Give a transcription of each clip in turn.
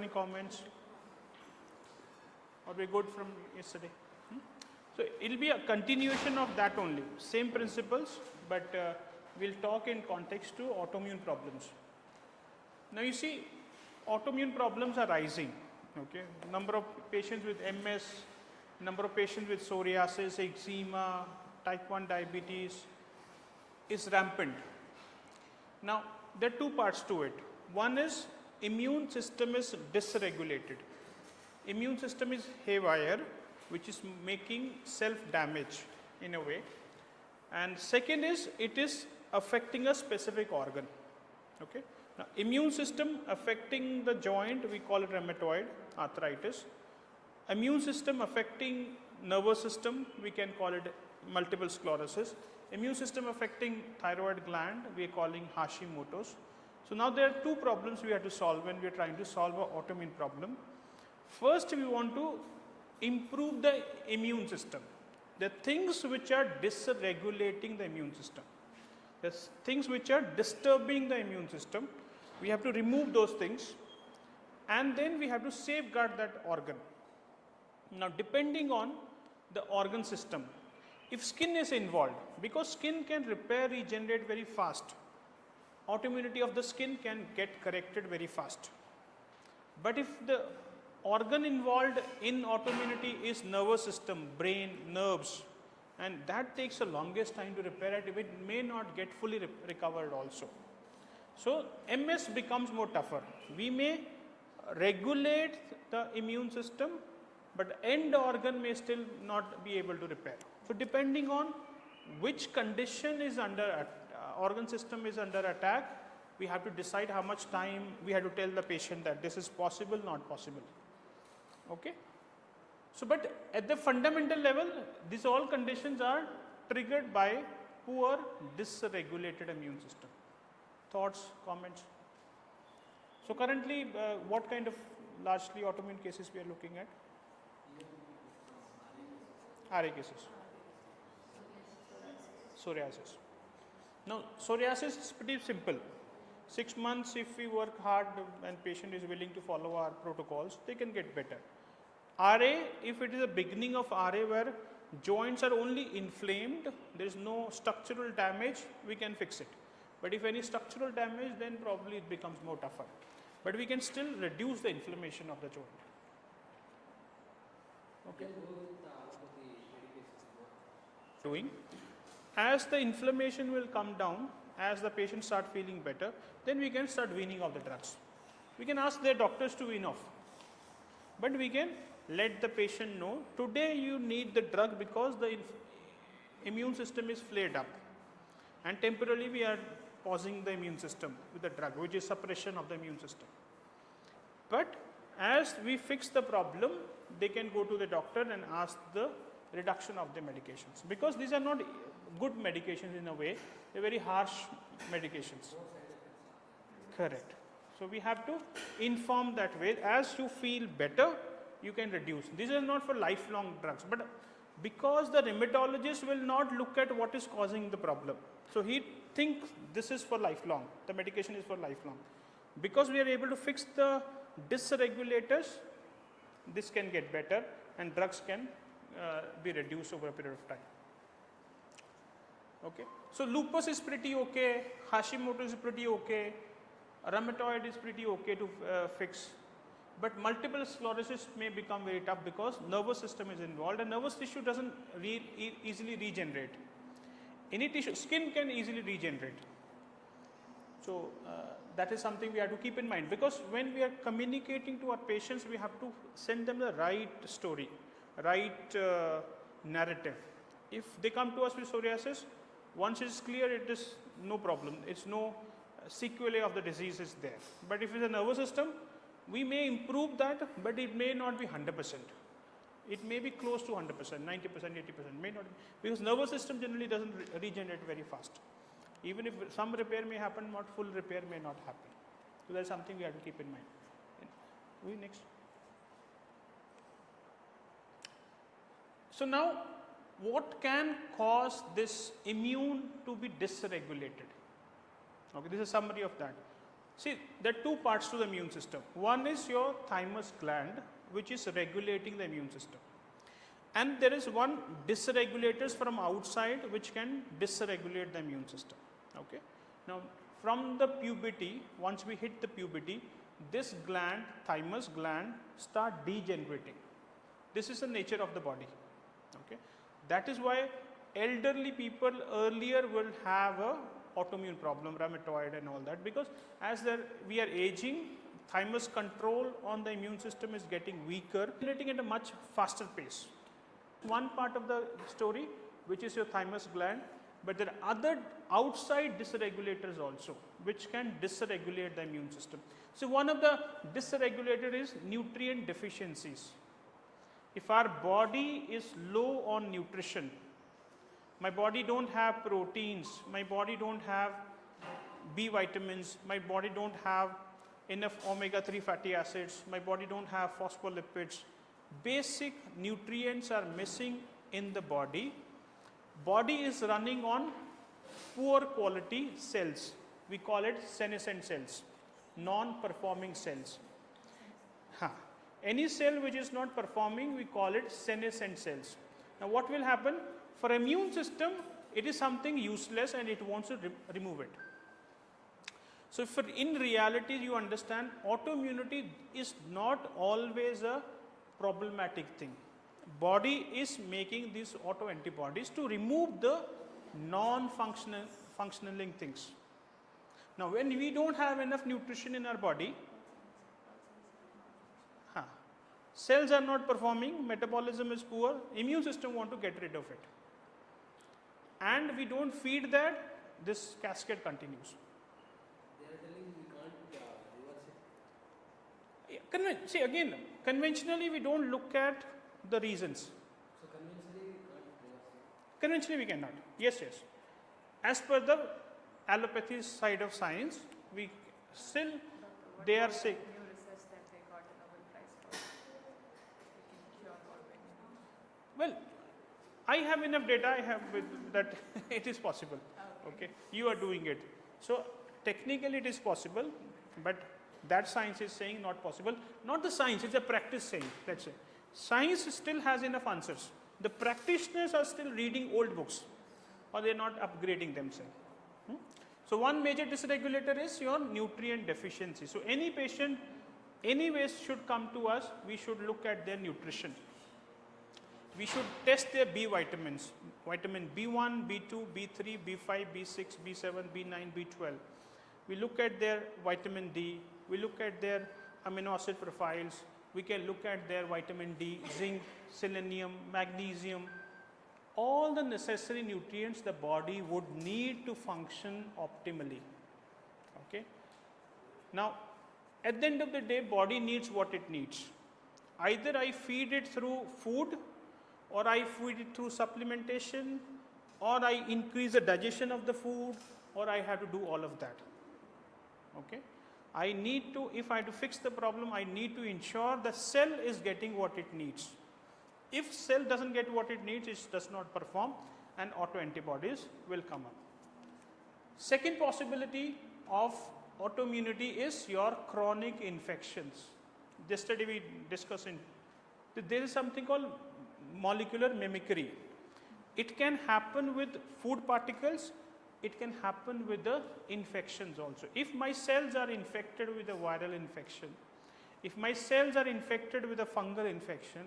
any comments? Or we good from yesterday? So it will be a continuation of that only, same principles, but we'll talk in context to autoimmune problems. Now you see, autoimmune problems are rising. Okay, number of patients with MS, number of patients with psoriasis, eczema, type 1 diabetes is rampant. Now there are two parts to it. One is immune system is dysregulated. Immune system is haywire, which is making self damage in a way, and second is it is affecting a specific organ. Okay. Now immune system affecting the joint, we call it rheumatoid arthritis. Immune system affecting nervous system, we can call it multiple sclerosis. Immune system affecting thyroid gland, we are calling Hashimoto's. So now there are two problems we have to solve when we are trying to solve an autoimmune problem. First, we want to improve the immune system. The things which are dysregulating the immune system, the things which are disturbing the immune system, we have to remove those things, and then we have to safeguard that organ. Now depending on the organ system, if skin is involved, because skin can repair, regenerate very fast, autoimmunity of the skin can get corrected very fast. But if the organ involved in autoimmunity is nervous system, brain, nerves, and that takes the longest time to repair it, it may not get fully recovered also. So MS becomes more tougher. We may regulate the immune system, but end organ may still not be able to repair. So depending on which condition is under organ system is under attack, we have to decide how much time we have to tell the patient that this is possible, not possible. Okay. So but at the fundamental level, these all conditions are triggered by poor dysregulated immune system. Thoughts, comments? So currently, what kind of largely autoimmune cases we are looking at? RA cases. Psoriasis. Now psoriasis is pretty simple. 6 months, if we work hard and patient is willing to follow our protocols, they can get better. RA, if it is a beginning of RA where joints are only inflamed, there is no structural damage, we can fix it. But if any structural damage, then probably it becomes more tougher. But we can still reduce the inflammation of the joint. Okay. Doing. As the inflammation will come down, as the patient start feeling better, then we can start weaning off the drugs. We can ask their doctors to wean off. But we can let the patient know, today you need the drug because the immune system is flared up. And temporarily we are pausing the immune system with the drug, which is suppression of the immune system. But as we fix the problem, they can go to the doctor and ask the reduction of the medications. Because these are not good medications in a way, they are very harsh medications. Correct. So we have to inform that way. As you feel better, you can reduce. These are not for lifelong drugs, but because the rheumatologist will not look at what is causing the problem. So he thinks this is for lifelong, the medication is for lifelong. Because we are able to fix the dysregulators, this can get better and drugs can be reduced over a period of time. Okay. So lupus is pretty okay, Hashimoto is pretty okay, rheumatoid is pretty okay to fix, but multiple sclerosis may become very tough because nervous system is involved and nervous tissue doesn't easily regenerate. Any tissue, skin can easily regenerate. So that is something we have to keep in mind, because when we are communicating to our patients, we have to send them the right story, right narrative. If they come to us with psoriasis, once it is clear, it is no problem, it's no sequelae of the disease is there. But if it is a nervous system, we may improve that, but it may not be 100%. It may be close to 100%, 90%, 80%, may not be, because nervous system generally doesn't regenerate very fast. Even if some repair may happen, not full repair may not happen. So that's something we have to keep in mind. We next. So now, what can cause this immune to be dysregulated? Okay, this is a summary of that. See, there are two parts to the immune system. One is your thymus gland, which is regulating the immune system. And there is one dysregulators from outside which can dysregulate the immune system. Okay. Now, from the puberty, once we hit the puberty, this gland, thymus gland, start degenerating. This is the nature of the body. Okay. That is why elderly people earlier will have a autoimmune problem, rheumatoid and all that, because as we are aging, thymus control on the immune system is getting weaker, generating at a much faster pace. One part of the story, which is your thymus gland, but there are other outside dysregulators also, which can dysregulate the immune system. So, one of the dysregulator is nutrient deficiencies. If our body is low on nutrition, my body don't have proteins, my body don't have B vitamins, my body don't have enough omega-3 fatty acids, my body don't have phospholipids, basic nutrients are missing in the body. Body is running on poor quality cells. We call it senescent cells, non-performing cells. Any cell which is not performing, we call it senescent cells. Now what will happen? For immune system, it is something useless and it wants to remove it. So, if in reality you understand, autoimmunity is not always a problematic thing. Body is making these autoantibodies to remove the non-functioning things. Now, when we don't have enough nutrition in our body, cells are not performing, metabolism is poor, immune system want to get rid of it. And we don't feed that, this cascade continues. They are telling we can't reverse it. See again, conventionally we don't look at the reasons. So conventionally we can't reverse it. Conventionally we cannot. Yes, yes. As per the allopathy side of science, we still, they are saying. New research that they got a Nobel Prize for cure autoimmune. Well, I have enough data, I have with that it is possible. Okay. You are doing it. So technically it is possible, but that science is saying not possible. Not the science, it's a practice saying, let's say. Science still has enough answers. The practitioners are still reading old books or they are not upgrading themselves. So one major dysregulator is your nutrient deficiency. So any patient anyways should come to us, we should look at their nutrition. We should test their B vitamins, vitamin B1, B2, B3, B5, B6, B7, B9, B12. We look at their vitamin D, we look at their amino acid profiles, we can look at their vitamin D, zinc, selenium, magnesium, all the necessary nutrients the body would need to function optimally. Okay. Now, at the end of the day, body needs what it needs. Either I feed it through food, or I feed it through supplementation, or I increase the digestion of the food, or I have to do all of that. Okay. I need to, if I have to fix the problem, I need to ensure the cell is getting what it needs. If cell doesn't get what it needs, it does not perform and autoantibodies will come up. Second possibility of autoimmunity is your chronic infections. Yesterday we discussed there is something called molecular mimicry. It can happen with food particles, it can happen with the infections also. If my cells are infected with a viral infection, if my cells are infected with a fungal infection,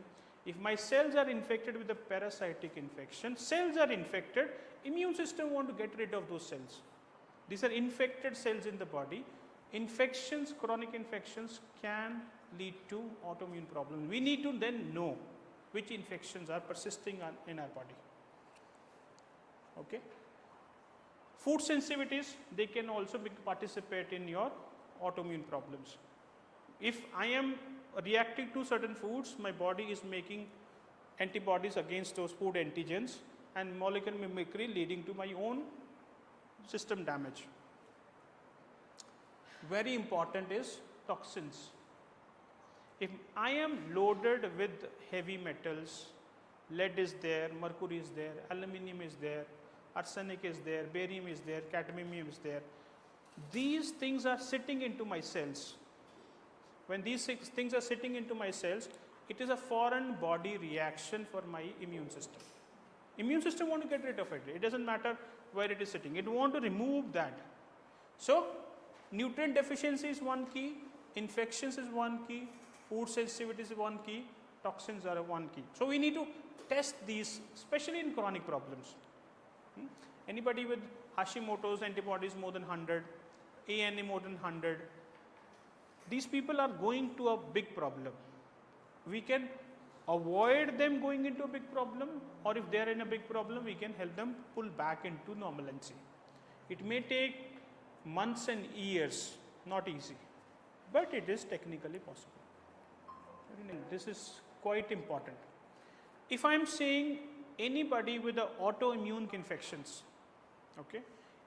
if my cells are infected with a parasitic infection, cells are infected, immune system want to get rid of those cells. These are infected cells in the body. Infections, chronic infections can lead to autoimmune problems. We need to then know which infections are persisting in our body. Okay. Food sensitivities, they can also participate in your autoimmune problems. If I am reacting to certain foods, my body is making antibodies against those food antigens and molecular mimicry leading to my own system damage. Very important is toxins. If I am loaded with heavy metals, lead is there, mercury is there, aluminum is there, arsenic is there, barium is there, cadmium is there, these things are sitting into my cells. When these things are sitting into my cells, it is a foreign body reaction for my immune system. Immune system want to get rid of it. It doesn't matter where it is sitting. It want to remove that. So, nutrient deficiency is one key, infections is one key, food sensitivity is one key, toxins are one key. So, we need to test these, especially in chronic problems. Anybody with Hashimoto's antibodies more than 100, ANA more than 100, these people are going to a big problem. We can avoid them going into a big problem, or if they are in a big problem, we can help them pull back into normalcy. It may take months and years, not easy, but it is technically possible. This is quite important. If I am saying anybody with the autoimmune infections, okay,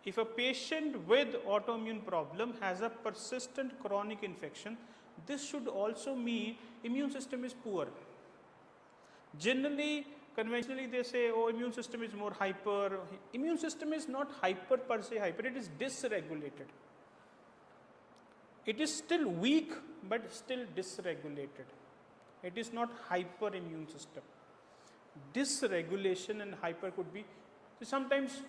if a patient with autoimmune problem has a persistent chronic infection, this should also mean immune system is poor. Generally, conventionally they say, oh, immune system is more hyper. Immune system is not hyper per se hyper, it is dysregulated. It is still weak, but still dysregulated. It is not hyper immune system. Dysregulation and hyper could be, sometimes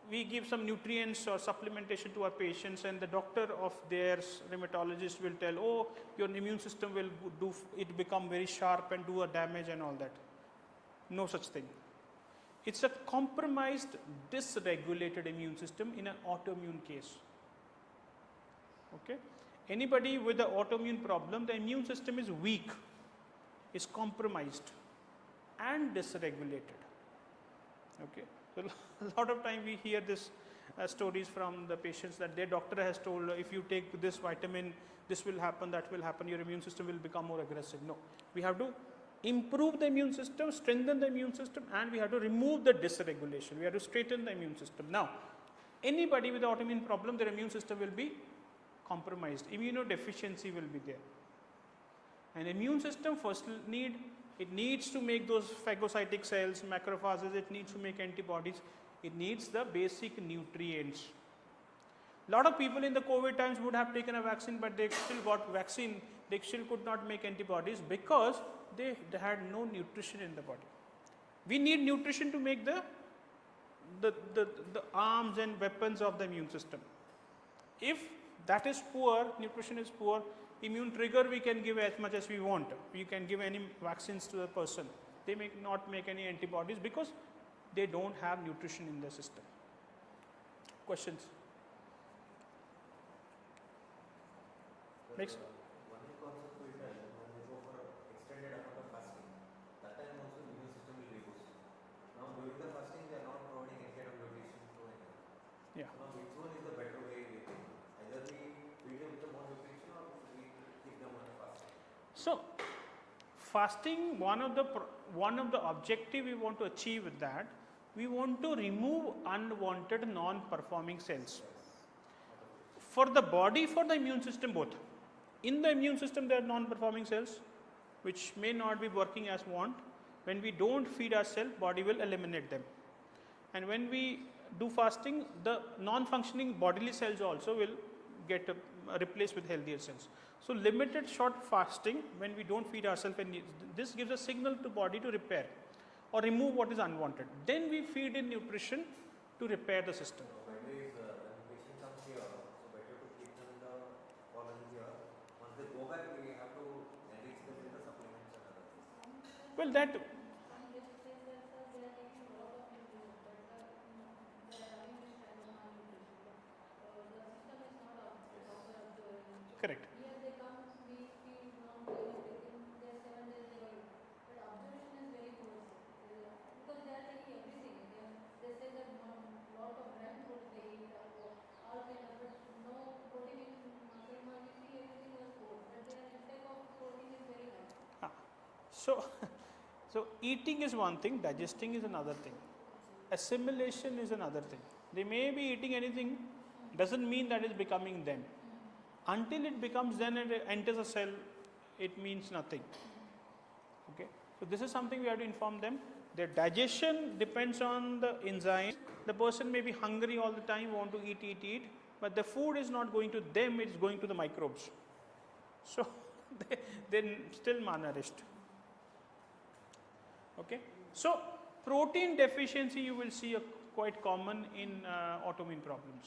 we give some nutrients or supplementation to our patients, and the doctor of theirs, rheumatologist, will tell, oh, your immune system will do, it become very sharp and do a damage and all that. No such thing. It's a compromised, dysregulated immune system in an autoimmune case. Okay? Anybody with an autoimmune problem, the immune system is weak, is compromised and dysregulated. Okay? So a lot of time we hear this stories from the patients that their doctor has told, if you take this vitamin, this will happen, that will happen, your immune system will become more aggressive. No, we have to improve the immune system, strengthen the immune system, and we have to remove the dysregulation. We have to straighten the immune system. Now, anybody with autoimmune problem, their immune system will be compromised. Immunodeficiency will be there. And immune system first it needs to make those phagocytic cells, macrophages, it needs to make antibodies, it needs the basic nutrients. A lot of people in the COVID times would have taken a vaccine, but they still got vaccine, they still could not make antibodies because they had no nutrition in the body. We need nutrition to make the arms and weapons of the immune system. If that is poor, nutrition is poor, immune trigger we can give as much as we want. We can give any vaccines to the person. They may not make any antibodies because they don't have nutrition in the system. Questions? Next. One concept we tell when we go for extended amount of fasting, that time also the immune system will be boosted. Now during the fasting they are not providing any kind of nutrition to anyone. Yeah. Now which one is the better way we think? Either we feed them with the more nutrition or we keep them on a fasting? So, fasting, one of the objective we want to achieve with that, we want to remove unwanted non-performing cells. For the body, for the immune system both. In the immune system there are non-performing cells which may not be working as want. When we don't feed ourselves, body will eliminate them. And when we do fasting, the non-functioning bodily cells also will get replaced with healthier cells. So limited short fasting when we don't feed ourselves, and this gives a signal to body to repair or remove what is unwanted. Then we feed in nutrition to repair the system. When patient comes here, so better to keep them in the colony here. Once they go back, we have to enrich them with the supplements and other things. Well, that correct. So eating is one thing, digesting is another thing, assimilation is another thing. They may be eating anything, doesn't mean that is becoming them. Until it becomes them and it enters a cell, it means nothing. Okay, so this is something we have to inform them. Their digestion depends on the enzyme. The person may be hungry all the time, want to eat. but the food is not going to them, it's going to the microbes. So they're still malnourished. Okay. So protein deficiency you will see quite common in autoimmune problems.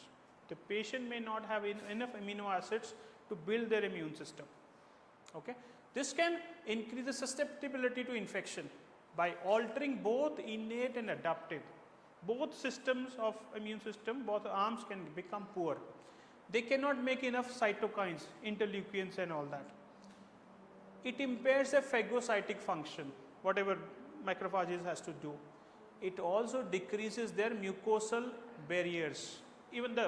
The patient may not have enough amino acids to build their immune system. Okay. This can increase the susceptibility to infection by altering both innate and adaptive. Both systems of immune system, both arms can become poor. They cannot make enough cytokines, interleukins and all that. It impairs the phagocytic function, whatever macrophages has to do. It also decreases their mucosal barriers, even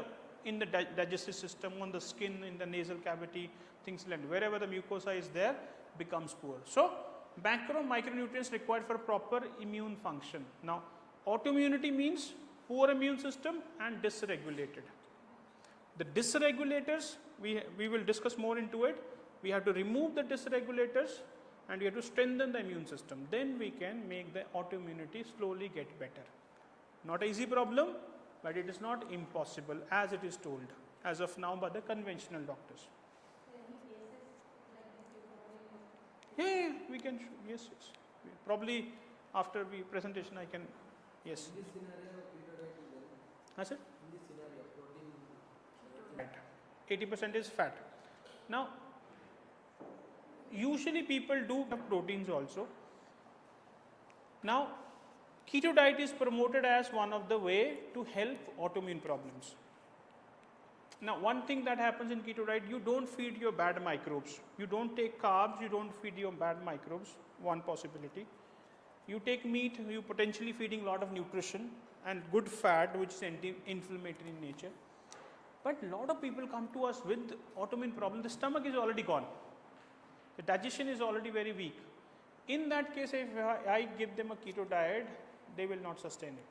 in the digestive system, on the skin, in the nasal cavity, things like that. Wherever the mucosa is there, becomes poor. So micronutrients required for proper immune function. Now autoimmunity means poor immune system and dysregulated. The dysregulators, we will discuss more into it. We have to remove the dysregulators and we have to strengthen the immune system. Then we can make the autoimmunity slowly get better. Not an easy problem, but it is not impossible as it is told as of now by the conventional doctors. Yeah, we can, yes. Probably after the presentation I can, yes. In this scenario, keto diet is well. That's it? In this scenario, protein. Fat. 80% is fat. Now, usually people do have proteins also. Now, keto diet is promoted as one of the way to help autoimmune problems. Now, one thing that happens in keto diet, you don't feed your bad microbes. You don't take carbs, you don't feed your bad microbes, one possibility. You take meat, you potentially feeding a lot of nutrition and good fat, which is anti-inflammatory in nature. But a lot of people come to us with autoimmune problem, the stomach is already gone. The digestion is already very weak. In that case, if I give them a keto diet, they will not sustain it.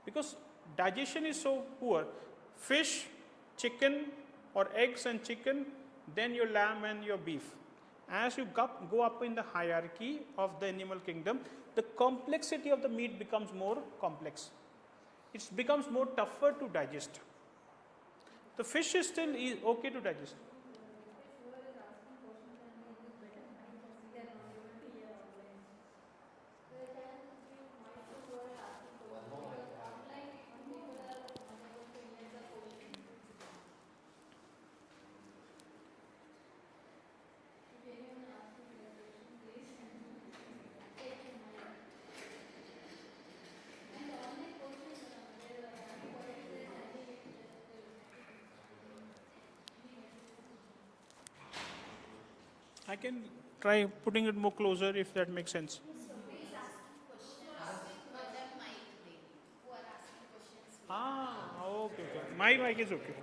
Because digestion is so poor. Fish, chicken or eggs and chicken, then your lamb and your beef. As you go up in the hierarchy of the animal kingdom, the complexity of the meat becomes more complex. It becomes more tougher to digest. The fish is still okay to digest. I can try putting it more closer if that makes sense. Okay. My mic is okay.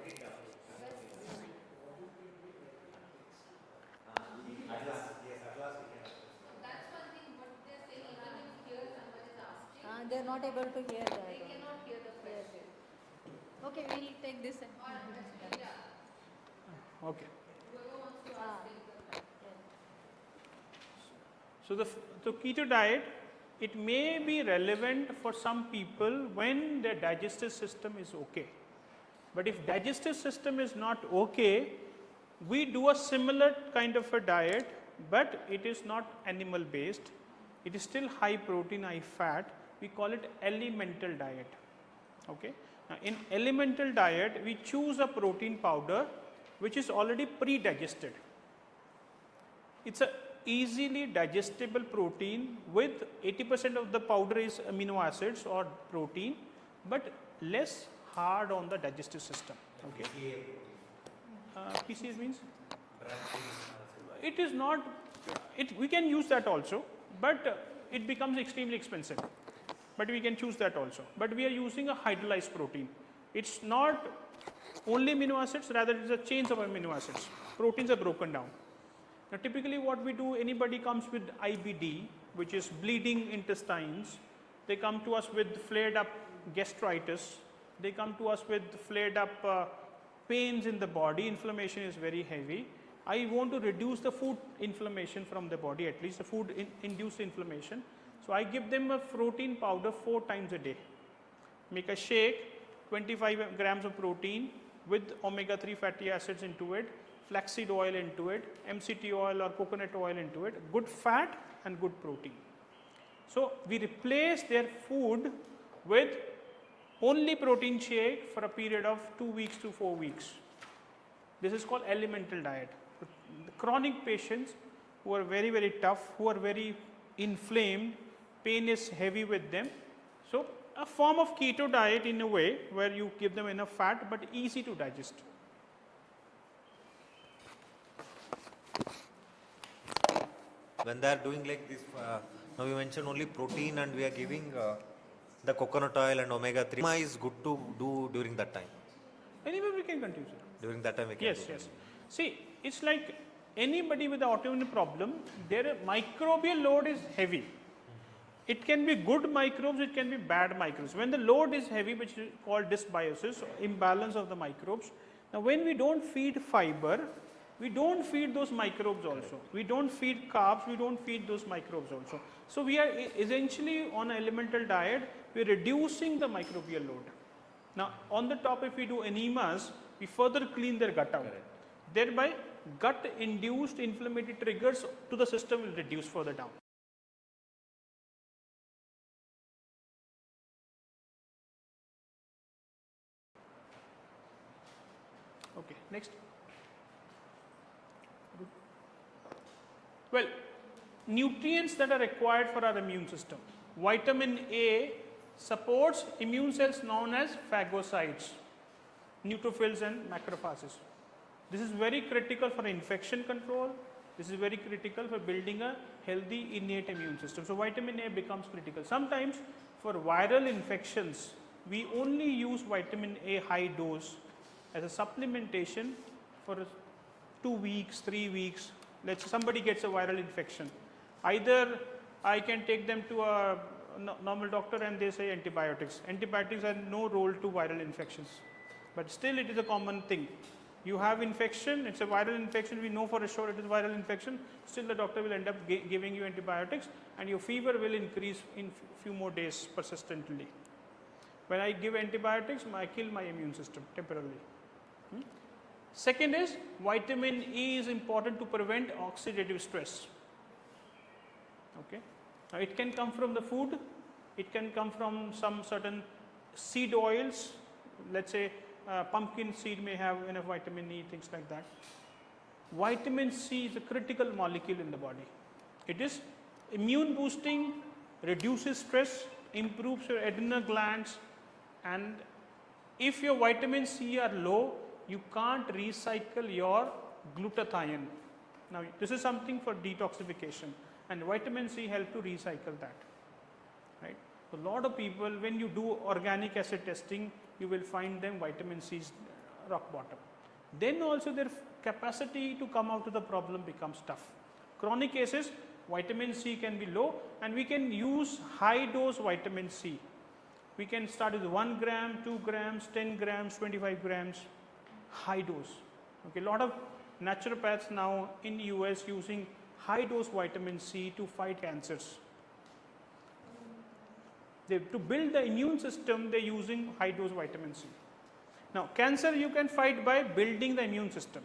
They're not able to hear that. They cannot hear the question. Okay, we'll take this. Okay. Whoever wants to ask, take the time. So the keto diet, it may be relevant for some people when their digestive system is okay. But if digestive system is not okay, we do a similar kind of a diet, but it is not animal based. It is still high protein, high fat. We call it elemental diet. Okay. Now in elemental diet, we choose a protein powder which is already pre-digested. It's a easily digestible protein with 80% of the powder is amino acids or protein, but less hard on the digestive system. Okay. PCA means? It is not, we can use that also, but it becomes extremely expensive. But we can choose that also. But we are using a hydrolyzed protein. It's not only amino acids, rather it is a chains of amino acids. Proteins are broken down. Now typically what we do, anybody comes with IBD, which is bleeding intestines. They come to us with flared up gastritis. They come to us with flared up pains in the body. Inflammation is very heavy. I want to reduce the food inflammation from the body, at least the food induced inflammation. So I give them a protein powder 4 times a day. Make a shake, 25 grams of protein with omega-3 fatty acids into it, flaxseed oil into it, MCT oil or coconut oil into it, good fat and good protein. So we replace their food with only protein shake for a period of 2 weeks to 4 weeks. This is called elemental diet. The chronic patients who are very, very tough, who are very inflamed, pain is heavy with them. So a form of keto diet in a way where you give them enough fat but easy to digest. When they are doing like this, now you mentioned only protein and we are giving the coconut oil and omega-3. Is good to do during that time. Anyway, we can continue, sir. During that time we can Yes, do. yes. See, it's like anybody with an autoimmune problem, their microbial load is heavy. It can be good microbes, it can be bad microbes. When the load is heavy, which is called dysbiosis, imbalance of the microbes. Now, when we don't feed fiber, we don't feed those microbes also. We don't feed carbs, we don't feed those microbes also. So, we are essentially on an elemental diet, we are reducing the microbial load. Now, on the top, if we do enemas, we further clean their gut out. Correct. Thereby, gut-induced inflammatory triggers to the system will reduce further down. Okay, next. Well, nutrients that are required for our immune system. Vitamin A supports immune cells known as phagocytes, neutrophils and macrophages. This is very critical for infection control. This is very critical for building a healthy innate immune system. So, vitamin A becomes critical. Sometimes for viral infections, we only use vitamin A high dose as a supplementation for 2 weeks, 3 weeks. Let's say somebody gets a viral infection. Either I can take them to a normal doctor and they say antibiotics. Antibiotics have no role to viral infections, but still it is a common thing. You have infection, it's a viral infection, we know for sure it is viral infection, still the doctor will end up giving you antibiotics and your fever will increase in few more days persistently. When I give antibiotics, I kill my immune system temporarily. Second is vitamin E is important to prevent oxidative stress. Okay. Now it can come from the food, it can come from some certain seed oils, let's say pumpkin seed may have enough vitamin E, things like that. Vitamin C is a critical molecule in the body. It is immune boosting, reduces stress, improves your adrenal glands, and if your vitamin C are low, you can't recycle your glutathione. Now this is something for detoxification, and vitamin C help to recycle that. Right? So a lot of people, when you do organic acid testing, you will find them vitamin C is rock bottom. Then also their capacity to come out of the problem becomes tough. Chronic cases, vitamin C can be low, and we can use high dose vitamin C. We can start with 1 gram, 2 grams, 10 grams, 25 grams, high dose. Okay, a lot of naturopaths now in US using high dose vitamin C to fight cancers. To build the immune system, they're using high dose vitamin C. Now, cancer you can fight by building the immune system.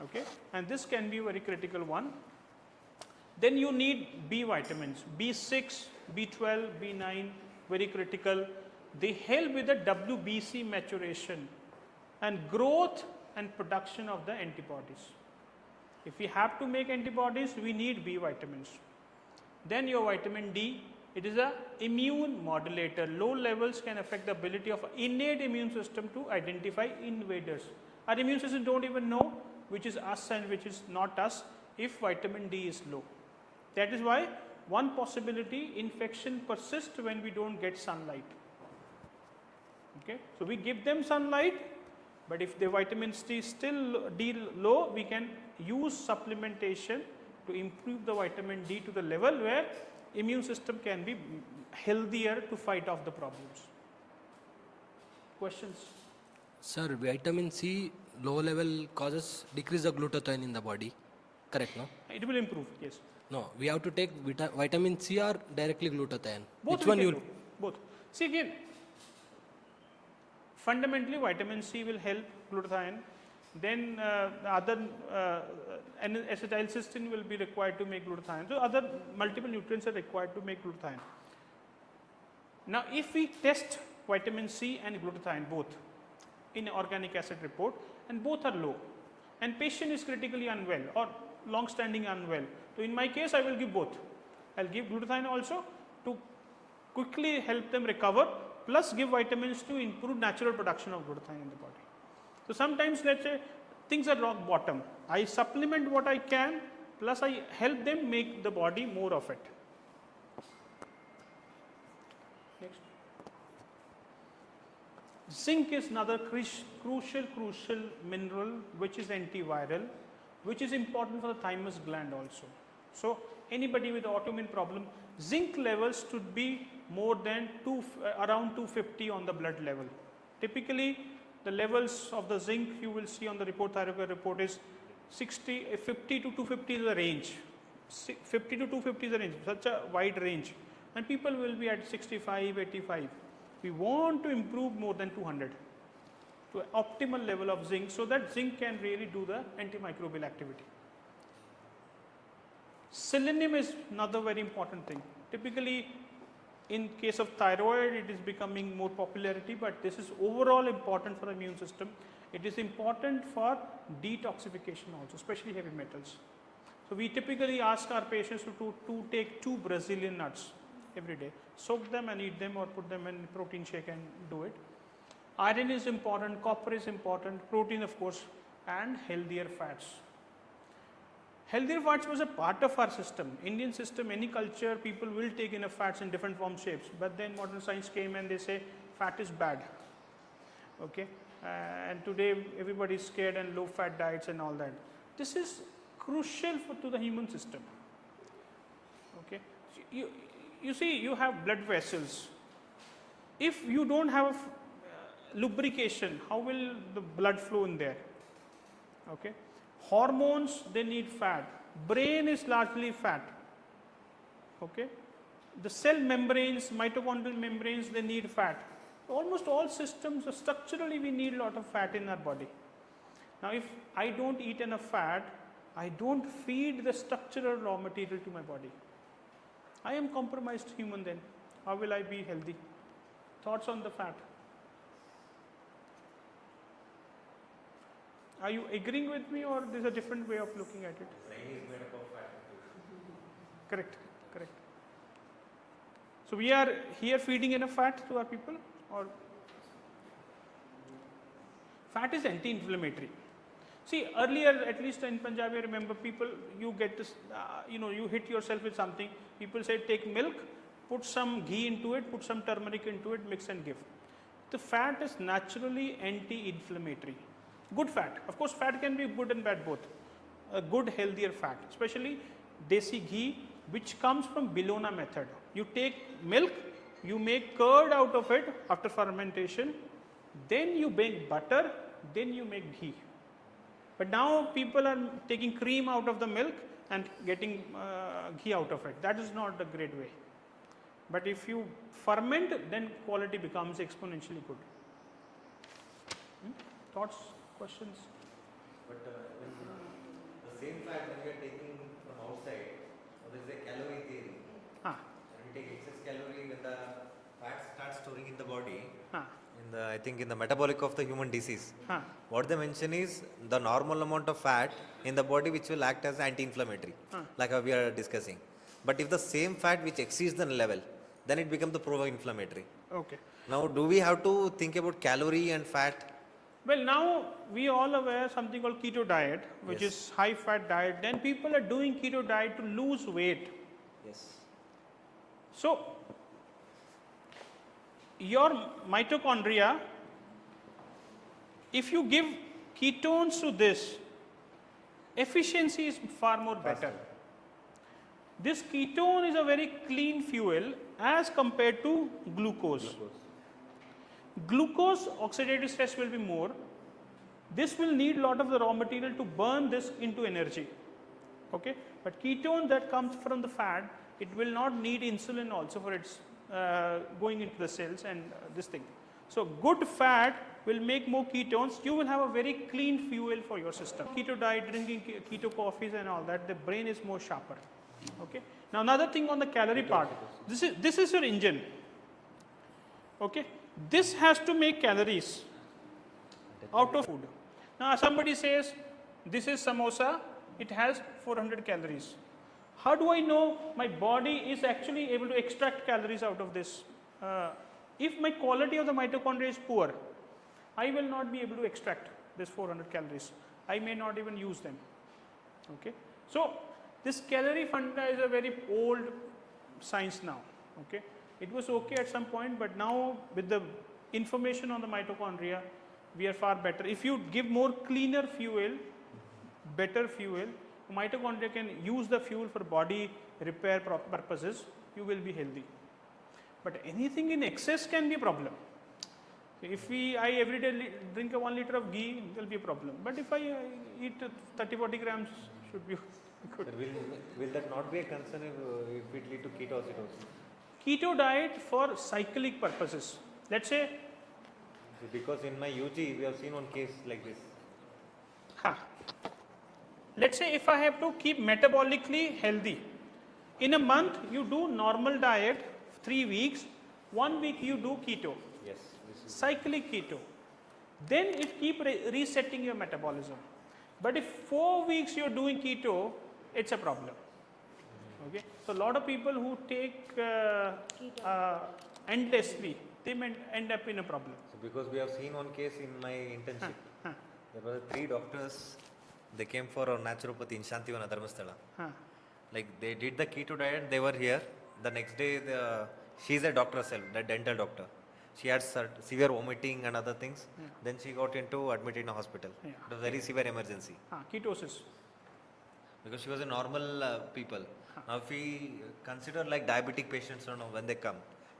Okay, and this can be a very critical one. Then you need B vitamins, B6, B12, B9, very critical. They help with the WBC maturation and growth and production of the antibodies. If we have to make antibodies, we need B vitamins. Then your vitamin D, it is a immune modulator. Low levels can affect the ability of innate immune system to identify invaders. Our immune system don't even know which is us and which is not us if vitamin D is low. That is why one possibility, infection persists when we don't get sunlight. Okay, so we give them sunlight, but if the vitamin D is still low, we can use supplementation to improve the vitamin D to the level where immune system can be healthier to fight off the problems. Questions? Sir, vitamin C low level causes decrease the glutathione in the body, correct, no? It will improve, yes. No, we have to take vitamin C or directly glutathione. Both Which we one can you? do. Both. See again, Fundamentally, vitamin C will help glutathione. Then other acetylcysteine will be required to make glutathione. So other multiple nutrients are required to make glutathione. Now, if we test vitamin C and glutathione both in organic acid report, and both are low, and patient is critically unwell or long-standing unwell, so in my case I will give both. I will give glutathione also to quickly help them recover, plus give vitamins to improve natural production of glutathione in the body. So sometimes let's say things are rock bottom, I supplement what I can, plus I help them make the body more of it. Next. Zinc is another crucial mineral which is antiviral, which is important for the thymus gland also. So anybody with autoimmune problem, zinc levels should be more than around 250 on the blood level. Typically the levels of the zinc you will see on the thyroid report is 50 to 250 is the range. 50 to 250 is the range, such a wide range, and people will be at 65, 85. We want to improve more than 200 to an optimal level of zinc, so that zinc can really do the antimicrobial activity. Selenium is another very important thing. Typically in case of thyroid it is becoming more popularity, but this is overall important for the immune system. It is important for detoxification also, especially heavy metals. So we typically ask our patients to take 2 Brazilian nuts every day, soak them and eat them, or put them in protein shake and do it. Iron is important, copper is important, protein of course, and healthier fats. Healthier fats was a part of our system. Indian system, any culture, people will take enough fats in different form shapes, but then modern science came and they say fat is bad. Okay, and today everybody is scared and low fat diets and all that. This is crucial to the human system. Okay, so you see, you have blood vessels. If you don't have lubrication, how will the blood flow in there? Okay. Hormones, they need fat. Brain is largely fat. Okay. The cell membranes, mitochondrial membranes, they need fat. Almost all systems, structurally we need a lot of fat in our body. Now if I don't eat enough fat, I don't feed the structural raw material to my body. I am compromised human then. How will I be healthy? Thoughts on the fat? Are you agreeing with me, or there's a different way of looking at it? Brain is made up of fat. Correct, correct. So we are here feeding enough fat to our people, or fat is anti-inflammatory. See, earlier, at least in Punjab, I remember people, you get this, you hit yourself with something. People say take milk, put some ghee into it, put some turmeric into it, mix and give. The fat is naturally anti-inflammatory. Good fat. Of course, fat can be good and bad both. A good, healthier fat, especially desi ghee, which comes from Bologna method. You take milk, you make curd out of it after fermentation, then you make butter, then you make ghee. But now people are taking cream out of the milk and getting ghee out of it. That is not a great way. But if you ferment, then quality becomes exponentially good. Thoughts, questions? But the same fat when we are taking from outside, there is a calorie theory. When we take excess calorie, when the fat starts storing in the body, I think in the metabolic of the human disease, what they mention is the normal amount of fat in the body which will act as anti-inflammatory, like we are discussing. But if the same fat which exceeds the level, then it becomes the pro-inflammatory. Okay. Now, do we have to think about calorie and fat? Well, now we all aware something called keto diet, which Yes. is high fat diet. Then people are doing keto diet to lose weight. Yes. So your mitochondria, if you give ketones to this, efficiency is far more better. This ketone is a very clean fuel as compared to glucose. Glucose oxidative stress will be more. This will need a lot of the raw material to burn this into energy. Okay, but ketone that comes from the fat, it will not need insulin also for its going into the cells and this thing. So good fat will make more ketones, you will have a very clean fuel for your system. Keto diet, drinking keto coffees and all that, the brain is more sharper. Okay. Now another thing on the calorie part, this is your engine. Okay. This has to make calories out of food. Now somebody says this is samosa, it has 400 calories. How do I know my body is actually able to extract calories out of this? If my quality of the mitochondria is poor, I will not be able to extract this 400 calories. I may not even use them. Okay. So this calorie funda is a very old science now. Okay. It was okay at some point, but now with the information on the mitochondria, we are far better. If you give more cleaner fuel, better fuel, mitochondria can use the fuel for body repair purposes, you will be healthy. But anything in excess can be a problem. If I every day drink a 1 liter of ghee, there will be a problem. But if I eat 30-40 grams, should be good. Will that not be a concern if it lead to ketoacidosis? Keto diet for cyclic purposes. Let's say, because in my UG we have seen one case like this. Let's say if I have to keep metabolically healthy, in a month you do normal diet 3 weeks, 1 week you do keto. Yes. Cyclic keto. Then it keep resetting your metabolism. But if 4 weeks you are doing keto, it's a problem. Okay. So a lot of people who take endlessly, they may end up in a problem. So because we have seen one case in my internship, there were 3 doctors. They came for a naturopathy in Shantivana Dharmasthala. Like they did the keto diet, they were here. The next day, she's a doctor herself, the dental doctor. She had severe vomiting and other things. Then she got admitted in a hospital. It was a very severe emergency. Ketosis. Because she was a normal people. Now if we consider like diabetic patients, when they come,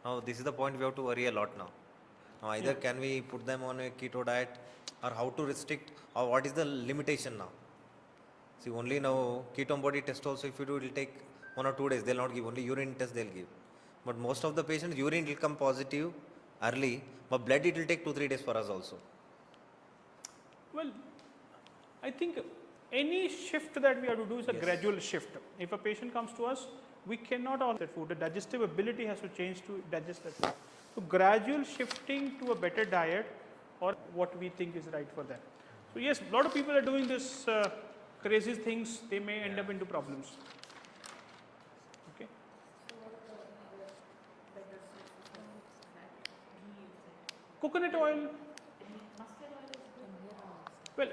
now this is the point we have to worry a lot now. Now either can we put them on a keto diet, or how to restrict, or what is the limitation now? See, only now ketone body test also, if you do, it will take 1 or 2 days. They will not give, only urine test they will give. But most of the patients, urine will come positive early, but blood it will take 2-3 days for us also. Well, I think any shift that we have to do is a gradual shift. If a patient comes to us, we cannot alter that food. The digestive ability has to change to digest that food. So gradual shifting to a better diet or what we think is right for them. So yes, a lot of people are doing this crazy things. They may end up into problems. Okay. Coconut oil. Well,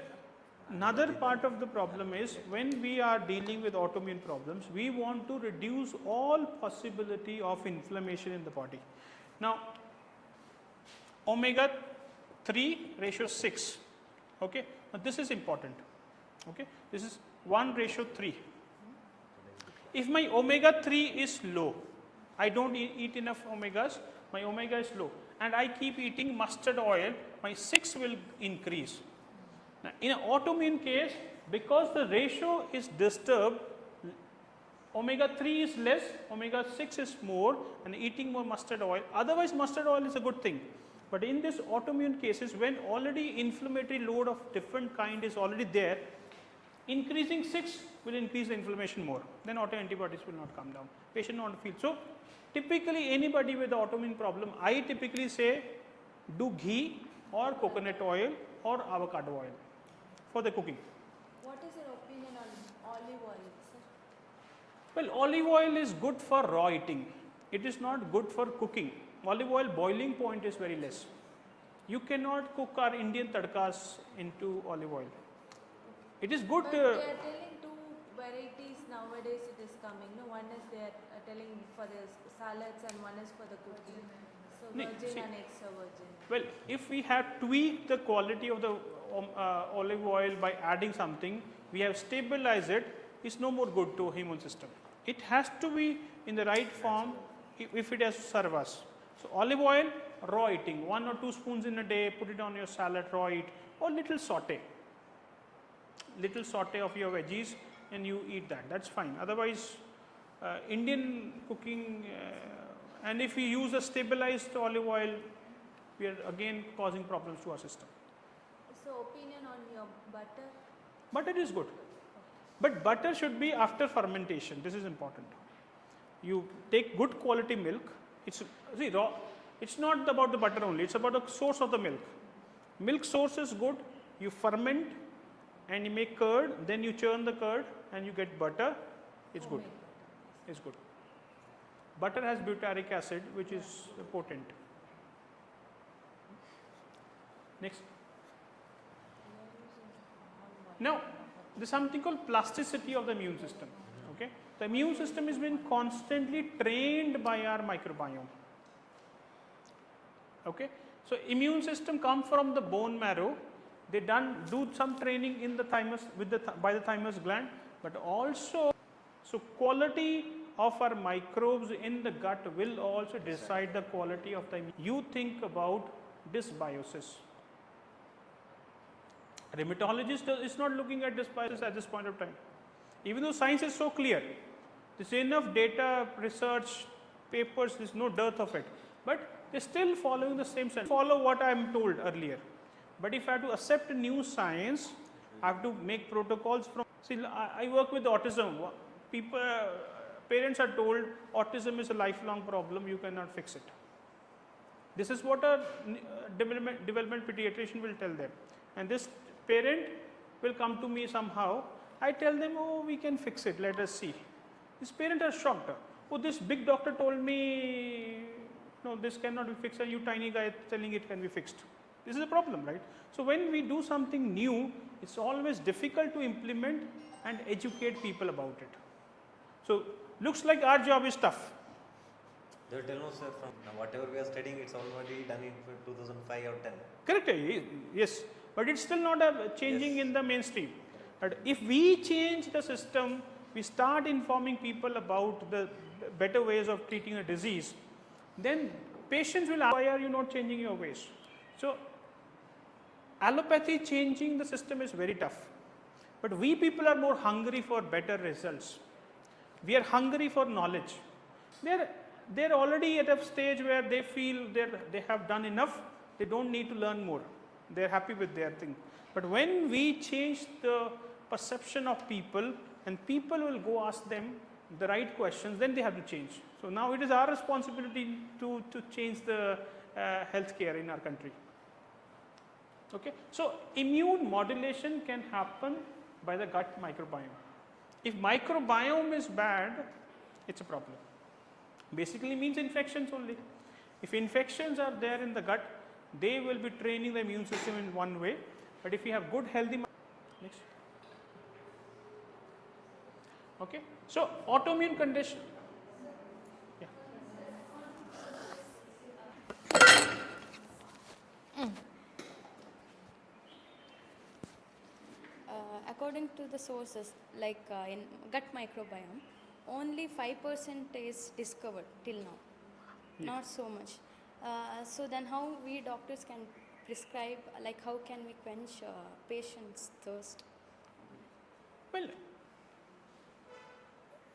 another part of the problem is when we are dealing with autoimmune problems, we want to reduce all possibility of inflammation in the body. Now, omega 3 ratio 6. Okay. Now this is important. Okay. This is 1:3. If my omega 3 is low, I don't eat enough omegas, my omega is low, and I keep eating mustard oil, my 6 will increase. Now, in an autoimmune case, because the ratio is disturbed, omega 3 is less, omega 6 is more, and eating more mustard oil. Otherwise, mustard oil is a good thing. But in this autoimmune cases, when already inflammatory load of different kind is already there, increasing 6 will increase the inflammation more. Then autoantibodies will not come down. Patient not feel. So, typically anybody with the autoimmune problem, I typically say do ghee or coconut oil or avocado oil for the cooking. What is your opinion on olive oil, sir? Well, olive oil is good for raw eating. It is not good for cooking. Olive oil boiling point is very less. You cannot cook our Indian tadkas into olive oil. It is good. But they are telling 2 varieties nowadays it is coming. No, one is they are telling for the salads and one is for the cooking. So virgin and extra virgin. Well, if we have tweaked the quality of the olive oil by adding something, we have stabilized it, it's no more good to immune system. It has to be in the right form if it has to serve us. So olive oil, raw eating, 1 or 2 spoons in a day, put it on your salad, raw eat, or little saute of your veggies and you eat that, that's fine. Otherwise, Indian cooking, and if we use a stabilized olive oil, we are again causing problems to our system. butter? Butter is good. But butter should be after fermentation. This is important. You take good quality milk. It's see raw. It's not about the butter only. It's about the source of the milk. Milk source is good. You ferment and you make curd. Then you churn the curd and you get butter. It's good. It's good. Butter has butyric acid, which is potent. Next. Now, there's something called plasticity of the immune system. Okay, the immune system is being constantly trained by our microbiome. Okay, so immune system come from the bone marrow. They do some training in the thymus by the thymus gland, but also so quality of our microbes in the gut will also decide the quality of the. You think about dysbiosis. Rheumatologist is not looking at dysbiosis at this point of time. Even though science is so clear, there's enough data, research, papers, there's no dearth of it. But they're still following the same science. Follow what I am told earlier. But if I have to accept new science, I have to make protocols from. See, I work with autism. Parents are told autism is a lifelong problem, you cannot fix it. This is what a development pediatrician will tell them. And this parent will come to me somehow. I tell them, oh, we can fix it, let us see. This parent is shocked. Oh, this big doctor told me, no, this cannot be fixed, and you tiny guy telling it can be fixed. This is a problem, right? So when we do something new, it's always difficult to implement and educate people about it. So looks like our job is tough. They will tell us, sir, from whatever we are studying, it's already done in 2005 or 10. Correct, yes. But it's still not changing in the mainstream. But if we change the system, we start informing people about the better ways of treating a disease, then patients will ask, why are you not changing your ways? So allopathy changing the system is very tough. But we people are more hungry for better results. We are hungry for knowledge. They're already at a stage where they feel they have done enough. They don't need to learn more. They're happy with their thing. But when we change the perception of people, and people will go ask them the right questions, then they have to change. So now it is our responsibility to change the healthcare in our country. Okay, so immune modulation can happen by the gut microbiome. If microbiome is bad, it's a problem. Basically means infections only. If infections are there in the gut, they will be training the immune system in one way. But if you have good healthy, next. Okay, so autoimmune condition. Yeah. According to the sources, like in gut microbiome, only 5% is discovered till now, not so much. So then how we doctors can prescribe, like how can we quench patients' thirst? Well,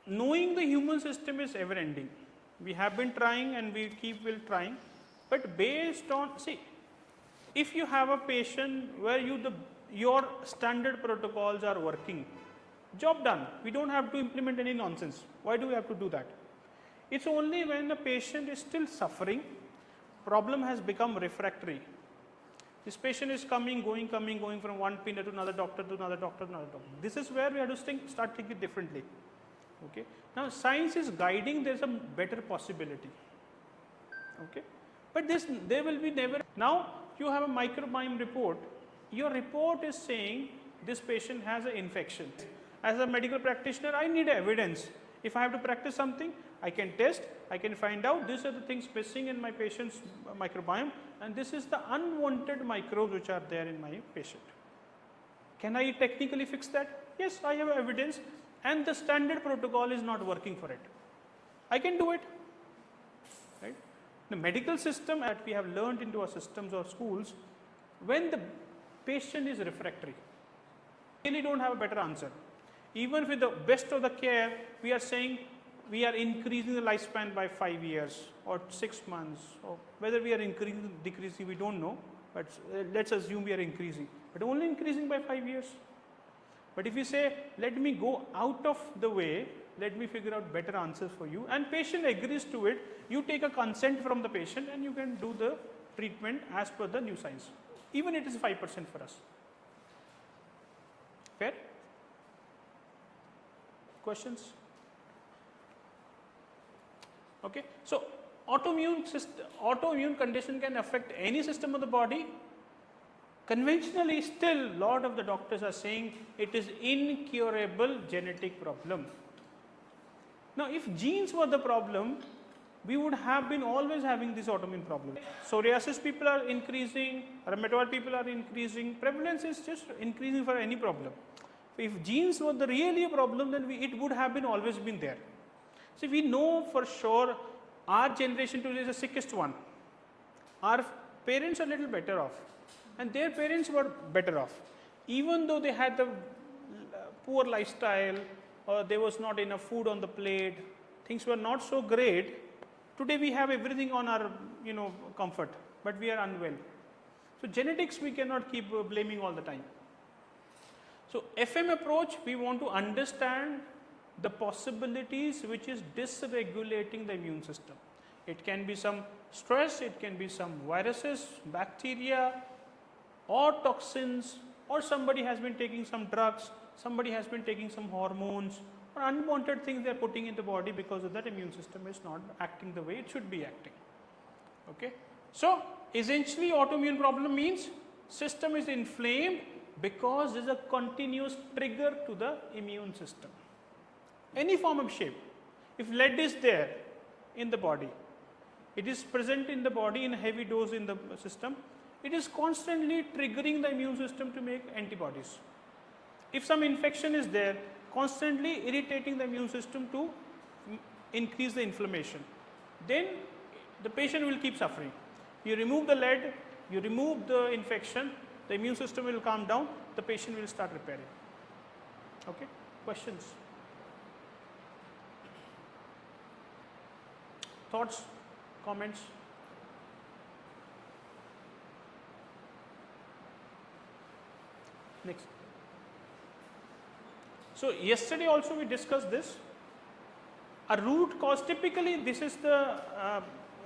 knowing the human system is ever ending. We have been trying and we will trying, but based on, see, if you have a patient where your standard protocols are working, job done. We don't have to implement any nonsense. Why do we have to do that? It's only when a patient is still suffering, problem has become refractory. This patient is coming, going from one pinner to another doctor, to another doctor, to another doctor. This is where we have to start thinking differently. Okay. Now science is guiding, there's a better possibility. Okay. But there will be never. Now you have a microbiome report. Your report is saying this patient has an infection. As a medical practitioner, I need evidence. If I have to practice something, I can test, I can find out these are the things missing in my patient's microbiome, and this is the unwanted microbes which are there in my patient. Can I technically fix that? Yes, I have evidence, and the standard protocol is not working for it. I can do it. Right? The medical system that we have learned into our systems or schools, when the patient is refractory, we really don't have a better answer. Even with the best of the care, we are saying we are increasing the lifespan by 5 years or 6 months, or whether we are increasing, decreasing, we don't know, but let's assume we are increasing. but only increasing by 5 years. But if you say, let me go out of the way, let me figure out better answers for you, and patient agrees to it, you take a consent from the patient and you can do the treatment as per the new science. Even it is 5% for us. Fair? Questions? Okay. So, autoimmune condition can affect any system of the body. Conventionally, still lot of the doctors are saying it is incurable genetic problem. Now, if genes were the problem, we would have been always having this autoimmune problem. Psoriasis people are increasing, rheumatoid people are increasing, prevalence is just increasing for any problem. If genes were the really a problem, then it would have been always been there. So, we know for sure our generation today is the sickest one. Our parents are a little better off, and their parents were better off. Even though they had the poor lifestyle, or there was not enough food on the plate, things were not so great. Today we have everything on our comfort, but we are unwell. So genetics we cannot keep blaming all the time. So FM approach, we want to understand the possibilities which is dysregulating the immune system. It can be some stress, it can be some viruses, bacteria, or toxins, or somebody has been taking some drugs, somebody has been taking some hormones, or unwanted things they are putting in the body, because of that immune system is not acting the way it should be acting. Okay. So essentially autoimmune problem means system is inflamed because there is a continuous trigger to the immune system. Any form of shape. If lead is there in the body, it is present in the body in heavy dose in the system, it is constantly triggering the immune system to make antibodies. If some infection is there, constantly irritating the immune system to increase the inflammation, then the patient will keep suffering. You remove the lead, you remove the infection, the immune system will calm down, the patient will start repairing. Okay? Questions? Thoughts? Comments? Next. So yesterday also we discussed this. A root cause, typically this is the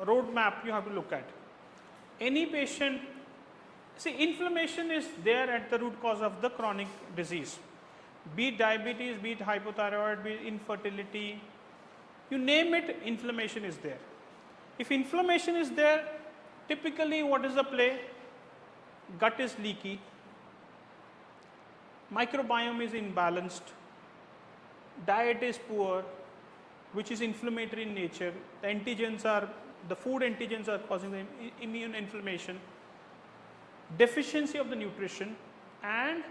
road map you have to look at. Any patient, see, inflammation is there at the root cause of the chronic disease. Be it diabetes, be it hypothyroid, be it infertility, you name it, inflammation is there. If inflammation is there, typically what is the play? Gut is leaky, microbiome is imbalanced, diet is poor, which is inflammatory in nature, the food antigens are causing the immune inflammation, deficiency of the nutrition, and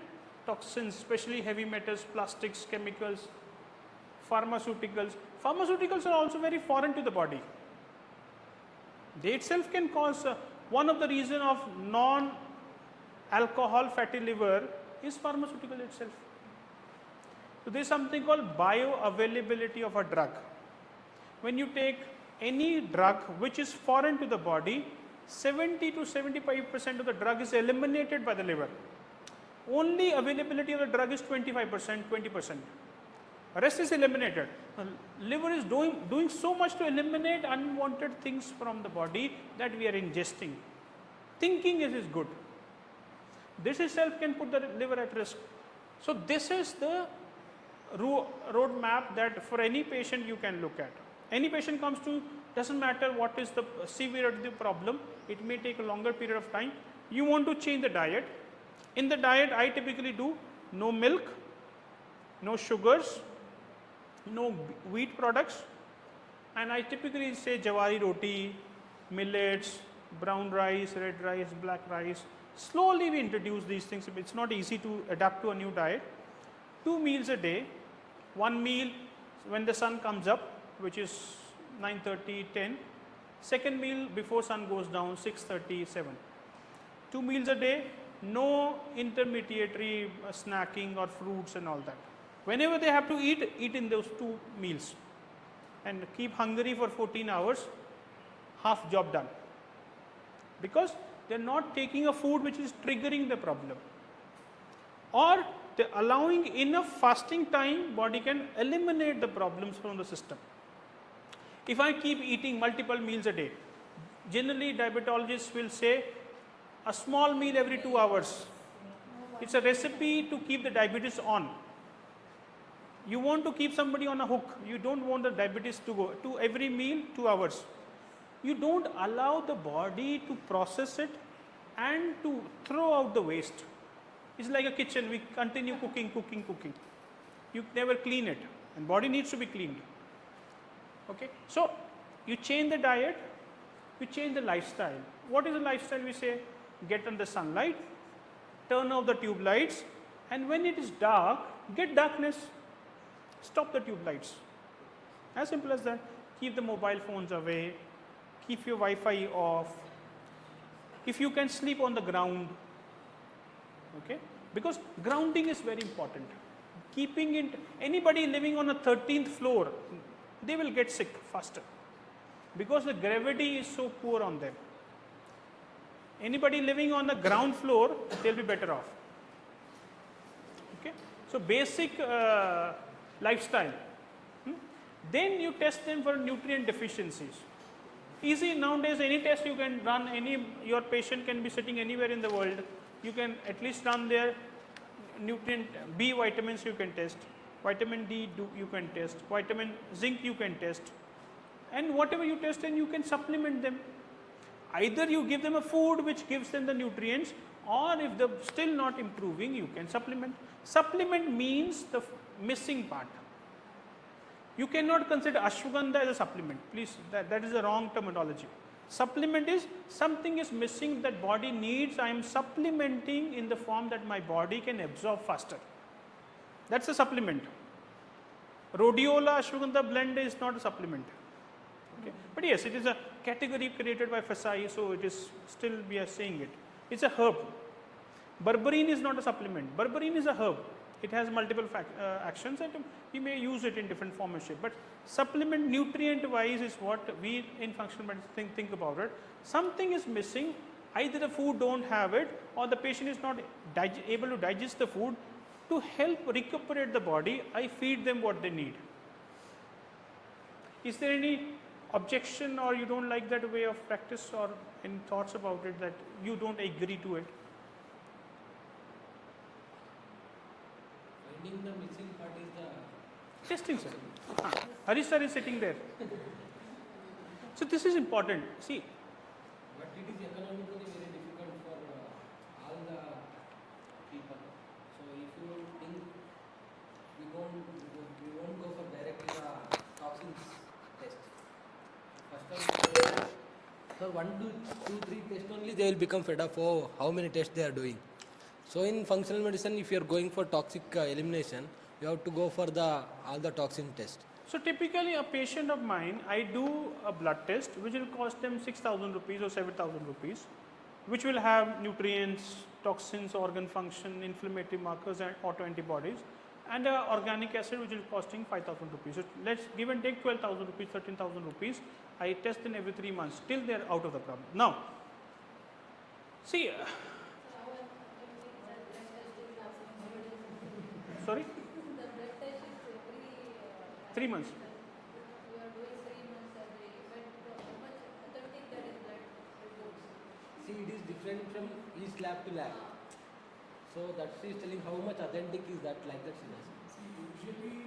toxins, especially heavy metals, plastics, chemicals, pharmaceuticals. Pharmaceuticals are also very foreign to the body. They itself can cause, one of the reason of non-alcohol fatty liver is pharmaceutical itself. So there is something called bioavailability of a drug. When you take any drug which is foreign to the body, 70 to 75% of the drug is eliminated by the liver. Only availability of the drug is 25%, 20%. Rest is eliminated. Liver is doing so much to eliminate unwanted things from the body that we are ingesting. Thinking is good. This itself can put the liver at risk. So this is the road map that for any patient you can look at. Any patient comes to, doesn't matter what is the severity of the problem, it may take a longer period of time. You want to change the diet. In the diet, I typically do no milk, no sugars, no wheat products, and I typically say jawari roti, millets, brown rice, red rice, black rice. Slowly we introduce these things. It's not easy to adapt to a new diet. 2 meals a day, 1 meal when the sun comes up, which is 9:30, 10. Second meal before sun goes down, 6:30, 7. 2 meals a day, no intermediary snacking or fruits and all that. Whenever they have to eat, eat in those 2 meals and keep hungry for 14 hours, half job done. Because they are not taking a food which is triggering the problem. or allowing enough fasting time, body can eliminate the problems from the system. If I keep eating multiple meals a day, generally diabetologists will say a small meal every 2 hours. It's a recipe to keep the diabetes on. You want to keep somebody on a hook. You don't want the diabetes to go to every meal 2 hours. You don't allow the body to process it and to throw out the waste. It's like a kitchen. We continue cooking. You never clean it, and body needs to be cleaned. Okay, so you change the diet, you change the lifestyle. What is the lifestyle? We say get on the sunlight, turn off the tube lights, and when it is dark, get darkness. Stop the tube lights. As simple as that. Keep the mobile phones away, keep your Wi-Fi off. If you can sleep on the ground, okay, because grounding is very important. Keeping it, anybody living on a 13th floor, they will get sick faster because the gravity is so poor on them. Anybody living on the ground floor, they'll be better off. Okay, so basic lifestyle. Then you test them for nutrient deficiencies. Easy nowadays, any test you can run, your patient can be sitting anywhere in the world. You can at least run their nutrient, B vitamins you can test, vitamin D you can test, vitamin zinc you can test, and whatever you test, and you can supplement them. Either you give them a food which gives them the nutrients, or if they're still not improving, you can supplement. Supplement means the missing part. You cannot consider ashwagandha as a supplement. Please, that is the wrong terminology. Supplement is something is missing that body needs. I am supplementing in the form that my body can absorb faster. That's a supplement. Rhodiola ashwagandha blend is not a supplement. Okay. But yes, it is a category created by Fasai, so it is still we are saying it. It's a herb. Berberine is not a supplement. Berberine is a herb. It has multiple actions, and we may use it in different form and shape. But supplement nutrient wise is what we in functional medicine think about it. Something is missing, either the food don't have it, or the patient is not able to digest the food. To help recuperate the body, I feed them what they need. Is there any objection, or you don't like that way of practice, or any thoughts about it that you don't agree to it? Finding the missing part is the Testing, sir. Harish sir is sitting there. So this is important. See, but it is economically very difficult for all the people. So if you think we won't go for directly the toxins test. First of all, so 1, 2, 3 tests only they will become fed up. Oh, how many tests they are doing. So in functional medicine, if you are going for toxic elimination, you have to go for all the toxin test. so typically a patient of mine, I do a blood test which will cost them 6,000 rupees or 7,000 rupees, which will have nutrients, toxins, organ function, inflammatory markers and autoantibodies, and organic acid which is costing 5,000 rupees. So let's give and take 12,000 rupees, 13,000 rupees. I test them every 3 months till they are out of the problem. Now, see, sorry? 3 months. See, it is different from each lab to lab. So that she is telling how much authentic is that, like that she does. Usually,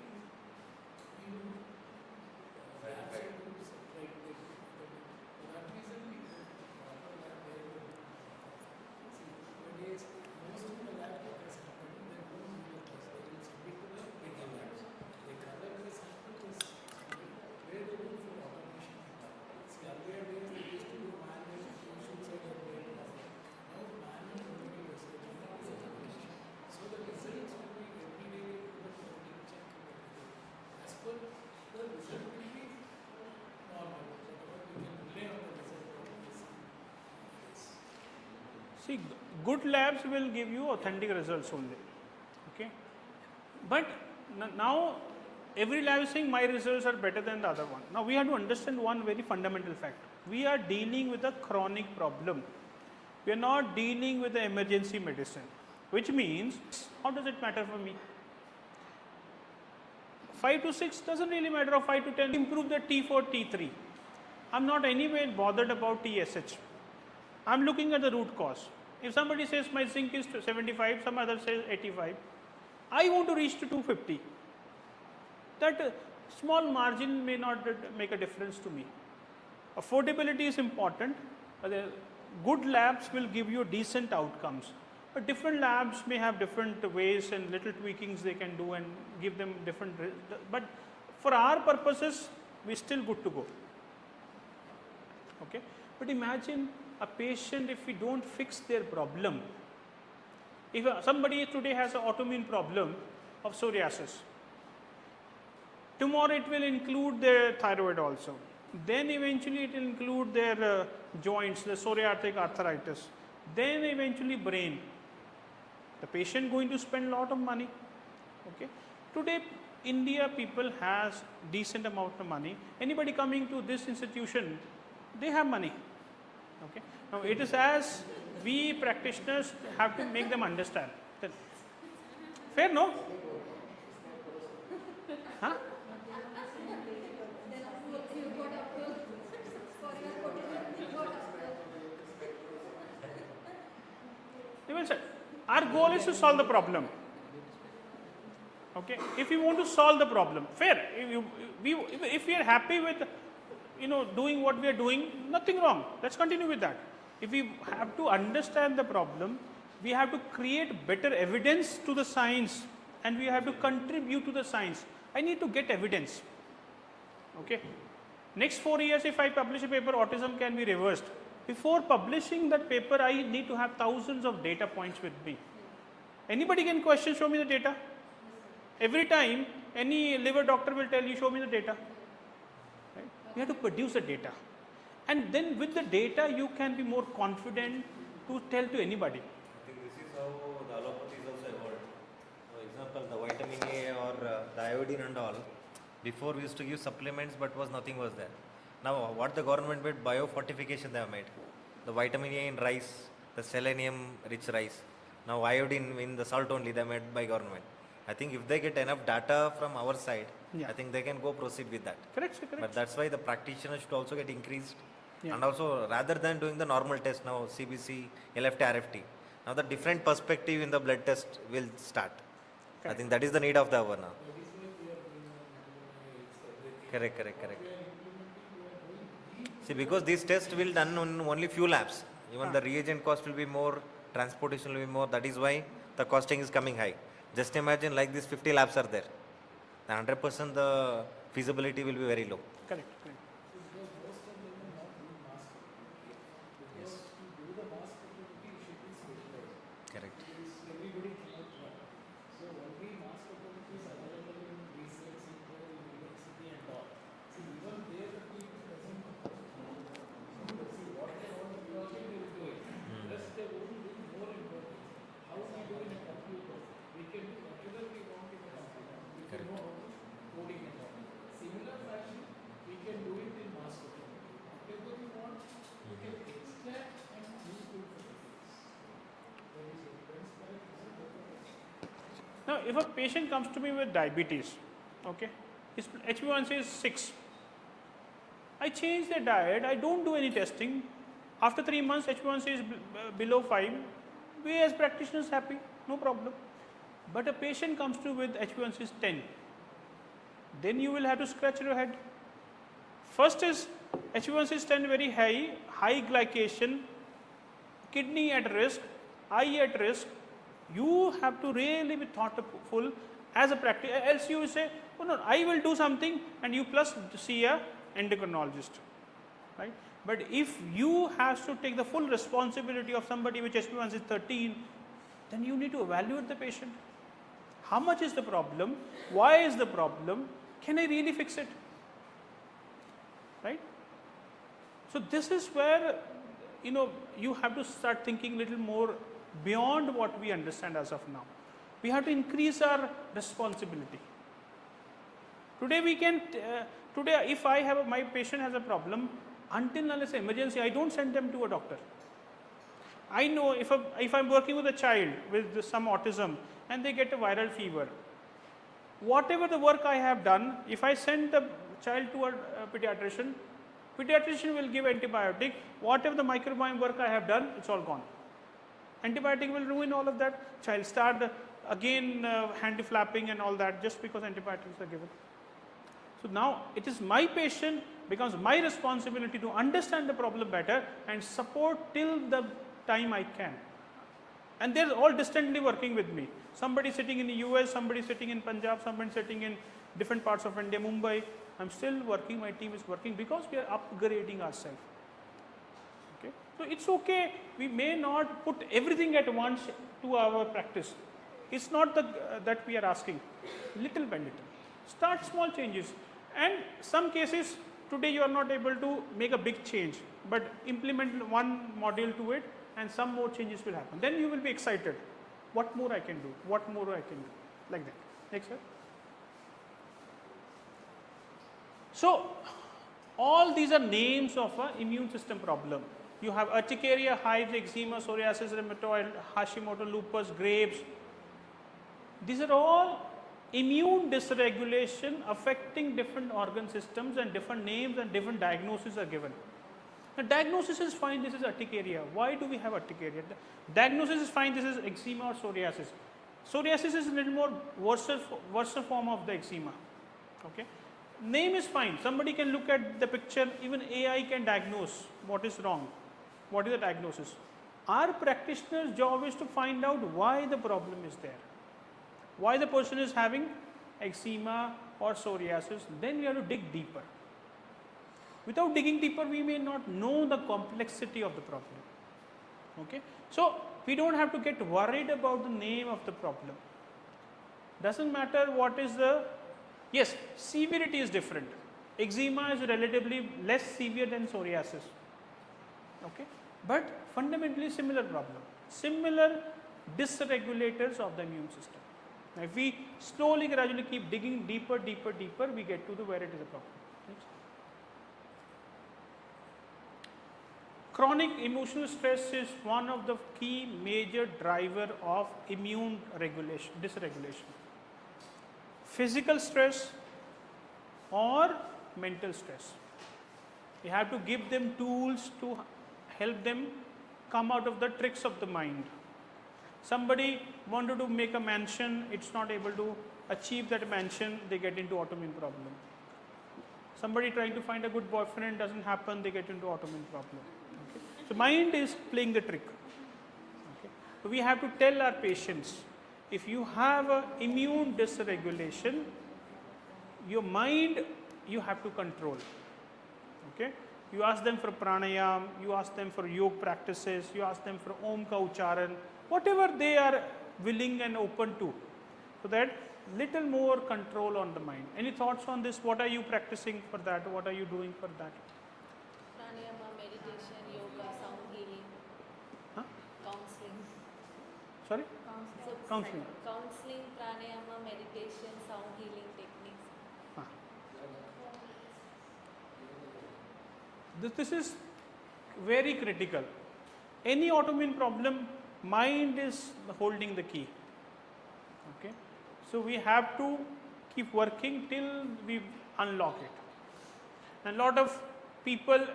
see, good labs will give you authentic results only. Okay, but now every lab is saying my results are better than the other one. Now we have to understand one very fundamental fact. We are dealing with a chronic problem. We are not dealing with the emergency medicine. which means how does it matter for me? 5 to 6 doesn't really matter, or 5 to 10, improve the T4, T3. I'm not anyway bothered about TSH. I'm looking at the root cause. If somebody says my zinc is 75, some other says 85, I want to reach to 250. That small margin may not make a difference to me. Affordability is important. Good labs will give you decent outcomes. But different labs may have different ways and little tweakings they can do and give them different. But for our purposes, we're still good to go. Okay? But imagine a patient, if we don't fix their problem. If somebody today has an autoimmune problem of psoriasis, tomorrow it will include their thyroid also. Then eventually it will include their joints, the psoriatic arthritis. Then eventually brain. The patient going to spend a lot of money. Okay. Today, India people has decent amount of money. Anybody coming to this institution, they have money. Okay. Now it is as we practitioners have to make them understand. Fair, no? Huh? Well said. Our goal is to solve the problem. Okay. If you want to solve the problem, fair. If we are happy with, doing what we are doing, nothing wrong. Let's continue with that. If we have to understand the problem, we have to create better evidence to the science, and we have to contribute to the science. I need to get evidence. Okay. Next 4 years, if I publish a paper, autism can be reversed. Before publishing that paper, I need to have thousands of data points with me. Anybody can question, show me the data. Every time, any liver doctor will tell you, show me the data. Right? You have to produce the data. And then with the data, you can be more confident to tell to anybody. I think this is how the allopathy is also evolved. For example, the vitamin A or the iodine and all, before we used to give supplements, but nothing was there. Now, what the government made, biofortification they have made. The vitamin A in rice, the selenium-rich rice. Now, iodine in the salt only they made by government. I think if they get enough data from our side, I think they can go proceed with that. Correct, correct. But that's why the practitioners should also get increased. Yeah. And also, rather than doing the normal test now, CBC, LFT, RFT, now the different perspective in the blood test will start. I think that is the need of the hour now. Correct. See, because these tests will done on only few labs. Even the reagent cost will be more, transportation will be more. That is why the costing is coming high. Just imagine like these 50 labs are there. The 100% the feasibility will be very low. Correct. Correct. Now, if a patient comes to me with diabetes, okay, his HbA1c is 6. I change their diet, I don't do any testing. After 3 months, HbA1c is below 5. We as practitioners happy, no problem. But a patient comes to with HbA1c is 10. Then you will have to scratch your head. First is HbA1c is 10 very high glycation, kidney at risk, eye at risk. You have to really be thoughtful as a practitioner. Else you will say, oh no, I will do something, and you plus see a endocrinologist, right? But if you have to take the full responsibility of somebody which HbA1c is 13, then you need to evaluate the patient. How much is the problem? Why is the problem? Can I really fix it? Right? So this is where, you have to start thinking little more beyond what we understand as of now. We have to increase our responsibility. Today we can, if I have my patient has a problem, until unless emergency, I don't send them to a doctor. I know if I'm working with a child with some autism and they get a viral fever, whatever the work I have done, if I send the child to a pediatrician, pediatrician will give antibiotic. Whatever the microbiome work I have done, it's all gone. Antibiotic will ruin all of that. Child start again hand flapping and all that just because antibiotics are given. So now it is my patient, becomes my responsibility to understand the problem better and support till the time I can. And they're all distantly working with me. Somebody sitting in the US, somebody sitting in Punjab, somebody sitting in different parts of India, Mumbai. I'm still working, my team is working because we are upgrading ourselves. Okay? So it's okay, we may not put everything at once to our practice. It's not that we are asking, little by little. Start small changes. And some cases, today you are not able to make a big change, but implement one module to it and some more changes will happen. Then you will be excited. What more I can do? What more I can do? Like that. Next slide. So, all these are names of an immune system problem. You have urticaria, hives, eczema, psoriasis, rheumatoid, Hashimoto, lupus, Graves. These are all immune dysregulation affecting different organ systems, and different names and different diagnoses are given. The diagnosis is fine, this is urticaria. Why do we have urticaria? The diagnosis is fine, this is eczema or psoriasis. Psoriasis is a little more worse form of the eczema. Okay. Name is fine, somebody can look at the picture, even AI can diagnose what is wrong, what is the diagnosis. Our practitioner's job is to find out why the problem is there, why the person is having eczema or psoriasis. Then we have to dig deeper. Without digging deeper, we may not know the complexity of the problem. Okay? So, we don't have to get worried about the name of the problem. Doesn't matter what is the, yes, severity is different. Eczema is relatively less severe than psoriasis. Okay? But fundamentally similar problem, similar dysregulators of the immune system. Now, if we slowly, gradually keep digging deeper, deeper, deeper, we get to where it is a problem. Next. Chronic emotional stress is one of the key major driver of immune regulation, dysregulation. Physical stress or mental stress. We have to give them tools to help them come out of the tricks of the mind. Somebody wanted to make a mansion, it's not able to achieve that mansion, they get into autoimmune problem. Somebody trying to find a good boyfriend, doesn't happen, they get into autoimmune problem. Okay. So mind is playing the trick. Okay. So we have to tell our patients, if you have a immune dysregulation, your mind you have to control. Okay. You ask them for pranayam, you ask them for yoga practices, you ask them for om ka ucharan, whatever they are willing and open to, so that little more control on the mind. Any thoughts on this? What are you practicing for that? What are you doing for that? Pranayama, meditation, yoga, sound healing, Huh? counseling. Sorry? So, Counseling. counseling, pranayama, meditation, sound healing techniques. Huh. This is very critical. Any autoimmune problem, mind is holding the key. Okay. So we have to keep working till we unlock it. And a lot of people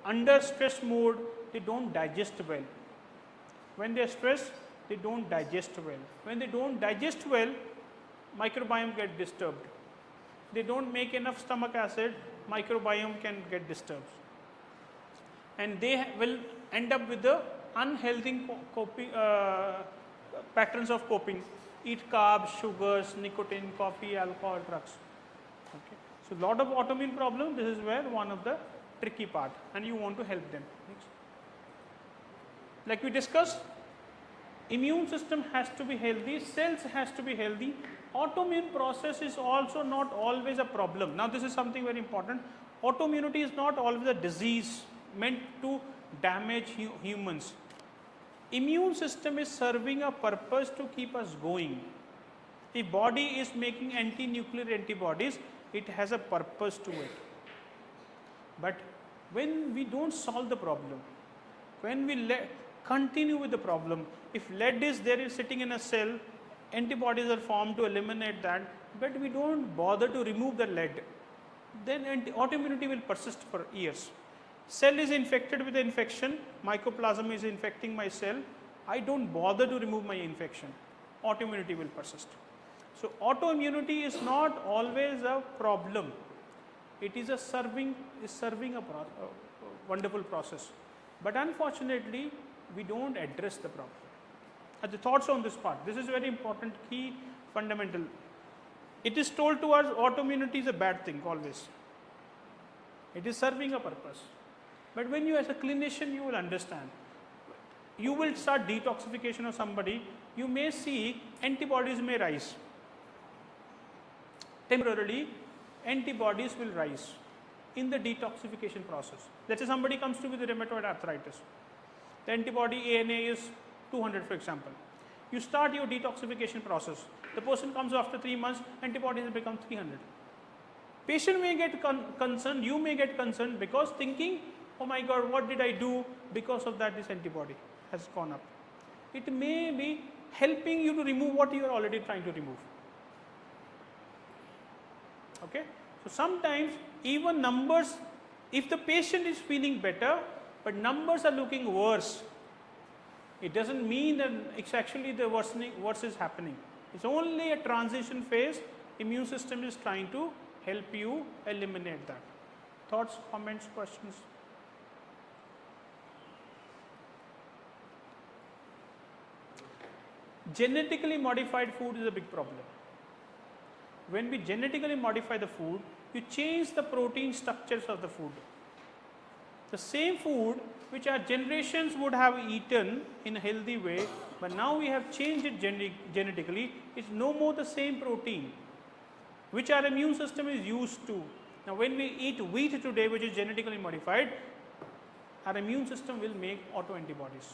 under stress mode, they don't digest well. When they are stressed, they don't digest well. When they don't digest well, microbiome get disturbed. They don't make enough stomach acid, microbiome can get disturbed. And they will end up with the unhealthy patterns of coping. Eat carbs, sugars, nicotine, coffee, alcohol, drugs. Okay. So, lot of autoimmune problems, this is where one of the tricky part, and you want to help them. Next. Like we discussed, immune system has to be healthy, cells has to be healthy. Autoimmune process is also not always a problem. Now, this is something very important. Autoimmunity is not always a disease meant to damage humans. Immune system is serving a purpose to keep us going. If body is making anti-nuclear antibodies, it has a purpose to it. But when we don't solve the problem, when we continue with the problem. If lead is there, is sitting in a cell, antibodies are formed to eliminate that, but we don't bother to remove the lead, then autoimmunity will persist for years. Cell is infected with the infection, mycoplasma is infecting my cell, I don't bother to remove my infection, autoimmunity will persist. So autoimmunity is not always a problem, it is a serving a wonderful process, but unfortunately we don't address the problem. The thoughts on this part, this is very important, key, fundamental. It is told to us autoimmunity is a bad thing always, it is serving a purpose, but when you as a clinician you will understand, you will start detoxification of somebody, you may see antibodies may rise, temporarily antibodies will rise in the detoxification process. Let's say somebody comes to with rheumatoid arthritis, the antibody ANA is 200 for example. You start your detoxification process, the person comes after 3 months, antibodies have become 300. Patient may get concerned, you may get concerned because thinking, oh my God, what did I do? Because of that this antibody has gone up. It may be helping you to remove what you are already trying to remove. Okay? So sometimes even numbers, if the patient is feeling better, but numbers are looking worse, it doesn't mean that it's actually the worse is happening. It's only a transition phase, immune system is trying to help you eliminate that. Thoughts, comments, questions? Genetically modified food is a big problem. When we genetically modify the food, you change the protein structures of the food. The same food which our generations would have eaten in a healthy way, but now we have changed it genetically, it's no more the same protein which our immune system is used to. Now when we eat wheat today which is genetically modified, our immune system will make autoantibodies,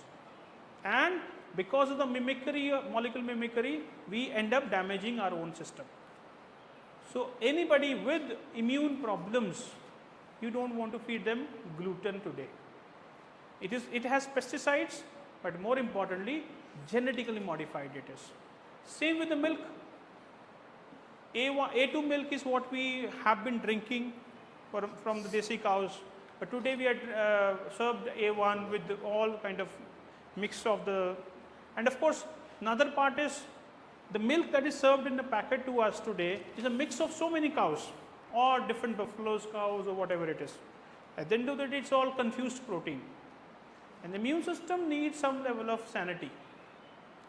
and because of the mimicry, molecular mimicry, we end up damaging our own system. So anybody with immune problems, you don't want to feed them gluten today. It has pesticides, but more importantly, genetically modified it is. Same with the milk. A2 milk is what we have been drinking from the desi cows, but today we are served A1 with all kind of mix of the, and of course another part is the milk that is served in the packet to us today is a mix of so many cows, or different buffaloes, cows, or whatever it is. At the end of the day, it's all confused protein. And the immune system needs some level of sanity.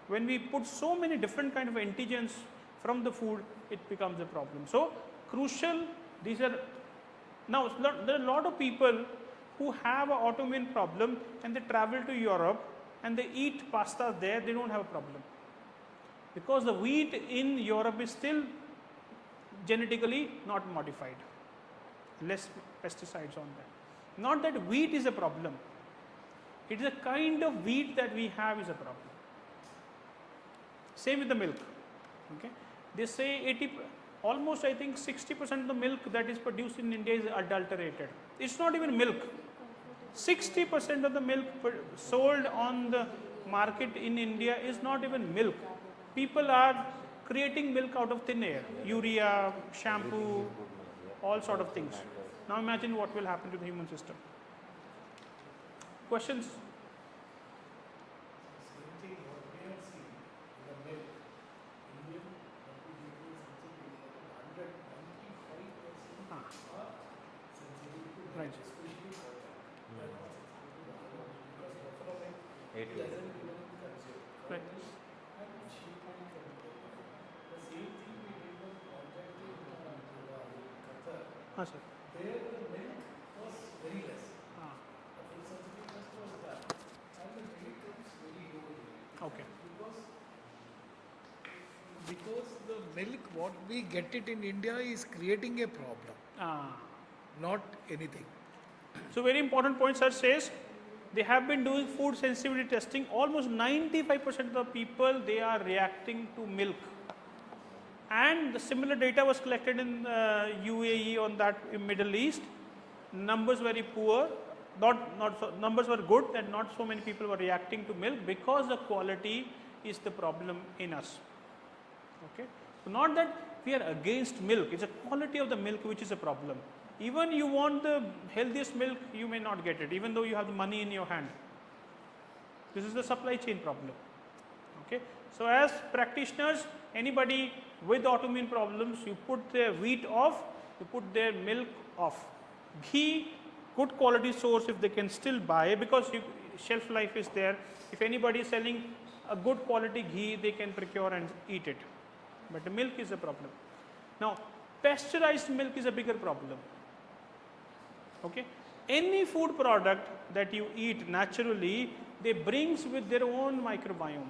When we put so many different kind of antigens from the food, it becomes a problem. So crucial, these are, now there are a lot of people who have an autoimmune problem and they travel to Europe and they eat pasta there, they don't have a problem. Because the wheat in Europe is still genetically not modified, less pesticides on that. Not that wheat is a problem, it is a kind of wheat that we have is a problem. Same with the milk. Okay? They say almost I think 60% of the milk that is produced in India is adulterated. It's not even milk. 60% of the milk sold on the market in India is not even milk. People are creating milk out of thin air, urea, shampoo, all sort of things. Now imagine what will happen to the human system. Questions? Same thing what we have seen in the milk. Indian what we do is something 195% Ah. are sensitive to milk, Right. especially water. They are not sensitive to buffalo milk because buffalo milk A2. doesn't even consume. Right. And sheep milk can be taken. The same thing we did one project in Qatar. Ah, sir. There the milk was very less. Ah, The full sensitiveness was that. And the weight comes very low in it. okay. Because the milk what we get it in India is creating a problem, Ah. not anything. So very important point sir says, they have been doing food sensitivity testing. Almost 95% of the people, they are reacting to milk. And the similar data was collected in UAE on that in Middle East. Numbers very poor. not so, numbers were good and not so many people were reacting to milk because the quality is the problem in us. Okay. So not that we are against milk, it's a quality of the milk which is a problem. Even you want the healthiest milk, you may not get it, even though you have the money in your hand. This is the supply chain problem. Okay. So as practitioners, anybody with autoimmune problems, you put their wheat off, you put their milk off. Ghee, good quality source if they can still buy, because shelf life is there. If anybody is selling a good quality ghee, they can procure and eat it. But the milk is a problem. Now, pasteurized milk is a bigger problem. Okay. Any food product that you eat naturally, they brings with their own microbiome.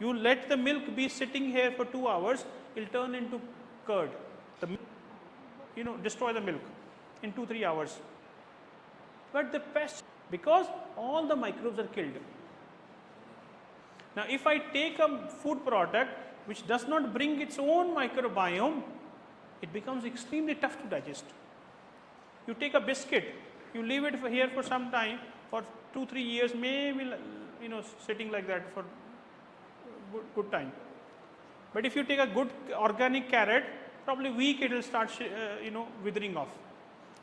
You let the milk be sitting here for 2 hours, it will turn into curd. The milk, destroy the milk in 2-3 hours. But the pest, because all the microbes are killed. Now, if I take a food product which does not bring its own microbiome, it becomes extremely tough to digest. You take a biscuit, you leave it here for some time, for 2-3 years, maybe sitting like that for good time. But if you take a good organic carrot, probably week it will start withering off.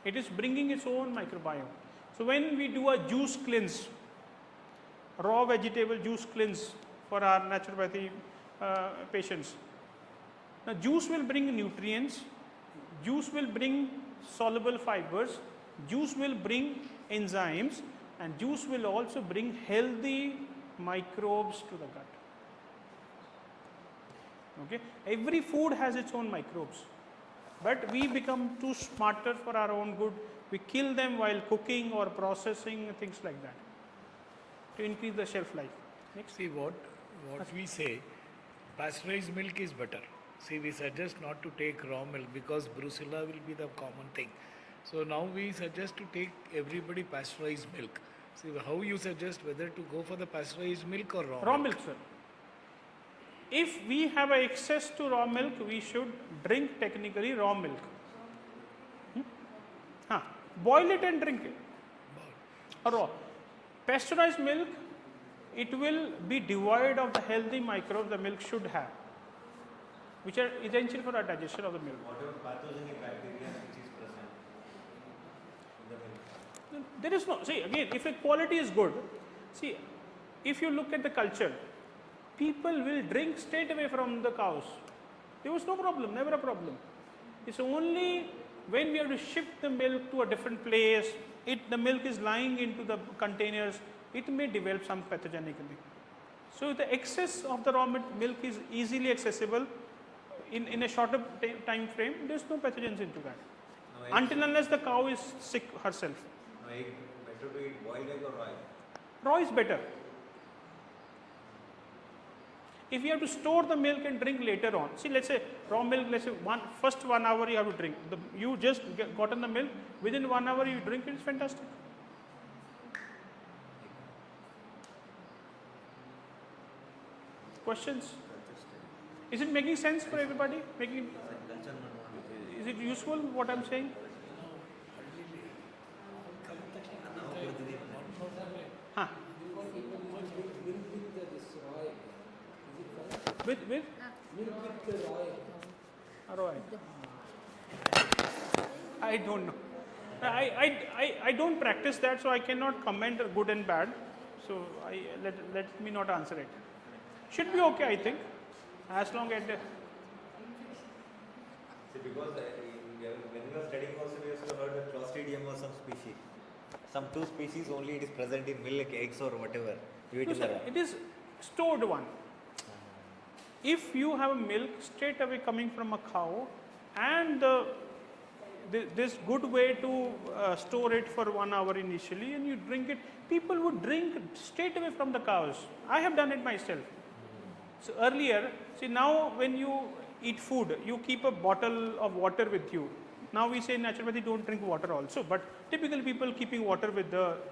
It is bringing its own microbiome. So when we do a juice cleanse, raw vegetable juice cleanse for our naturopathy patients, now juice will bring nutrients, juice will bring soluble fibers, juice will bring enzymes, and juice will also bring healthy microbes to the gut. Okay. Every food has its own microbes, but we become too smarter for our own good. We kill them while cooking or processing, things like that, to increase the shelf life. Next. See what we say, pasteurized milk is better. See, we suggest not to take raw milk because brucella will be the common thing. So now we suggest to take everybody pasteurized milk. See, how you suggest whether to go for the pasteurized milk or raw milk, sir. If we have a excess to raw milk, we should drink technically raw milk. Boil it and drink it. Raw. Pasteurized milk, it will be devoid of the healthy microbes the milk should have, which are essential for our digestion of the milk. Whatever pathogenic bacteria which is present in the milk? There is no, see again, if the quality is good, see, if you look at the culture, people will drink straight away from the cows. There was no problem, never a problem. It's only when we have to shift the milk to a different place, the milk is lying into the containers, it may develop some pathogenically. So the excess of the raw milk is easily accessible in a shorter time frame. There is no pathogens into that. No, until unless the cow is sick herself. No, egg, better to eat boiled egg or raw egg? Raw is better. If you have to store the milk and drink later on, see, let's say raw milk, let's say first 1 hour you have to drink. You just gotten the milk, within 1 hour you drink it, it's fantastic. Questions? Is it making sense for everybody? Is it useful what I'm saying? Huh. With Milk with raw egg. raw egg. I don't know. I don't practice that, so I cannot comment good and bad. So let me not answer it. Should be okay, I think, as long as. See, because when we were studying also, we also heard that Clostridium was some species. Some 2 species only it is present in milk, eggs or whatever. You eat No, in the sir, raw. it is stored one. If you have a milk straight away coming from a cow, and this good way to store it for 1 hour initially, and you drink it, people would drink straight away from the cows. I have done it myself. So earlier, see, now when you eat food, you keep a bottle of water with you. Now we say in naturopathy don't drink water also, but typically people keeping water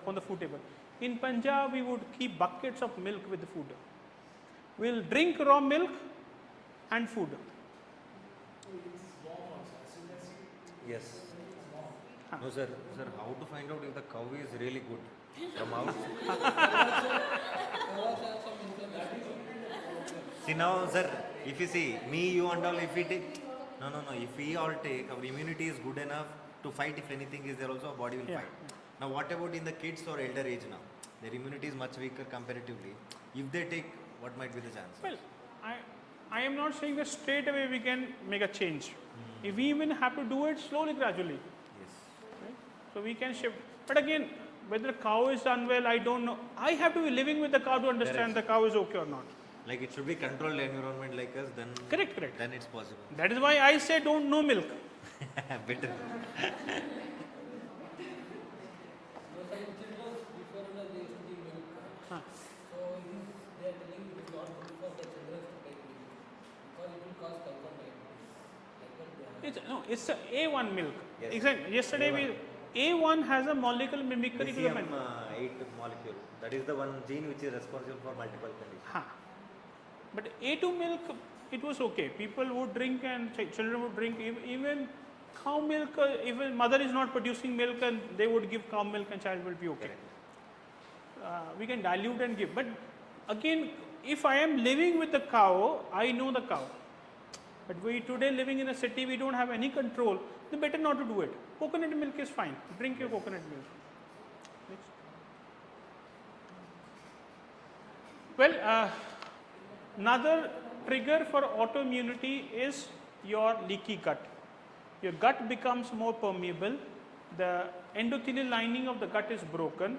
on the food table. In Punjab, we would keep buckets of milk with the food. We'll drink raw milk and food. Yes. No, sir. Sir, how to find out if the cow is really good? From out. See now, sir. If you see me, you and all, if we take, no. If we all take, our immunity is good enough to fight. If anything is there, also our body will Yeah. fight. Now, what about in the kids or elder age now? Their immunity is much weaker comparatively. If they take, what might be the chance? Well, I am not saying that straight away we can make a change. If we even have to do it slowly, gradually. Yes. Right? So we can shift. But again, whether a cow is unwell, I don't know. I have to be living with the cow to understand the cow is okay or not. Like it should be controlled environment like us, then Correct. then it's possible. That is why I say don't no milk. Better. Before they used to give milk. Huh. So they are telling it is not good for the children to take milk because it will cause typhoid. It's a A1 milk. Yes. Exactly. Yesterday A1 has a molecular mimicry to the Lithium milk. 8 molecule. That is the one gene which is responsible for multiple conditions. Huh. But A2 milk, it was okay. People would drink and children would drink. Even cow milk, even mother is not producing milk and they would give cow milk and child will be okay. We can dilute and give. But again, if I am living with the cow, I know the cow. But we today living in a city, we don't have any control. Then better not to do it. Coconut milk is fine. Drink your coconut milk. Next. Well, another trigger for autoimmunity is your leaky gut. Your gut becomes more permeable. The endothelial lining of the gut is broken.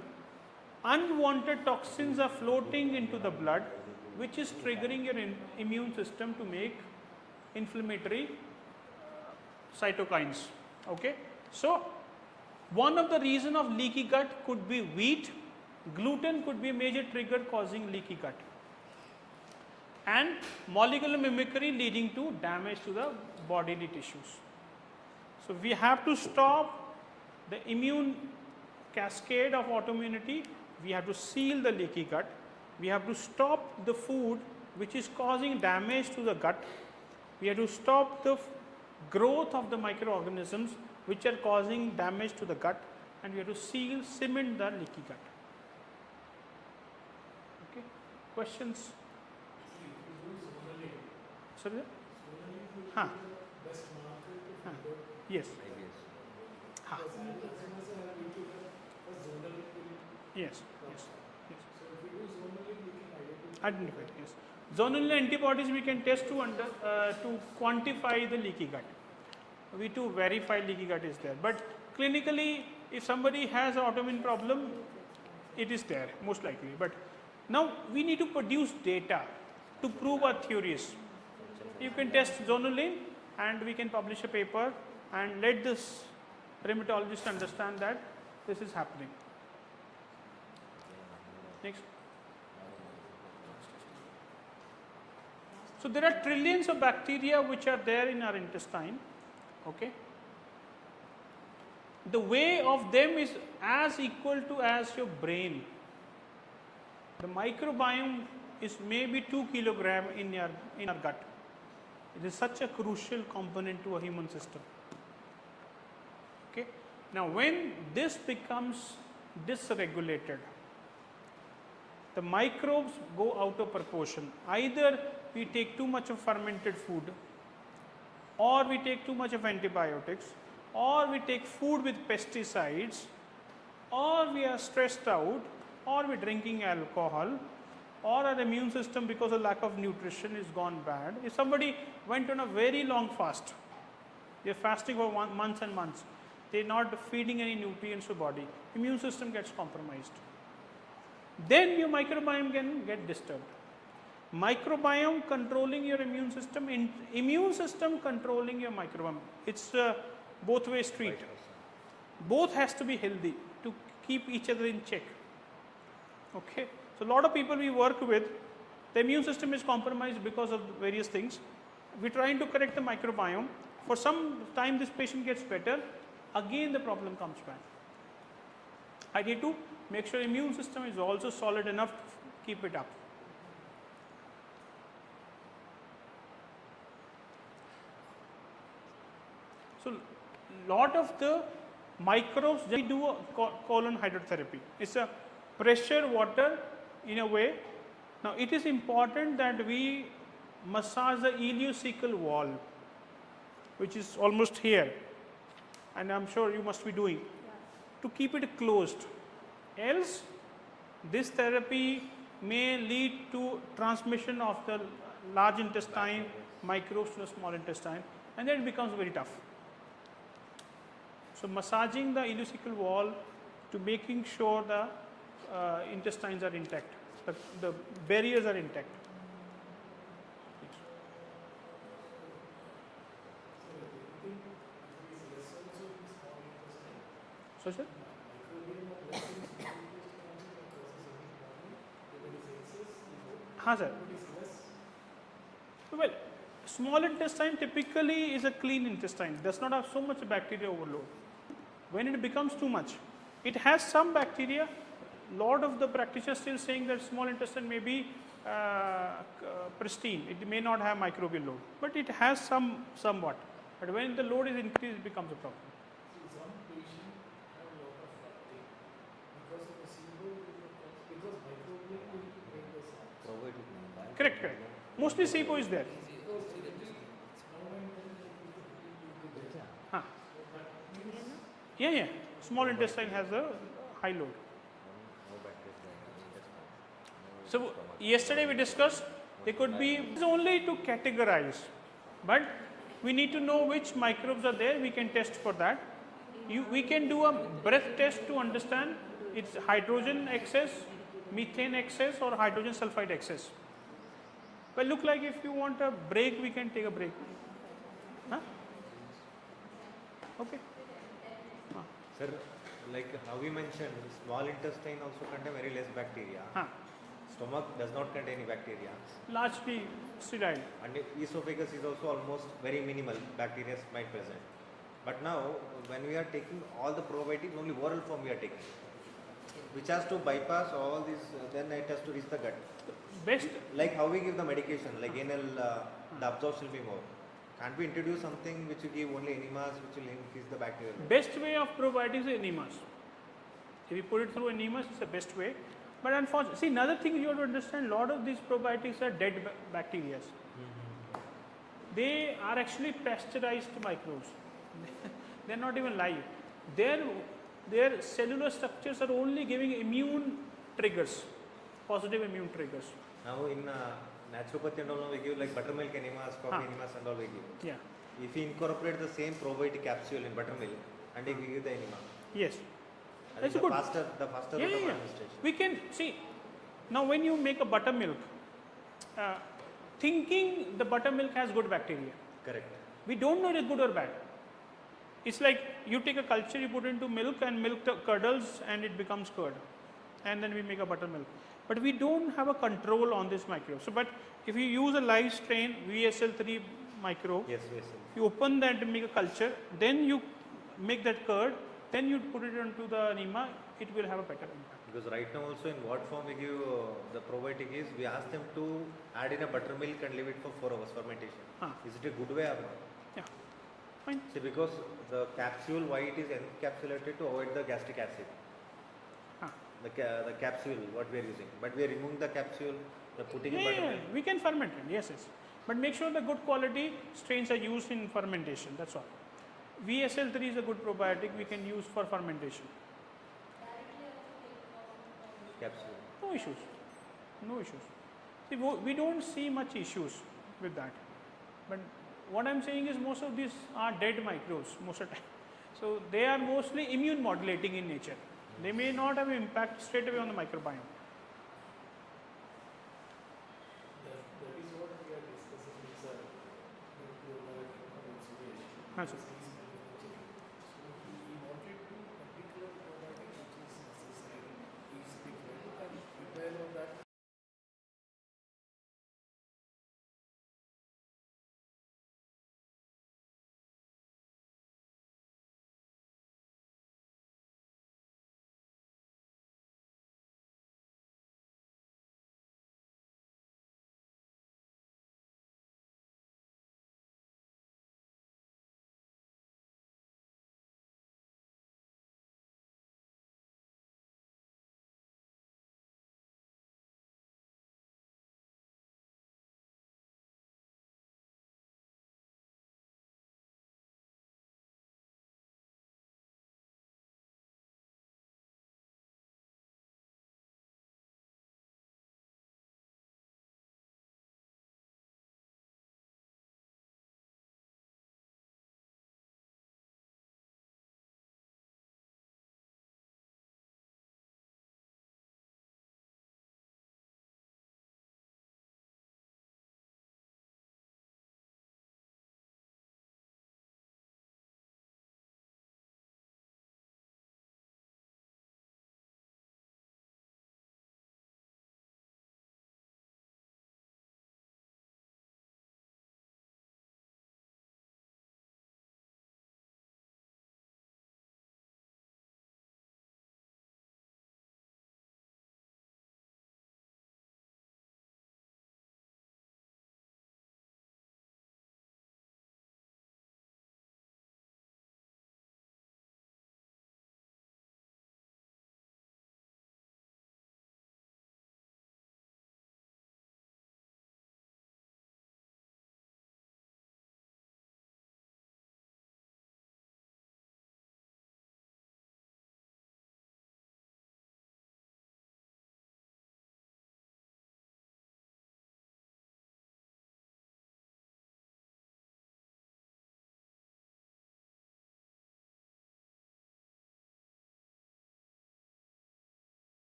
Unwanted toxins are floating into the blood, which is triggering your immune system to make inflammatory cytokines. Okay, so one of the reason of leaky gut could be wheat. Gluten could be a major trigger causing leaky gut, and molecular mimicry leading to damage to the bodily tissues. So we have to stop the immune cascade of autoimmunity. We have to seal the leaky gut. We have to stop the food which is causing damage to the gut. We have to stop the growth of the microorganisms which are causing damage to the gut, and we have to cement the leaky gut. Okay, questions? Sorry? Huh. Yes. Huh. Yes. Identify. Yes. Zonal antibodies we can test to quantify the leaky gut. We to verify leaky gut is there. But clinically, if somebody has an autoimmune problem, it is there most likely. But now we need to produce data to prove our theories. You can test zonulin and we can publish a paper and let this rheumatologist understand that this is happening. Next. So there are trillions of bacteria which are there in our intestine. Okay. The weight of them is as equal to as your brain. The microbiome is maybe 2 kilograms in our gut. It is such a crucial component to a human system. Okay. Now when this becomes dysregulated, the microbes go out of proportion. Either we take too much of fermented food, or we take too much of antibiotics, or we take food with pesticides, or we are stressed out, or we are drinking alcohol, or our immune system because of lack of nutrition is gone bad. If somebody went on a very long fast, they are fasting for months and months, they are not feeding any nutrients to body, immune system gets compromised. Then your microbiome can get disturbed. Microbiome controlling your immune system, immune system controlling your microbiome. It's a both way street. Both has to be healthy to keep each other in check. Okay. So a lot of people we work with, the immune system is compromised because of various things. We're trying to correct the microbiome. For some time this patient gets better, again the problem comes back. I need to make sure immune system is also solid enough to keep it up. So lot of the Microbes generally do a colon hydrotherapy. It's a pressure water in a way. Now it is important that we massage the ileocecal wall, which is almost here, and I'm sure you must be doing, to keep it closed. Else, this therapy may lead to transmission of the large intestine microbes to the small intestine, and then it becomes very tough. So massaging the ileocecal wall to making sure the intestines are intact, the barriers are intact. So sir? हाँ sir. Well, small intestine typically is a clean intestine, does not have so much bacteria overload. When it becomes too much, it has some bacteria. Lot of the practitioners still saying that small intestine may be pristine. It may not have microbial load, but it has somewhat. But when the load is increased, it becomes a problem. Some patient have a lot of fatigue because of the SIBO, because microbial will make the sound. Probiotic नहीं, Correct, correct. Mostly SIBO is there. Huh. Yeah, yeah. Small intestine has a high load. no bacteria in the intestine. So yesterday we discussed they could be only to categorize, but we need to know which microbes are there. We can test for that. We can do a breath test to understand it's hydrogen excess, methane excess, or hydrogen sulfide excess. Well, look like if you want a break, we can take a break. Huh? Okay. Sir, like how we mentioned, small intestine also contain very less bacteria. Huh. Stomach does not contain any bacteria. Largely sterile. And esophagus is also almost very minimal bacteria might present. But now, when we are taking all the probiotics, only oral form we are taking, which has to bypass all this, then it has to reach the gut. Best. Like how we give the medication, like anal, the absorption will be more. Can't we introduce something which will give only enemas, which will increase the bacteria? Best way of probiotics is enemas. If you put it through enemas, it's the best way. But unfortunately, see, another thing you have to understand, a lot of these probiotics are dead bacteria. They are actually pasteurized microbes. They're not even live. Their cellular structures are only giving immune triggers, positive immune triggers. Now in naturopathy and all, we give like buttermilk enemas, coffee enemas and all we give. Yeah. If we incorporate the same probiotic capsule in buttermilk and we give the enema, Yes. that is That's the good. faster Yeah, route yeah, of yeah. administration. We can see. Now, when you make a buttermilk, thinking the buttermilk has good bacteria. Correct. We don't know it is good or bad. It's like you take a culture, you put into milk, and milk curdles and it becomes curd. And then we make a buttermilk. But we don't have a control on this microbe. So, but if you use a live strain VSL3 microbe, Yes, yes. you open that and make a culture, then you make that curd, then you put it into the enema, it will have a better impact. Because right now also in what form we give the probiotic is, we ask them to add in a buttermilk and leave it for 4 hours fermentation. Is it a good way or not? Yeah, fine. See, because the capsule, why it is encapsulated to avoid the gastric acid. The capsule, what we are using. But we are removing the capsule, the putting in Yeah, buttermilk. we can ferment it, yes, yes. But make sure the good quality strains are used in fermentation, that's all. VSL3 is a good probiotic we can use for fermentation. Capsule. No issues. No issues. See, we don't see much issues with that. But what I'm saying is most of these are dead microbes most of the time. So they are mostly immune modulating in nature. They may not have impact straight away on the microbiome. That is what we are discussing with sir. Yes, sir.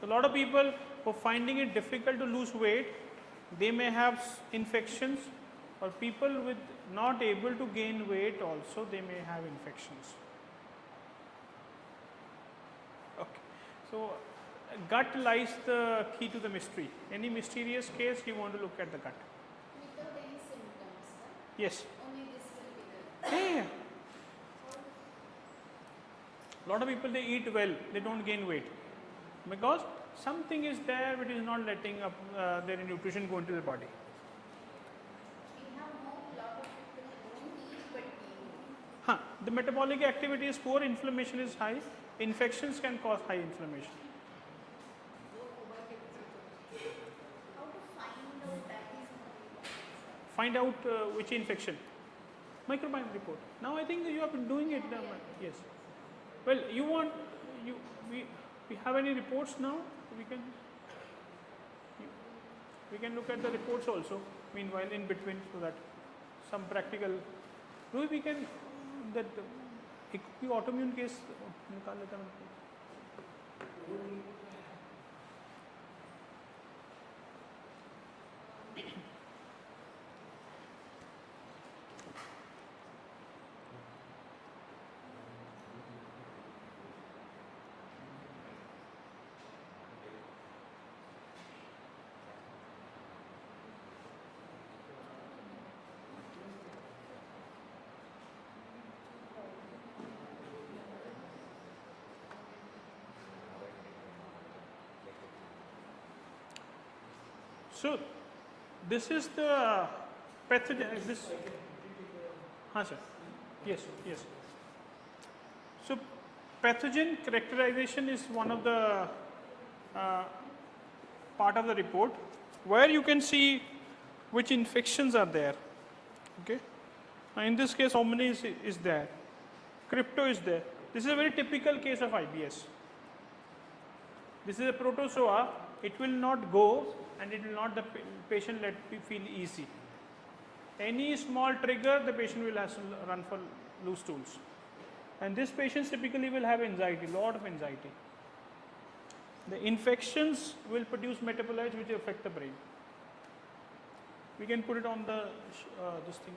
A lot of people who are finding it difficult to lose weight, they may have infections, or people with not able to gain weight also, they may have infections. Okay. So, gut lies the key to the mystery. Any mysterious case, you want to look at the gut. Without any symptoms, sir. Yes. Only this will be there. Yeah. Lot of people, they eat well, they don't gain weight because something is there which is not letting up their nutrition go into the body. We have no lot of people don't eat but gain. The metabolic activity is poor, inflammation is high, infections can cause high inflammation. How to find out that is Find out which infection. Microbiome report. Now I think you have been doing it. Yes. Well, we have any reports now? We can look at the reports also. Meanwhile, in between, so that some practical. We can that autoimmune case. निकाल लेता हूँ. So, this is the pathogen. Sir. Yes, yes. So, pathogen characterization is one of the part of the report where you can see which infections are there. Okay. Now, in this case, how many is there? Crypto is there. This is a very typical case of IBS. This is a protozoa. It will not go and it will not the patient let feel easy. Any small trigger, the patient will have to run for loose stools. And these patients typically will have anxiety, lot of anxiety. The infections will produce metabolites which affect the brain. We can put it on the this thing.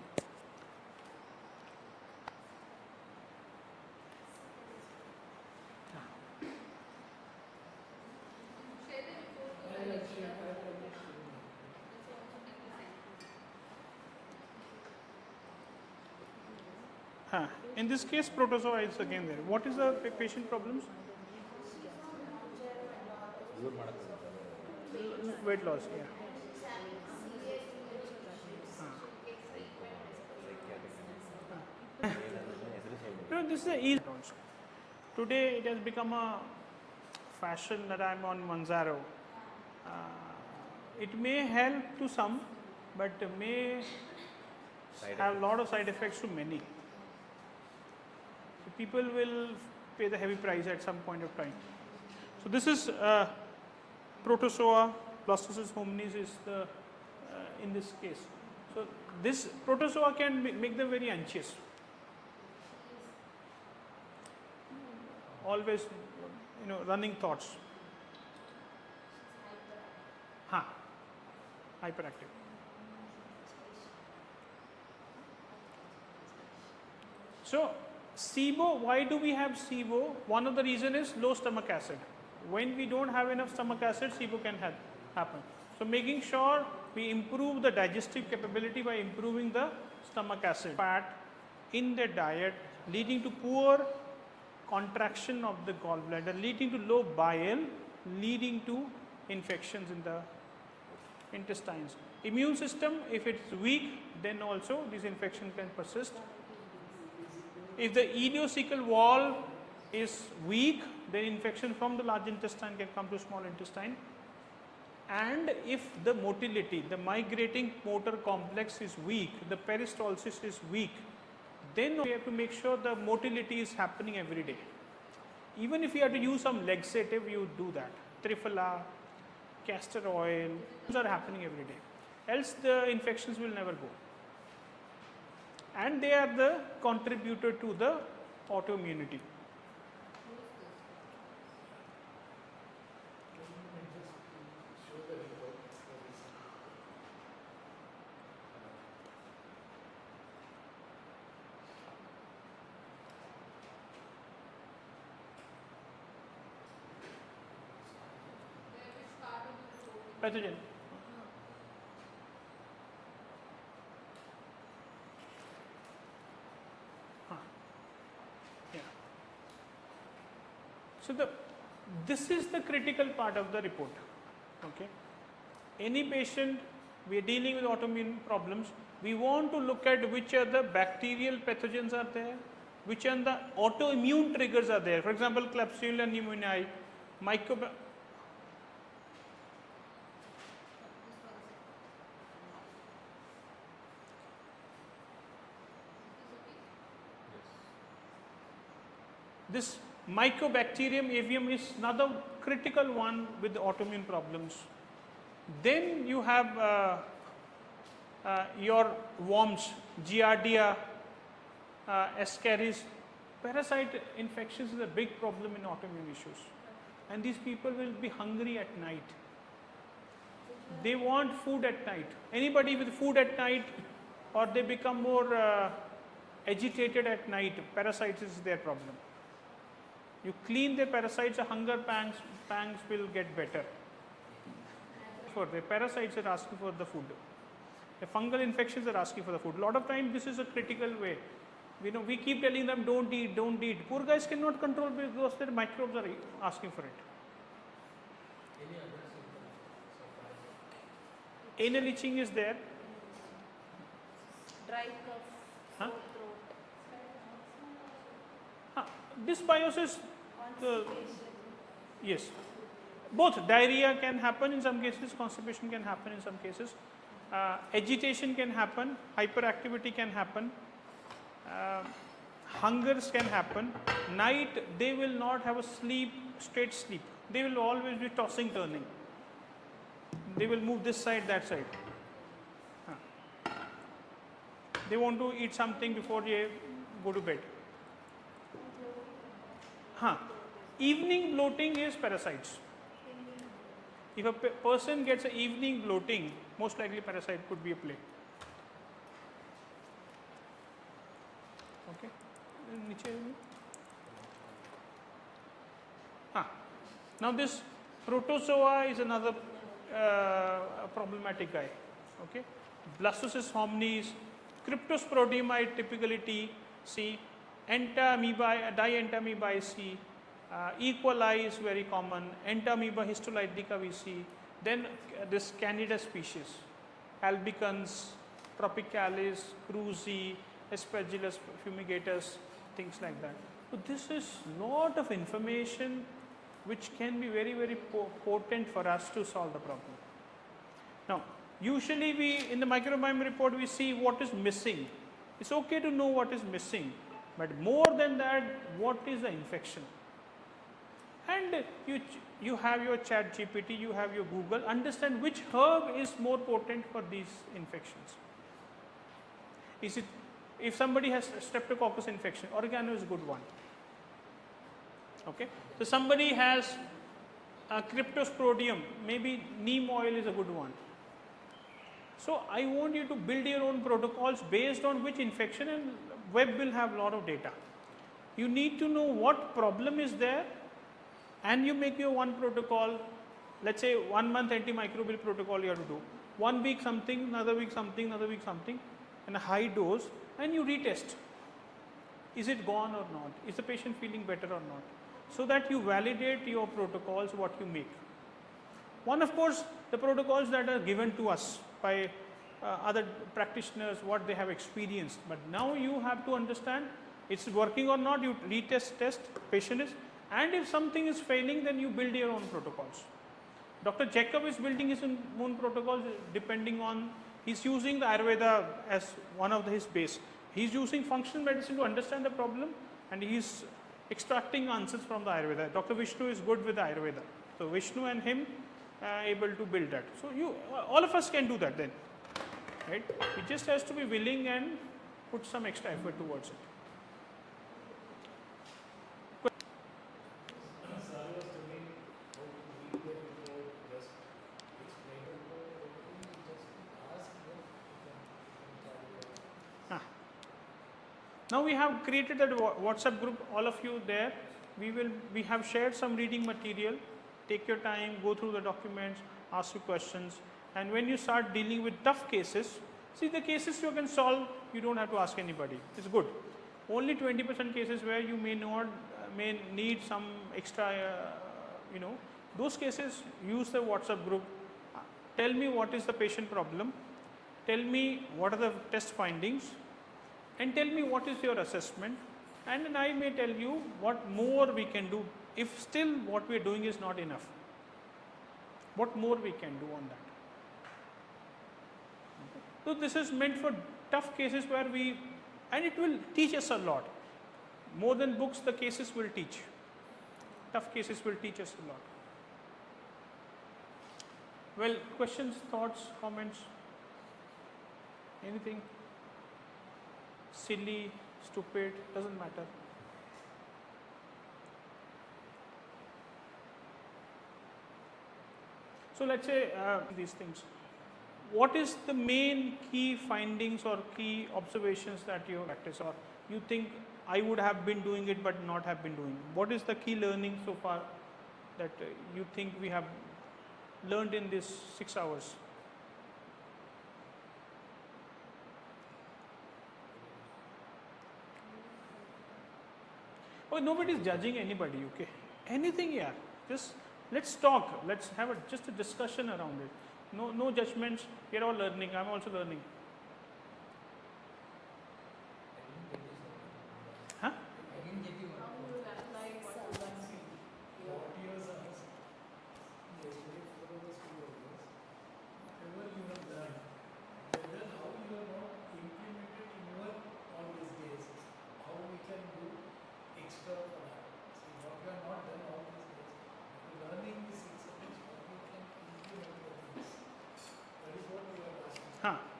In this case, protozoa is again there. What is the patient problems? Weight loss, yeah. No, this is the easy also. Today it has become a fashion that I am on Manjaro. It may help to some, but may have a lot of side effects to many. So people will pay the heavy price at some point of time. So this is protozoa, Blastocyst hominis is the in this case. So this protozoa can make them very anxious. Always, running thoughts. Hyperactive. So SIBO, why do we have SIBO? One of the reason is low stomach acid. When we don't have enough stomach acid, SIBO can happen. So making sure we improve the digestive capability by improving the stomach acid. Fat in the diet leading to poor contraction of the gallbladder, leading to low bile, leading to infections in the intestines. Immune system, if it's weak, then also this infection can persist. If the ileocecal wall is weak, then infection from the large intestine can come to small intestine. And if the motility, the migrating motor complex is weak, the peristalsis is weak, then we have to make sure the motility is happening every day. Even if you have to use some laxative, you do that. Triphala, castor oil, these are happening every day. Else the infections will never go. And they are the contributor to the autoimmunity. pathogen. Yeah. So this is the critical part of the report. Okay. Any patient, we are dealing with autoimmune problems, we want to look at which are the bacterial pathogens are there, which are the autoimmune triggers are there. For example, Klebsiella pneumoniae, this Mycobacterium avium is another critical one with the autoimmune problems. Then you have your worms, Giardia, Ascaris. Parasite infections is a big problem in autoimmune issues. And these people will be hungry at night. They want food at night. Anybody with food at night, or they become more agitated at night, parasites is their problem. You clean their parasites, the hunger pangs will get better. For the parasites are asking for the food. The fungal infections are asking for the food. A lot of times this is a critical way. We keep telling them don't eat, don't eat. Poor guys cannot control because their microbes are asking for it. Any other symptoms of Anal itching is there. Dry cough, Huh? sore throat, Dysbiosis, constipation. yes. Both diarrhea can happen in some cases, constipation can happen in some cases, agitation can happen, hyperactivity can happen, hungers can happen. Night they will not have a straight sleep. They will always be tossing, turning. They will move this side, that side. They want to eat something before they go to bed. Evening bloating is parasites. If a person gets an evening bloating, most likely parasite could be a play. Okay. Now this protozoa is another problematic guy. Okay. Blastocystis hominis, Cryptosporidium I typically see, entamoeba, dientamoeba I see, E. coli is very common, entamoeba histolytica we see, then this Candida species, albicans, tropicalis, cruzi, aspergillus fumigatus, things like that. So this is lot of information which can be very, very potent for us to solve the problem. Now, usually we, in the microbiome report, we see what is missing. It's okay to know what is missing, but more than that, what is the infection? And you have your Chat GPT, you have your Google, understand which herb is more potent for these infections. Is it, if somebody has streptococcus infection, oregano is a good one. Okay, so somebody has Cryptosporidium, maybe neem oil is a good one. So I want you to build your own protocols based on which infection, and web will have a lot of data. You need to know what problem is there, and you make your one protocol. Let's say 1 month antimicrobial protocol you have to do. 1 week something, another week something, another week something, and a high dose, and you retest. Is it gone or not? Is the patient feeling better or not? So that you validate your protocols, what you make. One, of course, the protocols that are given to us by other practitioners, what they have experienced. But now you have to understand it's working or not, you retest, test, patient is, and if something is failing, then you build your own protocols. Dr. Jacob is building his own protocols depending on, he's using the Ayurveda as one of his base. He's using functional medicine to understand the problem, and he's extracting answers from the Ayurveda. Dr. Vishnu is good with the Ayurveda. So Vishnu and him able to build that. So you, all of us can do that then, right? It just has to be willing and put some extra effort towards it. Now we have created a WhatsApp group, all of you there. We have shared some reading material. Take your time, go through the documents. ask you questions, and when you start dealing with tough cases, see the cases you can solve, you don't have to ask anybody. It's good. Only 20% cases where you may not may need some extra, those cases use the WhatsApp group. Tell me what is the patient problem, tell me what are the test findings, and tell me what is your assessment, and then I may tell you what more we can do if still what we are doing is not enough. What more we can do on that. So this is meant for tough cases where and it will teach us a lot. More than books, the cases will teach. Tough cases will teach us a lot. Well, questions, thoughts, comments? Anything? Silly, stupid, doesn't matter. So let's say these things. What is the main key findings or key observations that you practice, or you think I would have been doing it but not have been doing? What is the key learning so far that you think we have learned in this 6 hours? Oh, nobody is judging anybody, okay? Anything, yeah. Just let's talk. Let's have just a discussion around it. No judgments. We are all learning. I'm also learning. Huh? I didn't get you.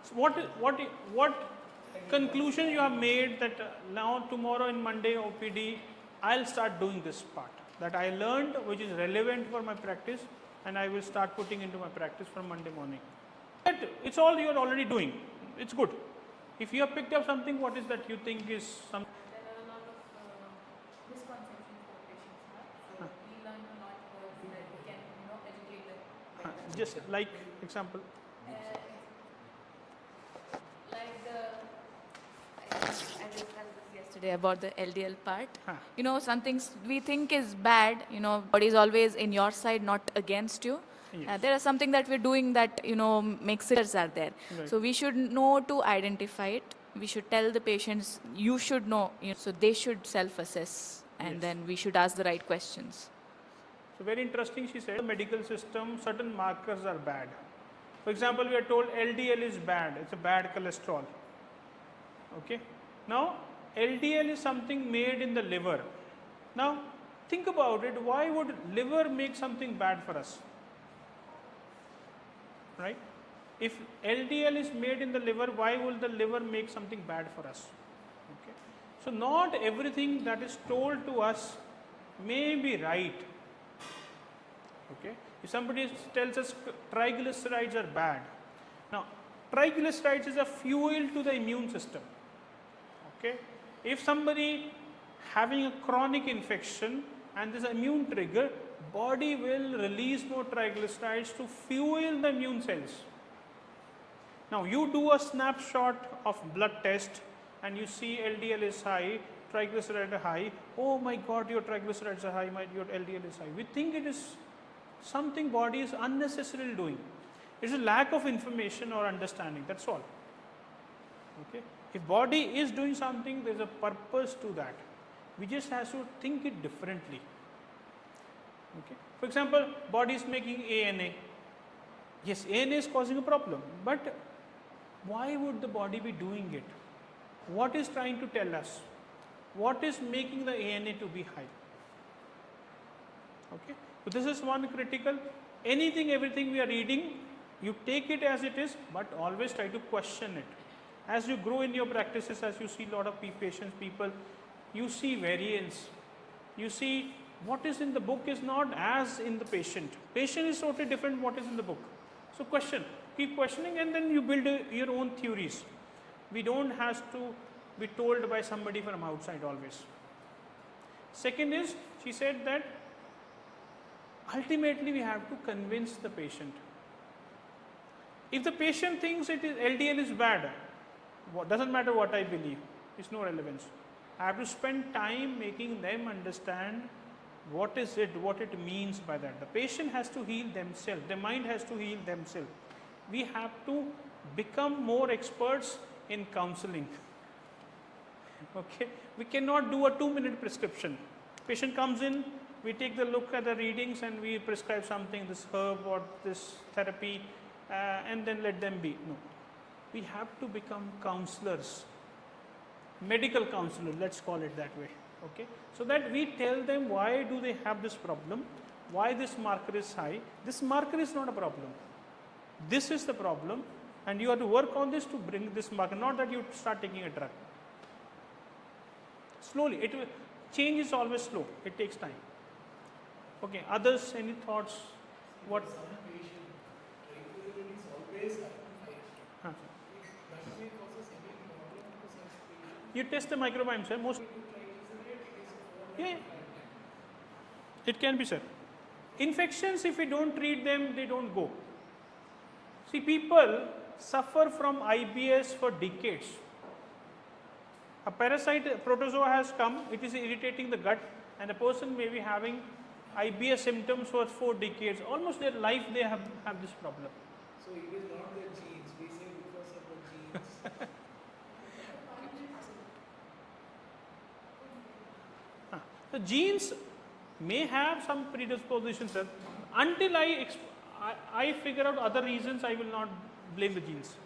So what conclusion you have made that now tomorrow in Monday OPD I'll start doing this part that I learned which is relevant for my practice, and I will start putting into my practice from Monday morning. But it's all you are already doing. It's good. If you have picked up something, what is that you think is some? There are a lot of misconceptions for patients, so we learn a lot so that we can, educate them. Just like example. I discussed this yesterday about the LDL part. Huh. Some things we think is bad, body is always in your side, not against you. Yes. There are something that we're doing that, makes signals are there. Right. So we should know to identify it. We should tell the patients, you should know, so they should self-assess, and Yes. then we should ask the right questions. So very interesting, she said, the medical system, certain markers are bad. For example, we are told LDL is bad, it's a bad cholesterol. Okay. Now, LDL is something made in the liver. Now, think about it, why would liver make something bad for us? Right? If LDL is made in the liver, why will the liver make something bad for us? Okay. So, not everything that is told to us may be right. Okay. If somebody tells us triglycerides are bad, now triglycerides is a fuel to the immune system. Okay. If somebody having a chronic infection and there's an immune trigger, body will release more triglycerides to fuel the immune cells. Now you do a snapshot of blood test and you see LDL is high, triglycerides are high. Oh my God, your triglycerides are high, your LDL is high. We think it is something body is unnecessarily doing. It's a lack of information or understanding, that's all. Okay. If body is doing something, there is a purpose to that. We just have to think it differently. Okay. For example, body is making ANA. Yes, ANA is causing a problem, but why would the body be doing it? What is trying to tell us? What is making the ANA to be high? Okay. So this is one critical. Anything, everything we are reading, you take it as it is, but always try to question it. As you grow in your practices, as you see a lot of patients, people, you see variance. You see what is in the book is not as in the patient. Patient is totally different what is in the book. So question, keep questioning, and then you build your own theories. We don't have to be told by somebody from outside always. Second is, she said that ultimately we have to convince the patient. If the patient thinks it is LDL is bad, doesn't matter what I believe, it's no relevance. I have to spend time making them understand what is it, what it means by that. The patient has to heal themselves, the mind has to heal themselves. We have to become more experts in counseling. Okay, we cannot do a 2-minute prescription. Patient comes in, we take the look at the readings and we prescribe something, this herb or this therapy, and then let them be. No, we have to become counselors, medical counselors, let's call it that way. Okay, so that we tell them why do they have this problem, why this marker is high. This marker is not a problem. This is the problem, and you have to work on this to bring this marker. Not that you start taking a drug. Slowly, it will, change is always slow. It takes time. Okay. Others, any thoughts? What? Some patient triglyceride is always high. Huh. If that may causes any problem to such patient, You test the microbiome, sir. Most. triglyceride is Yeah. It can be, sir. Infections, if we don't treat them, they don't go. See, people suffer from IBS for decades. A parasite protozoa has come, it is irritating the gut, and the person may be having IBS symptoms for 4 decades. Almost their life they have this problem. So it is not the genes. We say because of the genes. The genes may have some predisposition, sir. Until I figure out other reasons, I will not blame the genes.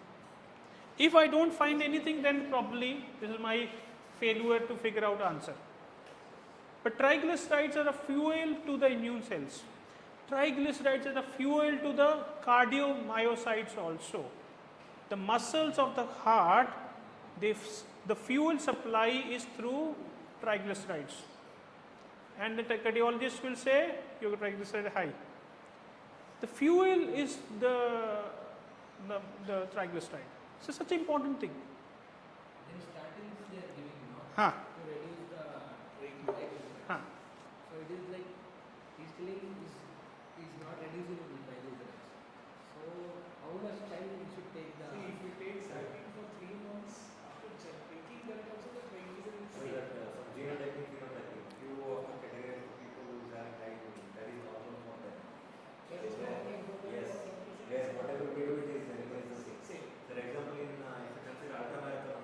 If I don't find anything, then probably this is my failure to figure out answer. But triglycerides are a fuel to the immune cells. Triglycerides are a fuel to the cardiomyocytes also. The muscles of the heart, the fuel supply is through triglycerides. And the cardiologist will say your triglyceride high. The fuel is the triglyceride. So such an important thing. Then statins they are giving now Huh. to reduce the triglycerides. Huh. So it is like he's telling is not reducing the triglycerides. So how much time we should take the? See, if you take statin for 3 months, after taking that also the triglyceride is So same. that some genotyping, phenotyping, few of the categories of people who have high, that is normal for them. That is normal for the Yes. triglyceride. Yes, whatever we do, it is the same. Same. For example, in if you consider ultramarathon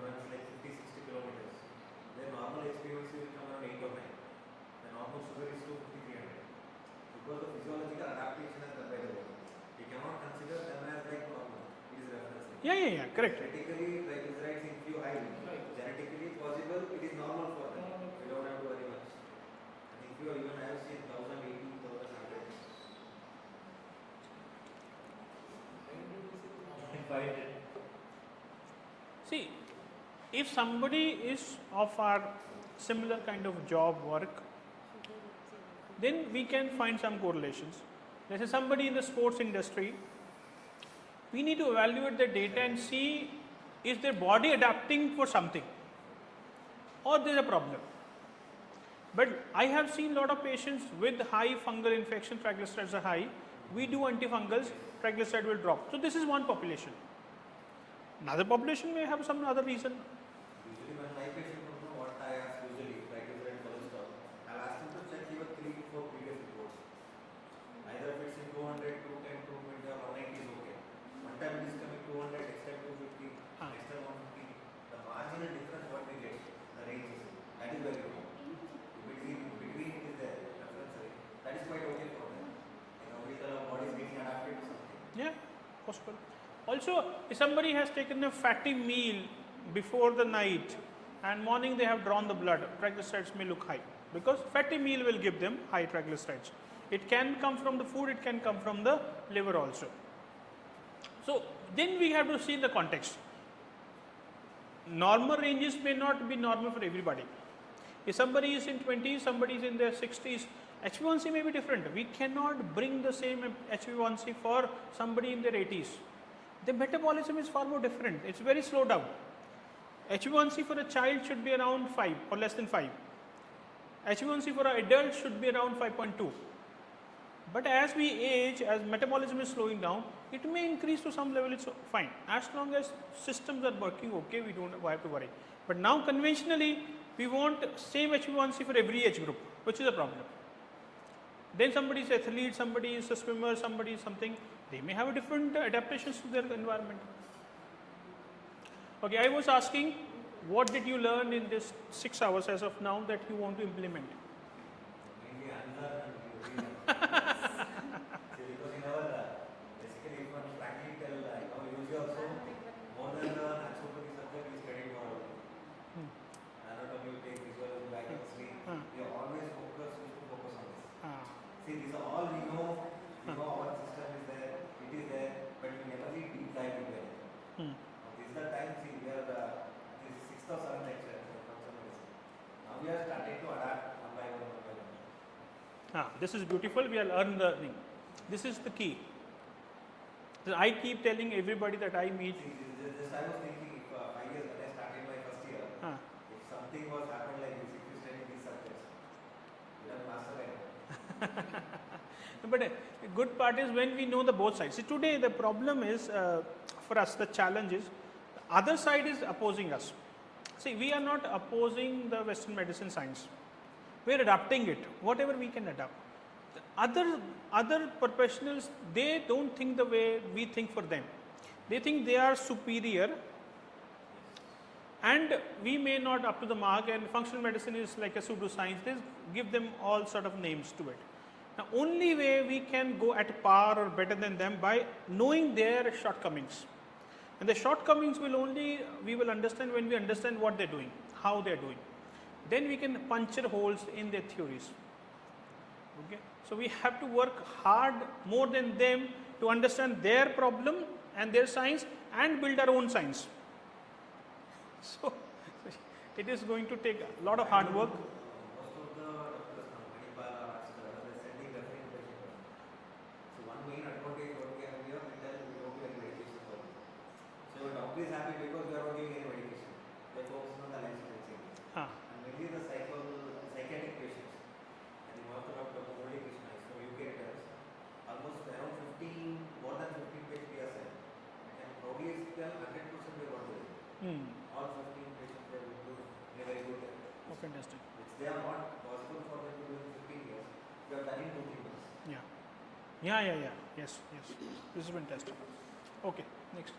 runs like 50-60 kilometers, their normal HbA1c will come around 8 or 9. The normal sugar is 250-300. Because the physiological adaptation has done by the body. We cannot consider them as like normal. It is reference. Yeah, correct. Genetically, triglycerides in few high. Genetically possible, it is normal for them. We don't have to worry much. And if you even have seen 1080, 1100. See, if somebody is of our similar kind of job work, then we can find some correlations. Let's say somebody in the sports industry, we need to evaluate the data and see is their body adapting for something or there is a problem. But I have seen a lot of patients with high fungal infection, triglycerides are high. We do antifungals, triglyceride will drop. So this is one population. Another population may have some other reason. Usually when my patient don't know what I ask usually, triglyceride cholesterol, I'll ask him to check even 3 to 4 previous reports. Either if it's in 200, 210, 220 or 190 is okay. One time it is coming 200, next time 250, next time 150. The marginal difference what we get, the range is, that is very low. Between it is there, reference rate. That is quite okay for them. You know, with the body is getting adapted to something. Yeah, possible. Also, if somebody has taken a fatty meal before the night and morning they have drawn the blood, triglycerides may look high because fatty meal will give them high triglycerides. It can come from the food, it can come from the liver also. So then we have to see the context. Normal ranges may not be normal for everybody. If somebody is in 20s, somebody is in their 60s, HbA1c may be different. We cannot bring the same HbA1c for somebody in their 80s. The metabolism is far more different. It's very slow down. HbA1c for a child should be around 5 or less than 5. HbA1c for an adult should be around 5.2. But as we age, as metabolism is slowing down, it may increase to some level, it's fine. As long as systems are working okay, we don't have to worry. But now conventionally, we want same HbA1c for every age group, which is a problem. Then somebody is athlete, somebody is a swimmer, somebody is something, they may have a different adaptations to their environment. Okay, I was asking, what did you learn in this 6 hours as of now that you want to implement? Mainly unlearn and relearn. See, because in our, basically, if one frankly tell, usually also, more than the naturopathy subject is studied more. Anatomy, you take visual, biochemistry, we are always focus on this. See, these are all we know our system is there, it is there, but we never need deep dive into it. This is the time, see, we are this is 6th or 7th lecture in functional medicine. Now we are starting to adapt one by one. This is beautiful, we are learning. This is the key. I keep telling everybody that I meet. See, just I was thinking, if 5 years when I started my first year, if something was happened like this, if you study these subjects, you are master right. But the good part is when we know the both sides. See, today the problem is for us, the challenge is the other side is opposing us. See, we are not opposing the Western medicine science. We are adapting it, whatever we can adapt. The other professionals, they don't think the way we think for them. They think they are superior and we may not up to the mark, and functional medicine is like a pseudoscience. They give them all sort of names to it. Now, only way we can go at par or better than them by knowing their shortcomings. And the shortcomings we will understand when we understand what they're doing, how they're doing. Then we can puncture holes in their theories. Okay? So we have to work hard more than them to understand their problem and their science and build our own science. So it is going to take a lot of hard work. Most of the doctors now, medical arts, they're sending referring patients. So one main advantage what we have here, we tell we don't give any medication for it. So your doctor is happy because we are not giving any medication. They focus on the lifestyle change. And mainly the psychiatric patients. And in one of the doctor, Krishna is from UK returns, almost around 15, more than 15 patients we are sent. And probably tell 100% we are not doing. All 15 patients they will do in a very good way. Oh, fantastic. Which they are not possible for them to do in 15 years. We have done in 2 months. Yeah. Yes. This is fantastic. Okay, next.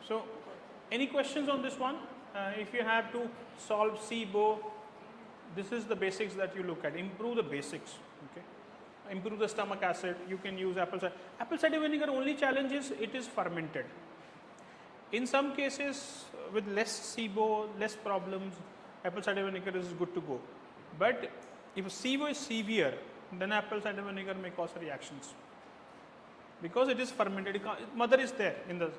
So, any questions on this one? If you have to solve SIBO, this is the basics that you look at. Improve the basics. Okay. Improve the stomach acid. You can use apple cider. Apple cider vinegar only challenge is it is fermented. In some cases, with less SIBO, less problems, apple cider vinegar is good to go. But if SIBO is severe, then apple cider vinegar may cause reactions. Because it is fermented, mother is there in the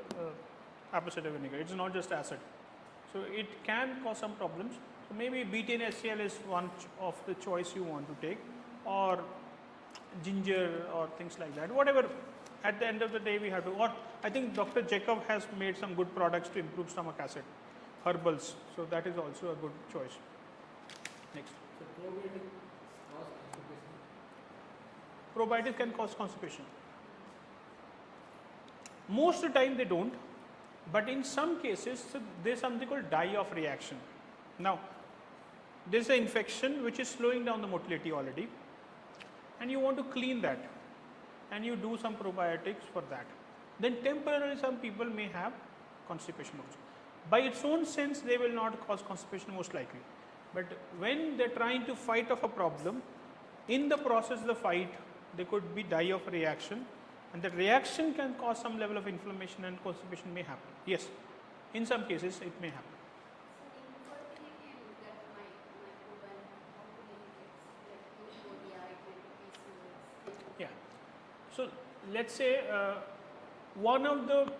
apple cider vinegar. It's not just acid. So it can cause some problems. So maybe betaine HCl is one of the choice you want to take, or ginger or things like that. Whatever. At the end of the day, we have to. Or I think Dr. Jacob has made some good products to improve stomach acid, herbals. So that is also a good choice. Next. So probiotics cause constipation. Probiotics can cause constipation. Most of the time they don't, but in some cases there is something called die-off reaction. Now, there is an infection which is slowing down the motility already, and you want to clean that, and you do some probiotics for that. Then temporarily some people may have constipation also. By its own sense, they will not cause constipation most likely. But when they are trying to fight off a problem, in the process of the fight, there could be die-off reaction, and the reaction can cause some level of inflammation and constipation may happen. Yes, in some cases it may happen. Yeah. So let's say one of the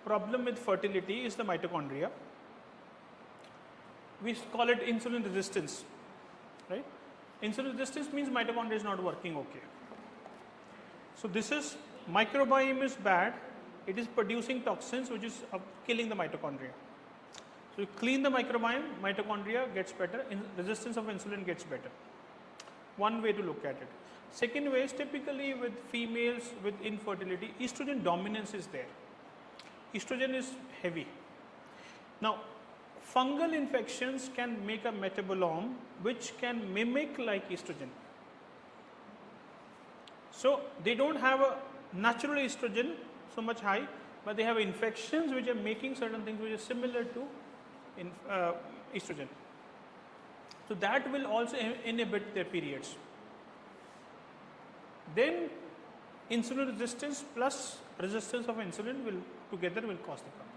problem with fertility is the mitochondria. We call it insulin resistance, right? Insulin resistance means mitochondria is not working okay. So this is, microbiome is bad, it is producing toxins which is killing the mitochondria. So you clean the microbiome, mitochondria gets better, resistance of insulin gets better. One way to look at it. Second way is typically with females with infertility, estrogen dominance is there. Estrogen is heavy. Now, fungal infections can make a metabolome which can mimic like estrogen. So they don't have a natural estrogen so much high, but they have infections which are making certain things which are similar to estrogen. So that will also inhibit their periods. Then insulin resistance plus resistance of insulin will together will cause the problem.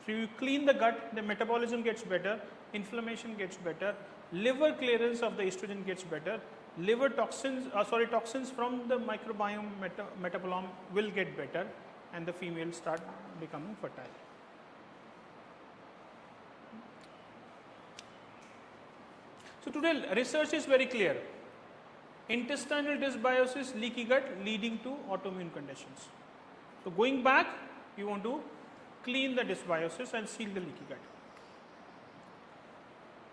So you clean the gut, the metabolism gets better, inflammation gets better, liver clearance of the estrogen gets better, liver toxins, toxins from the microbiome metabolome will get better, and the female start becoming fertile. So today research is very clear. Intestinal dysbiosis, leaky gut leading to autoimmune conditions. So going back, you want to clean the dysbiosis and seal the leaky gut.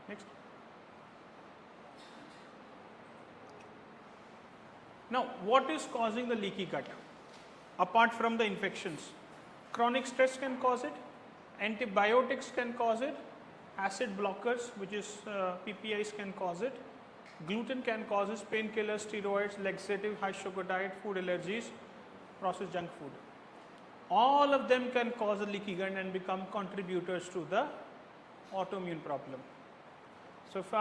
Next. Now, what is causing the leaky gut? Apart from the infections, chronic stress can cause it, antibiotics can cause it, acid blockers, which is PPIs, can cause it, gluten can cause it, painkillers, steroids, laxative, high sugar diet, food allergies, processed junk food. All of them can cause a leaky gut and become contributors to the autoimmune problem. So if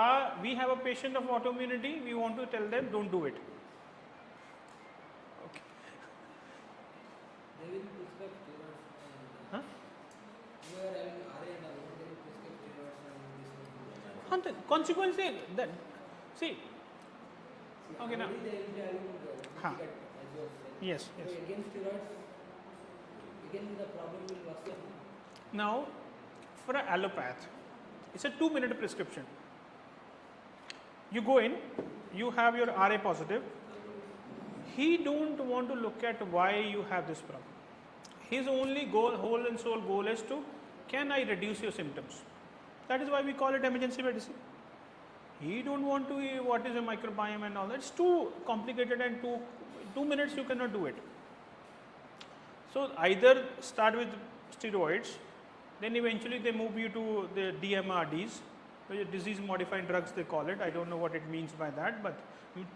we have a patient of autoimmunity, we want to tell them don't do it. Okay. They will prescribe steroids and Huh? you are having RA and all, they will prescribe steroids and this will And consequently, then see. Okay, now. already they will be having Huh. leaky gut, as you have said. Yes, yes. So against steroids, again the problem will worsen. Now, for an allopath, it's a 2-minute prescription. You go in, you have your RA positive. He don't want to look at why you have this problem. His only goal, whole and sole goal is to, can I reduce your symptoms? That is why we call it emergency medicine. He don't want to, what is a microbiome and all that. It's too complicated, and 2 minutes you cannot do it. So either start with steroids, then eventually they move you to the DMRDs, which are disease modifying drugs they call it. I don't know what it means by that, but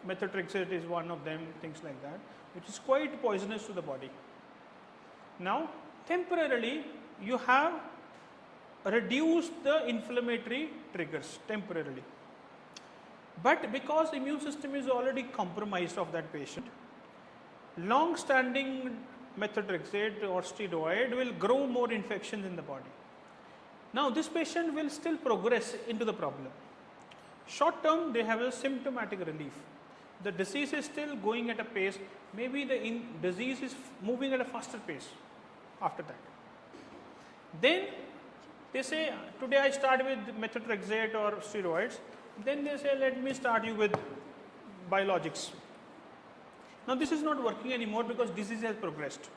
methotrexate is one of them, things like that, which is quite poisonous to the body. Now, temporarily you have reduced the inflammatory triggers temporarily. But because immune system is already compromised of that patient, long-standing methotrexate or steroid will grow more infections in the body. Now this patient will still progress into the problem. Short term they have a symptomatic relief. The disease is still going at a pace, maybe the disease is moving at a faster pace after that. Then they say, today I start with methotrexate or steroids, then they say, let me start you with biologics. Now this is not working anymore because disease has progressed.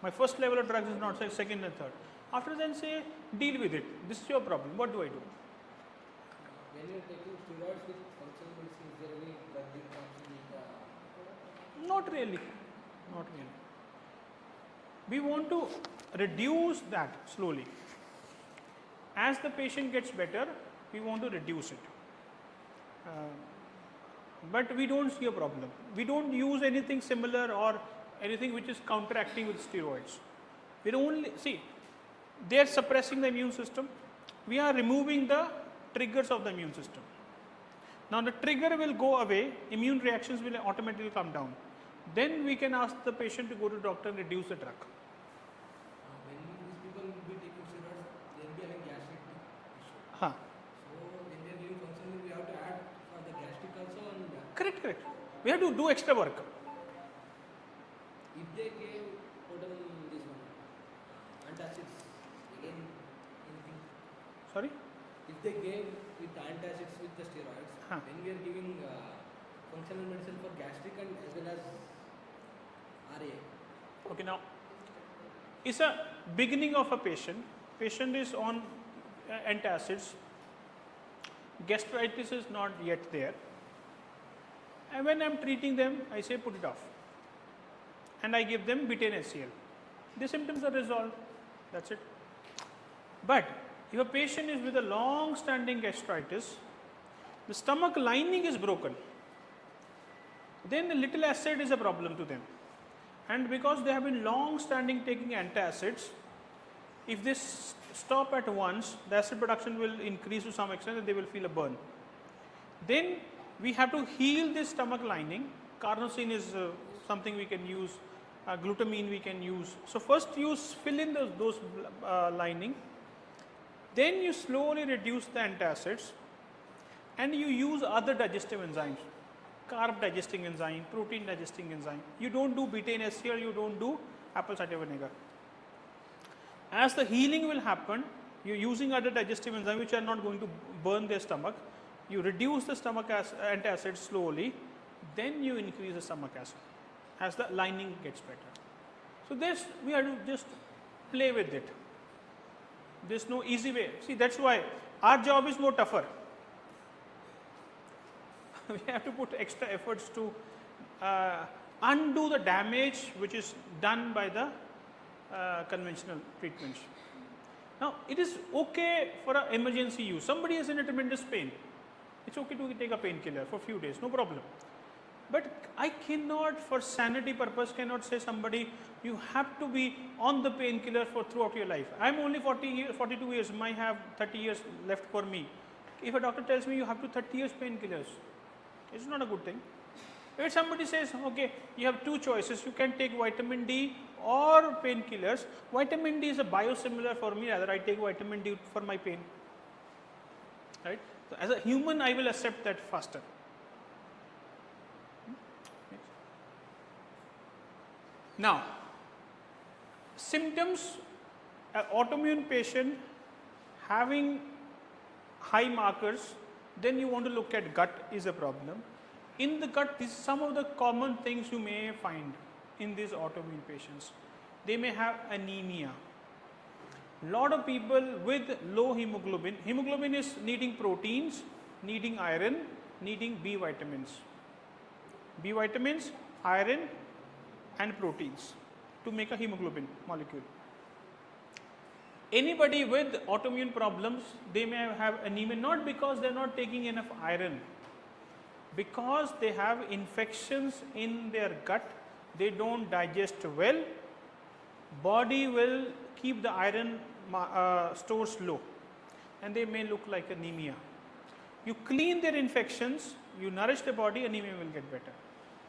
My first level of drugs is not second and third. After then say, deal with it. This is your problem. What do I do? When you are taking steroids with functional medicine, is there any drug interaction with the Not really. Not really. We want to reduce that slowly. As the patient gets better, we want to reduce it. But we don't see a problem. We don't use anything similar or anything which is counteracting with steroids. We only see, they are suppressing the immune system. We are removing the triggers of the immune system. Now the trigger will go away, immune reactions will automatically come down. then we can ask the patient to go to doctor and reduce the drug. When these people will be taking steroids, they will be having gastric issue. Huh. So when they are giving functional, we have to add for the gastric also and Correct, correct. We have to do extra work. if they gave total this one antacids again anything. Sorry? If they gave with antacids with the steroids, Huh. when we are giving functional medicine for gastric and as well as RA. Okay, now it's a beginning of a patient. Patient is on antacids. Gastritis is not yet there. And when I am treating them, I say put it off. And I give them betaine HCl. The symptoms are resolved. That's it. But if a patient is with a long standing gastritis, the stomach lining is broken, then the little acid is a problem to them. And because they have been long standing taking antacids, if they stop at once, the acid production will increase to some extent and they will feel a burn. Then we have to heal this stomach lining. Carnosine is something we can use, glutamine we can use. So first you fill in those lining, then you slowly reduce the antacids and you use other digestive enzymes, carb digesting enzyme, protein digesting enzyme. You don't do betaine HCl, you don't do apple cider vinegar. As the healing will happen, you're using other digestive enzymes which are not going to burn their stomach. You reduce the stomach antacid slowly, then you increase the stomach acid as the lining gets better. So this we have to just play with it. There's no easy way. See, that's why our job is more tougher. We have to put extra efforts to undo the damage which is done by the conventional treatments. Now, it is okay for an emergency use. Somebody is in a tremendous pain. It's okay to take a painkiller for a few days, no problem. But I cannot, for sanity purpose, cannot say somebody you have to be on the painkiller for throughout your life. I am only 42 years, might have 30 years left for me. If a doctor tells me you have to 30 years painkillers, it's not a good thing. If somebody says, okay, you have two choices, you can take vitamin D or painkillers. Vitamin D is a biosimilar for me, rather I take vitamin D for my pain. Right? So as a human, I will accept that faster. Now, symptoms, an autoimmune patient having high markers, then you want to look at gut is a problem. In the gut, these are some of the common things you may find in these autoimmune patients. They may have anemia. Lot of people with low hemoglobin, hemoglobin is needing proteins, needing iron, needing B vitamins. B vitamins, iron and proteins to make a hemoglobin molecule. Anybody with autoimmune problems, they may have anemia not because they are not taking enough iron, because they have infections in their gut, they don't digest well, body will keep the iron stores low and they may look like anemia. You clean their infections, you nourish the body, anemia will get better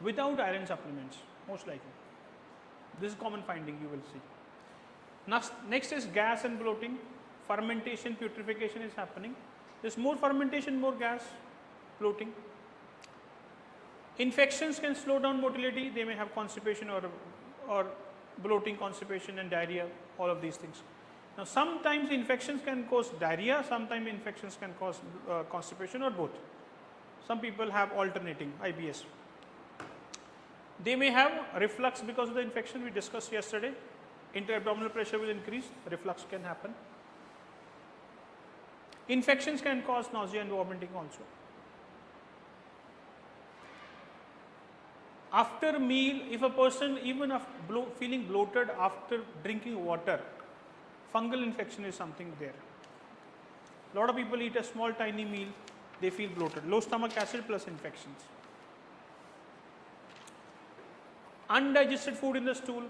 without iron supplements, most likely. This is common finding you will see. Next is gas and bloating. Fermentation, putrefaction is happening. There's more fermentation, more gas, bloating. Infections can slow down motility. They may have constipation or bloating, constipation and diarrhea, all of these things. Now, sometimes infections can cause diarrhea, sometimes infections can cause constipation or both. Some people have alternating IBS. They may have reflux because of the infection we discussed yesterday. Intra-abdominal pressure will increase, reflux can happen. Infections can cause nausea and vomiting also. After meal, if a person even feeling bloated after drinking water, fungal infection is something there. A lot of people eat a small tiny meal, they feel bloated. Low stomach acid plus infections. Undigested food in the stool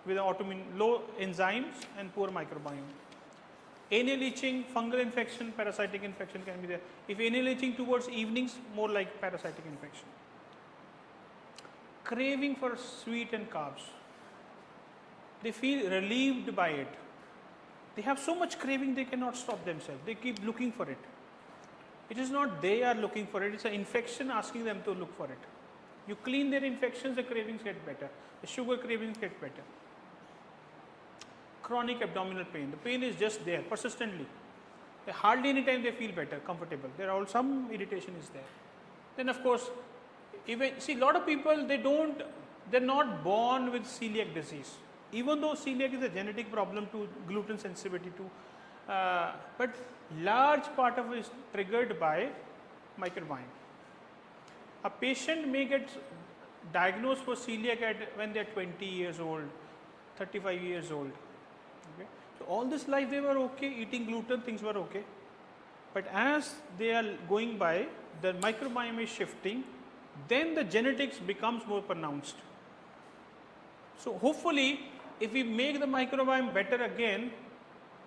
with autoimmune, low enzymes and poor microbiome. Anal itching, fungal infection, parasitic infection can be there. If anal itching towards evenings, more like parasitic infection. craving for sweet and carbs. They feel relieved by it. They have so much craving they cannot stop themselves. They keep looking for it. It is not they are looking for it, it's an infection asking them to look for it. You clean their infections, the cravings get better. The sugar cravings get better. Chronic abdominal pain. The pain is just there persistently. Hardly any time they feel better, comfortable. There are some irritation is there. Then of course, even see, a lot of people they're not born with celiac disease. Even though celiac is a genetic problem to gluten sensitivity to, but large part of it is triggered by microbiome. A patient may get diagnosed for celiac when they are 20 years old, 35 years old. Okay. So all this life they were okay, eating gluten, things were okay. But as they are going by, the microbiome is shifting, then the genetics becomes more pronounced. So hopefully, if we make the microbiome better again,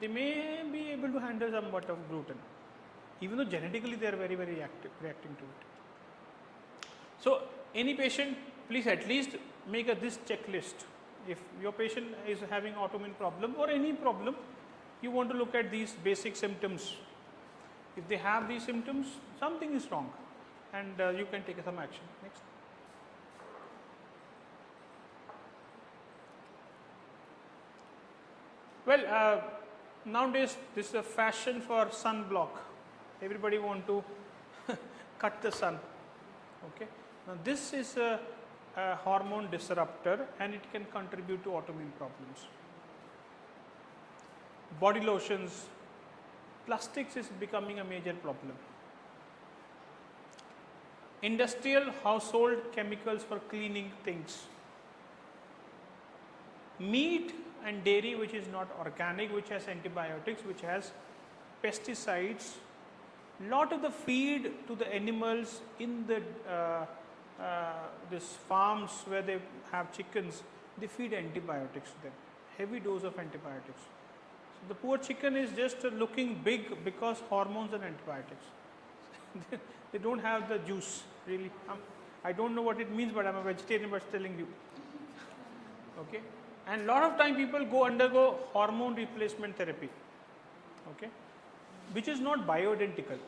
they may be able to handle somewhat of gluten, even though genetically they are very, very reacting to it. So any patient, please at least make this checklist. If your patient is having autoimmune problem or any problem, you want to look at these basic symptoms. If they have these symptoms, something is wrong, and you can take some action. Next. Well, nowadays this is a fashion for sunblock. Everybody want to cut the sun. Okay. Now this is a hormone disruptor and it can contribute to autoimmune problems. Body lotions, plastics is becoming a major problem. Industrial household chemicals for cleaning things. Meat and dairy which is not organic, which has antibiotics, which has pesticides. Lot of the feed to the animals in the this farms where they have chickens, they feed antibiotics to them, heavy dose of antibiotics. So the poor chicken is just looking big because hormones and antibiotics. They don't have the juice really. I don't know what it means, but I'm a vegetarian, but telling you. Okay. And lot of time people undergo hormone replacement therapy, okay, which is not bioidentical.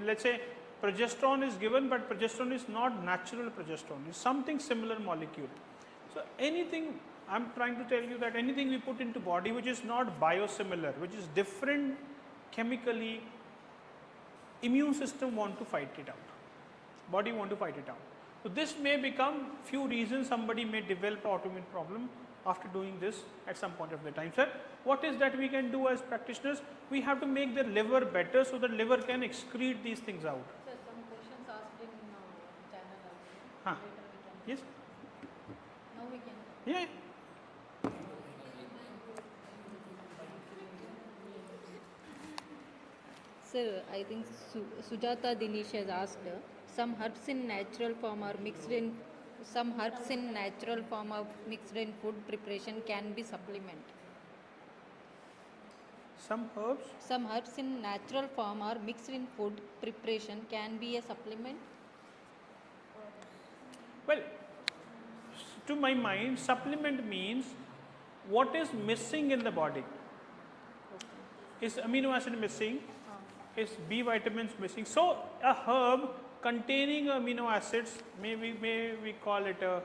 Let's say progesterone is given, but progesterone is not natural progesterone, it's something similar molecule. So anything, I'm trying to tell you that anything we put into body which is not biosimilar, which is different chemically, immune system want to fight it out, body want to fight it out. So this may become few reasons somebody may develop autoimmune problem after doing this at some point of the time. Sir, what is that we can do as practitioners? We have to make the liver better so that liver can excrete these things out. Sir, some questions asked in channel also. Huh. Later we can. Yes? Now we can. Yeah. Sir, I think Sujata Dinesh has asked, some herbs in natural form are mixed in food preparation can be supplement. Some herbs? Some herbs in natural form are mixed in food preparation can be a supplement. Well, to my mind, supplement means what is missing in the body. Is amino acid missing? Is B vitamins missing? So a herb containing amino acids, may we call it a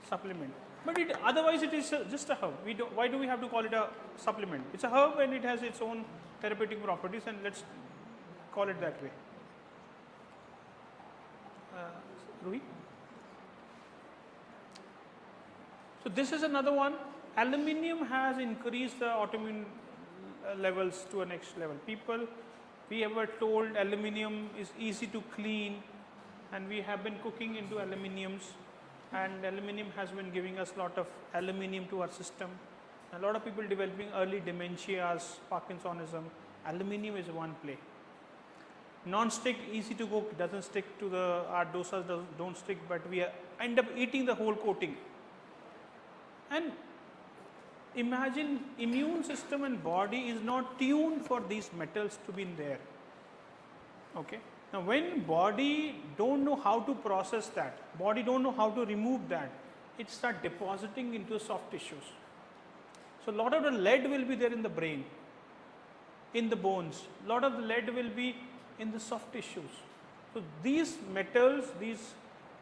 supplement. But otherwise it is just a herb. Why do we have to call it a supplement? It's a herb and it has its own therapeutic properties, and let's call it that way. Ruhi? So this is another one. Aluminium has increased the autoimmune levels to a next level. We were told aluminium is easy to clean, and we have been cooking into aluminiums, and aluminium has been giving us a lot of aluminium to our system. A lot of people developing early dementias, Parkinsonism. Aluminium is one play. Non-stick, easy to cook, doesn't stick to our dosas don't stick, but we end up eating the whole coating. And imagine immune system and body is not tuned for these metals to be in there. Okay. Now when body don't know how to process that, body don't know how to remove that, it start depositing into soft tissues. So a lot of the lead will be there in the brain, in the bones, lot of the lead will be in the soft tissues. So these metals, these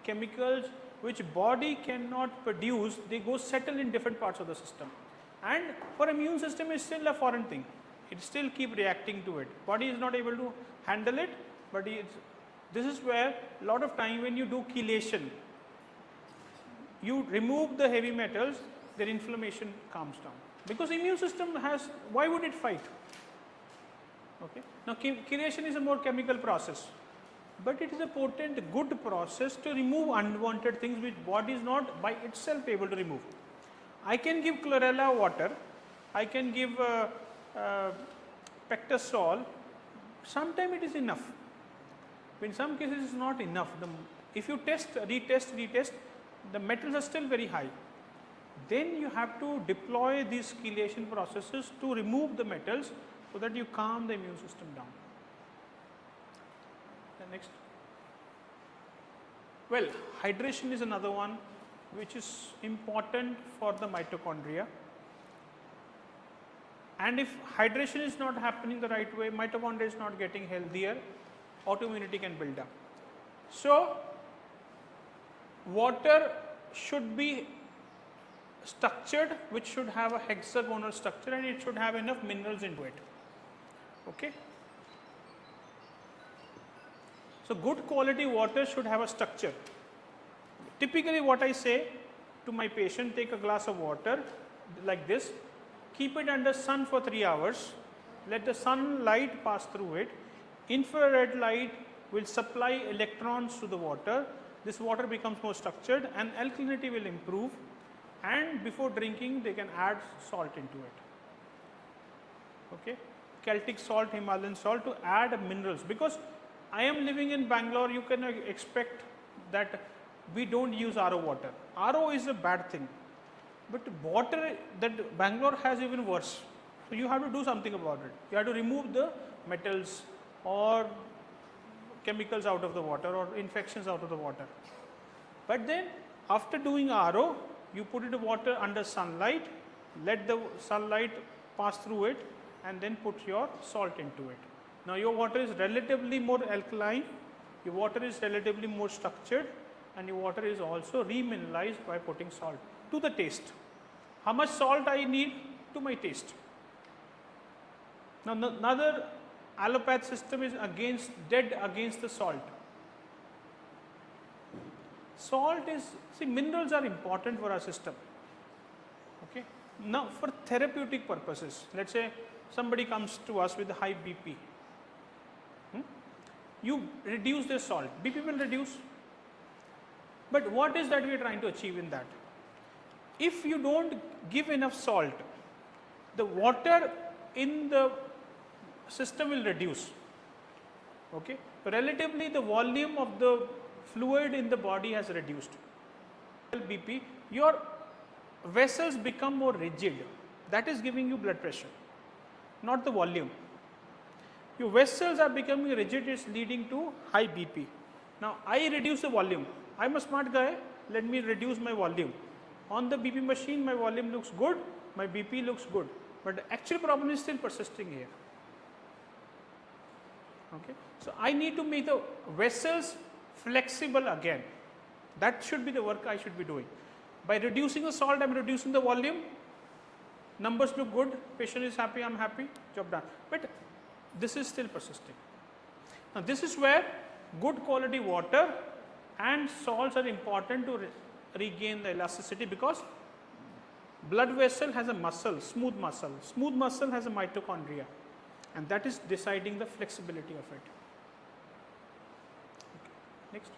chemicals which body cannot produce, they go settle in different parts of the system. And for immune system is still a foreign thing. It still keep reacting to it. Body is not able to handle it, but this is where a lot of time when you do chelation, you remove the heavy metals, their inflammation calms down. Because immune system has, why would it fight? Okay. Now chelation is a more chemical process, but it is a potent, good process to remove unwanted things which body is not by itself able to remove. I can give chlorella water, I can give pectosol, sometimes it is enough. In some cases it is not enough. If you test, retest, the metals are still very high. Then you have to deploy these chelation processes to remove the metals so that you calm the immune system down. Next. Well, hydration is another one which is important for the mitochondria. And if hydration is not happening the right way, mitochondria is not getting healthier, autoimmunity can build up. So, water should be structured, which should have a hexagonal structure, and it should have enough minerals into it. Okay. So good quality water should have a structure. Typically what I say to my patient, take a glass of water like this, keep it under sun for 3 hours, let the sunlight pass through it, infrared light will supply electrons to the water, this water becomes more structured and alkalinity will improve, and before drinking they can add salt into it. Okay. Celtic salt, Himalayan salt to add minerals, because I am living in Bangalore, you can expect that we don't use RO water. RO is a bad thing, but water that Bangalore has even worse. So you have to do something about it. You have to remove the metals or chemicals out of the water or infections out of the water. But then after doing RO, you put it water under sunlight, let the sunlight pass through it, and then put your salt into it. Now your water is relatively more alkaline, your water is relatively more structured, and your water is also remineralized by putting salt to the taste. How much salt I need? To my taste. Now another allopath system is dead against the salt. Salt is, see, minerals are important for our system. Okay. Now for therapeutic purposes, let's say somebody comes to us with a high BP. You reduce the salt, BP will reduce. But what is that we are trying to achieve in that? If you don't give enough salt, the water in the system will reduce. Okay. Relatively the volume of the fluid in the body has reduced. BP, your vessels become more rigid. That is giving you blood pressure, not the volume. Your vessels are becoming rigid, it's leading to high BP. Now I reduce the volume. I'm a smart guy, let me reduce my volume. On the BP machine my volume looks good, my BP looks good, but the actual problem is still persisting here. Okay. So I need to make the vessels flexible again. That should be the work I should be doing. By reducing the salt, I am reducing the volume, numbers look good, patient is happy, I am happy, job done. But this is still persisting. Now this is where good quality water and salts are important to regain the elasticity, because blood vessel has a muscle, smooth muscle has a mitochondria, and that is deciding the flexibility of it. Okay. Next.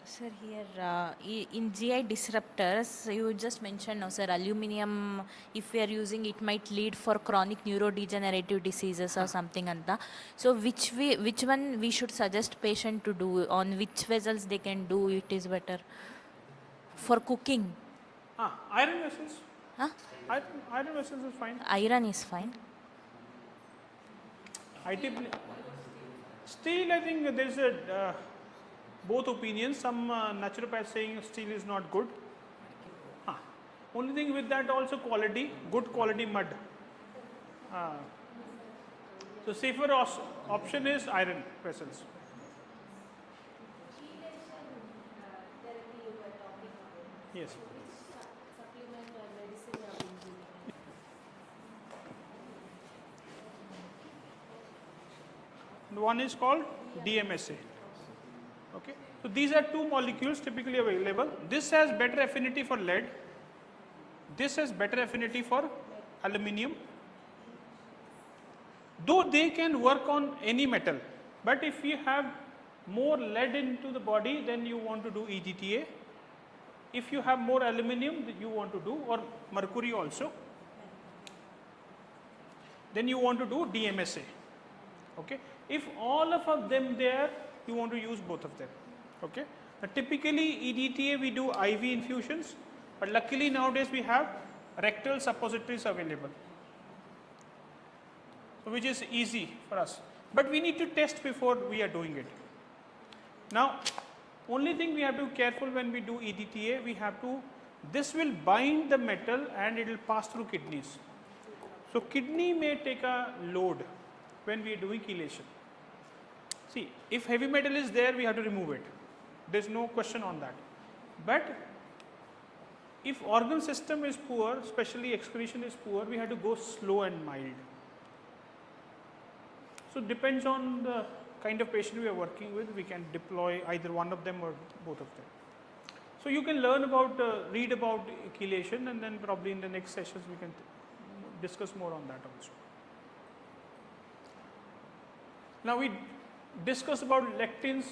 Sir, here in GI disruptors, you just mentioned now, sir, aluminum, if we are using it, might lead for chronic neurodegenerative diseases or something like that. So which one we should suggest patient to do, on which vessels they can do it is better for cooking? Iron vessels. Huh? Iron vessels is fine. Iron is fine. IT steel, I think there is a both opinions. Some naturopaths saying steel is not good. Only thing with that also quality, good quality mud. So safer option is iron vessels. Therapy you were talking about. Yes. Supplement or medicine you have been giving. One is called DMSA. Okay. So these are two molecules typically available. This has better affinity for lead. This has better affinity for aluminium. Though they can work on any metal, but if you have more lead into the body, then you want to do EDTA. If you have more aluminium, you want to do, or mercury also, then you want to do DMSA. Okay. If all of them there, you want to use both of them. Okay. Now, typically EDTA we do IV infusions, but luckily nowadays we have rectal suppositories available, which is easy for us. But we need to test before we are doing it. Now, only thing we have to be careful when we do EDTA, we have to, this will bind the metal and it will pass through kidneys. So kidney may take a load when we are doing chelation. See, if heavy metal is there, we have to remove it. There is no question on that. But if organ system is poor, especially excretion is poor, we have to go slow and mild. So depends on the kind of patient we are working with, we can deploy either one of them or both of them. So you can learn about, read about chelation, and then probably in the next sessions we can discuss more on that also. Now we discuss about lectins.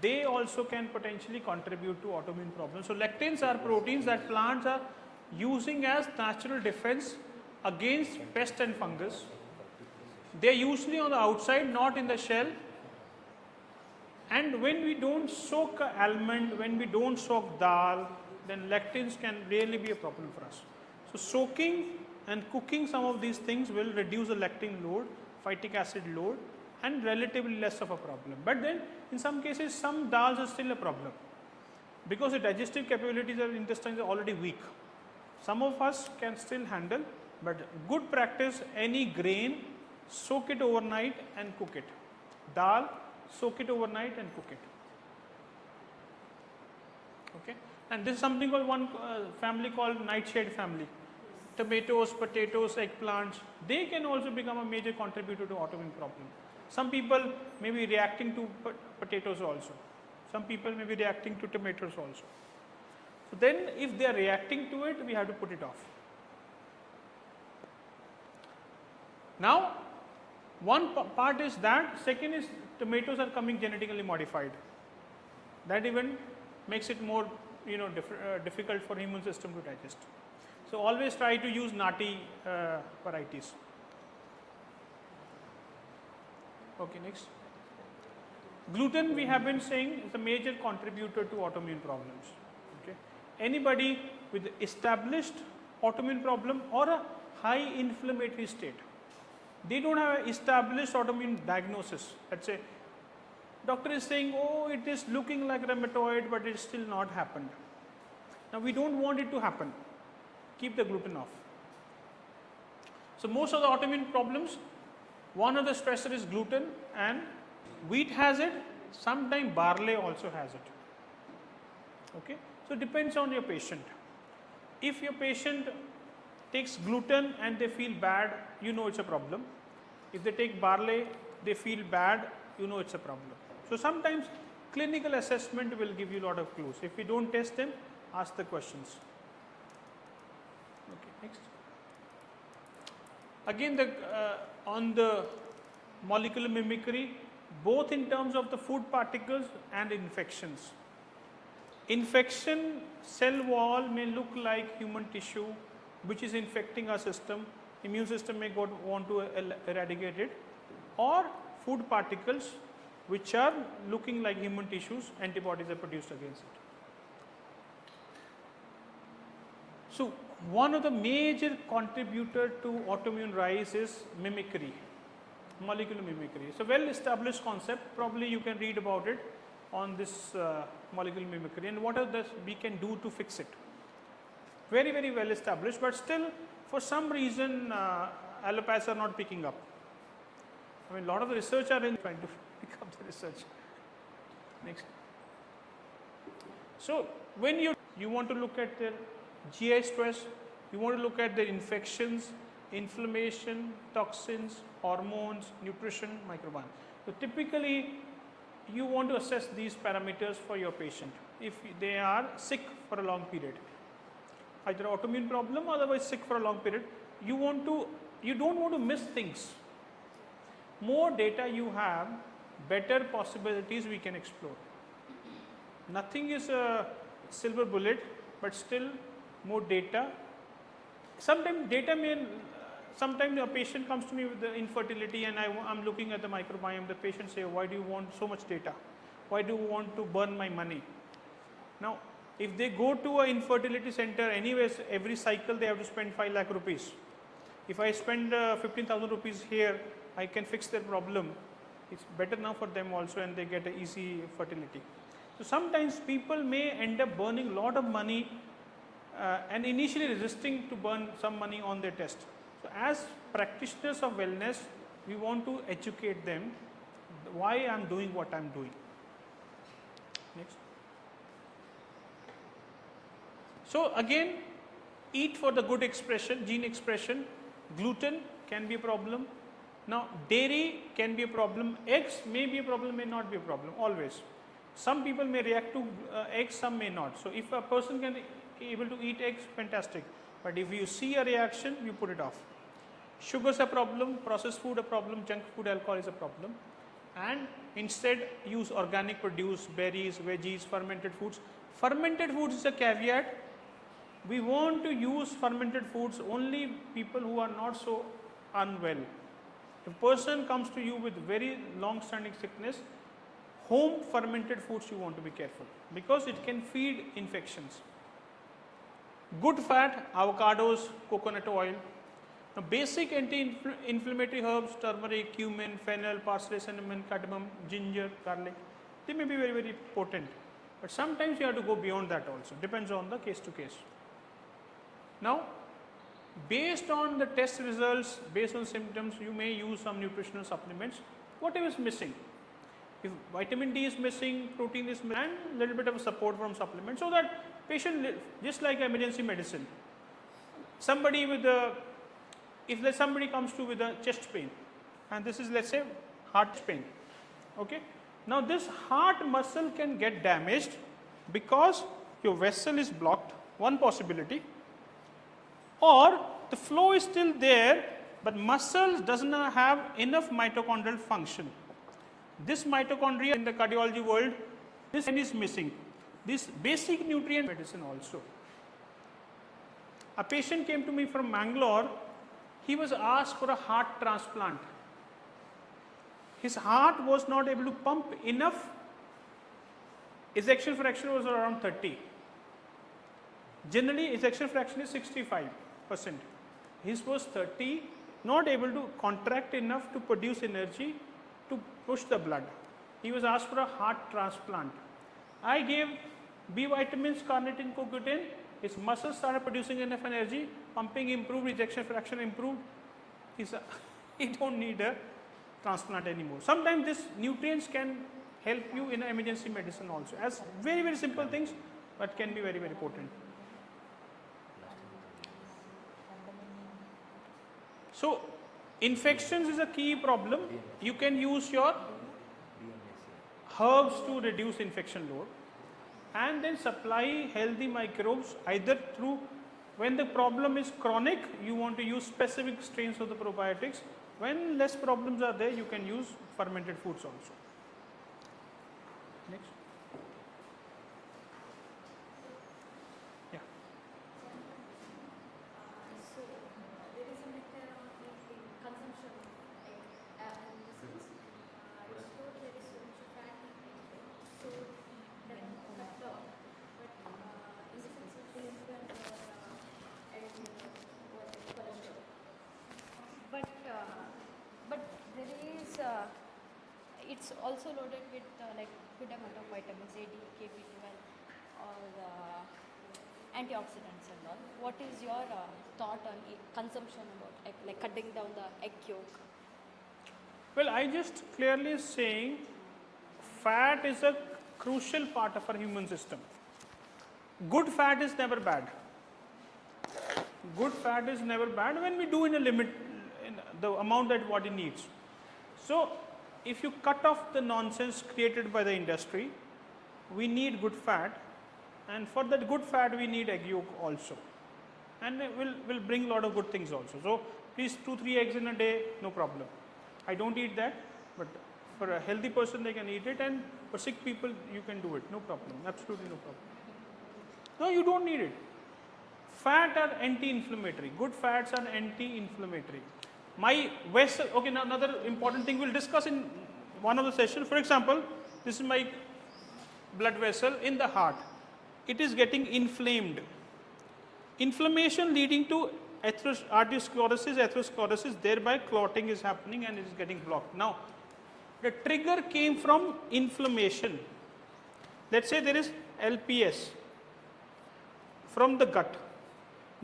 They also can potentially contribute to autoimmune problems. So lectins are proteins that plants are using as natural defense against pest and fungus. They are usually on the outside, not in the shell. And when we don't soak almond, when we don't soak dal, then lectins can really be a problem for us. So soaking and cooking some of these things will reduce the lectin load, phytic acid load, and relatively less of a problem. But then in some cases, some dals are still a problem because the digestive capabilities of the intestines are already weak. Some of us can still handle, but good practice, any grain, soak it overnight and cook it. Dal, soak it overnight and cook it. Okay. And this is something called one family called nightshade family. Tomatoes, potatoes, eggplants, they can also become a major contributor to autoimmune problem. Some people may be reacting to potatoes also. Some people may be reacting to tomatoes also. So then if they are reacting to it, we have to put it off. Now, one part is that, second is tomatoes are coming genetically modified. That even makes it more difficult for immune system to digest. So always try to use nati varieties. Okay, next. Gluten, we have been saying, is a major contributor to autoimmune problems. Okay. Anybody with established autoimmune problem or a high inflammatory state, they don't have an established autoimmune diagnosis. Let's say, doctor is saying, oh, it is looking like rheumatoid, but it's still not happened. Now, we don't want it to happen. Keep the gluten off. So, most of the autoimmune problems, one of the stressor is gluten, and wheat has it, sometimes barley also has it. Okay. So, it depends on your patient. If your patient takes gluten and they feel bad, you know it's a problem. If they take barley, they feel bad, you know it's a problem. So, sometimes clinical assessment will give you a lot of clues. If we don't test them, ask the questions. Okay, next. Again, on the molecular mimicry, both in terms of the food particles and infections. Infection cell wall may look like human tissue which is infecting our system. Immune system may want to eradicate it, or food particles which are looking like human tissues, antibodies are produced against it. So one of the major contributor to autoimmune rise is mimicry, molecular mimicry. It's a well established concept, probably you can read about it on this molecular mimicry and what are the we can do to fix it. Very, very well established, but still for some reason allopaths are not picking up. I mean, a lot of the research are in trying to pick up the research. Next. So when you want to look at their GI stress, you want to look at their infections, inflammation, toxins, hormones, nutrition, microbiome. So typically you want to assess these parameters for your patient if they are sick for a long period, either autoimmune problem or otherwise sick for a long period. You don't want to miss things. More data you have, better possibilities we can explore. Nothing is a silver bullet, but still more data. Sometimes a patient comes to me with the infertility and I'm looking at the microbiome. The patient say, why do you want so much data? Why do you want to burn my money? Now, if they go to an infertility center, anyways, every cycle they have to spend 5 lakh rupees. If I spend 15,000 rupees here, I can fix their problem. It's better now for them also and they get an easy fertility. So sometimes people may end up burning a lot of money and initially resisting to burn some money on their test. So as practitioners of wellness, we want to educate them why I am doing what I am doing. Next. So again, eat for the good expression, gene expression. Gluten can be a problem. Now dairy can be a problem. Eggs may be a problem, may not be a problem, always. Some people may react to eggs, some may not. So if a person can able to eat eggs, fantastic. But if you see a reaction, you put it off. Sugar is a problem, processed food a problem, junk food, alcohol is a problem. And instead use organic produce, berries, veggies, fermented foods. Fermented foods is a caveat. We want to use fermented foods only people who are not so unwell. If a person comes to you with very long standing sickness, home fermented foods you want to be careful because it can feed infections. Good fat, avocados, coconut oil. Now basic anti-inflammatory herbs, turmeric, cumin, fennel, parsley, cinnamon, cardamom, ginger, garlic, they may be very, very potent. But sometimes you have to go beyond that also, depends on the case to case. Now, based on the test results, based on symptoms, you may use some nutritional supplements, whatever is missing. If vitamin D is missing, protein is missing, and a little bit of support from supplement, so that patient, just like emergency medicine, somebody with a, if somebody comes to with a chest pain, and this is let's say heart pain, okay. Now this heart muscle can get damaged because your vessel is blocked, one possibility, or the flow is still there, but muscle does not have enough mitochondrial function. This mitochondria in the cardiology world, this is missing. This basic nutrient medicine also. A patient came to me from Mangalore. He was asked for a heart transplant. His heart was not able to pump enough. Ejection fraction was around 30. Generally, ejection fraction is 65%. His was 30, not able to contract enough to produce energy to push the blood. He was asked for a heart transplant. I gave B vitamins, carnitine, CoQ10. His muscles started producing enough energy, pumping improved, ejection fraction improved. He don't need a transplant anymore. Sometimes these nutrients can help you in emergency medicine also, as very, very simple things, but can be very, very potent. So infections is a key problem. You can use your herbs to reduce infection load and then supply healthy microbes either through, when the problem is chronic, you want to use specific strains of the probiotics. When less problems are there, you can use fermented foods also. Next. Yeah. So there is a myth around the consumption of in the sense it's told there is so much fat in it, so then cut down. But in the sense of the influence or but there is, it's also loaded with like good amount of vitamins A, D, K, B12 or antioxidants and all. What is your thought on consumption about like cutting down the egg yolk? Well, I just clearly saying fat is a crucial part of our human system. Good fat is never bad. Good fat is never bad when we do in a limit, in the amount that body needs. So, if you cut off the nonsense created by the industry, we need good fat, and for that good fat we need egg yolk also, and it will bring a lot of good things also. So, please 2-3 eggs in a day, no problem. I don't eat that, but for a healthy person they can eat it, and for sick people you can do it, no problem, absolutely no problem. No, you don't need it. Fat are anti-inflammatory. Good fats are anti-inflammatory. My vessel, okay, now another important thing we'll discuss in one of the sessions. For example, this is my blood vessel in the heart. It is getting inflamed. Inflammation leading to atherosclerosis, thereby clotting is happening and it is getting blocked. Now, the trigger came from inflammation. Let's say there is LPS from the gut.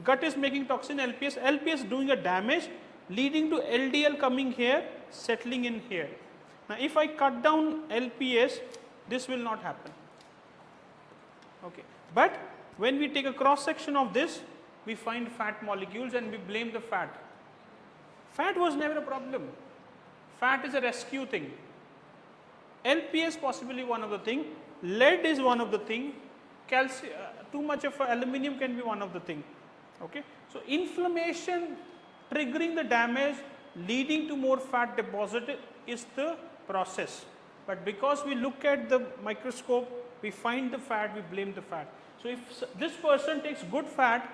Gut is making toxin LPS. LPS doing a damage, leading to LDL coming here, settling in here. Now, if I cut down LPS, this will not happen. Okay. But when we take a cross section of this, we find fat molecules and we blame the fat. Fat was never a problem. Fat is a rescue thing. LPS possibly one of the thing. Lead is one of the thing. Calcium, too much of aluminium can be one of the thing. Okay. So, inflammation triggering the damage, leading to more fat deposit is the process. But because we look at the microscope, we find the fat, we blame the fat. So, if this person takes good fat,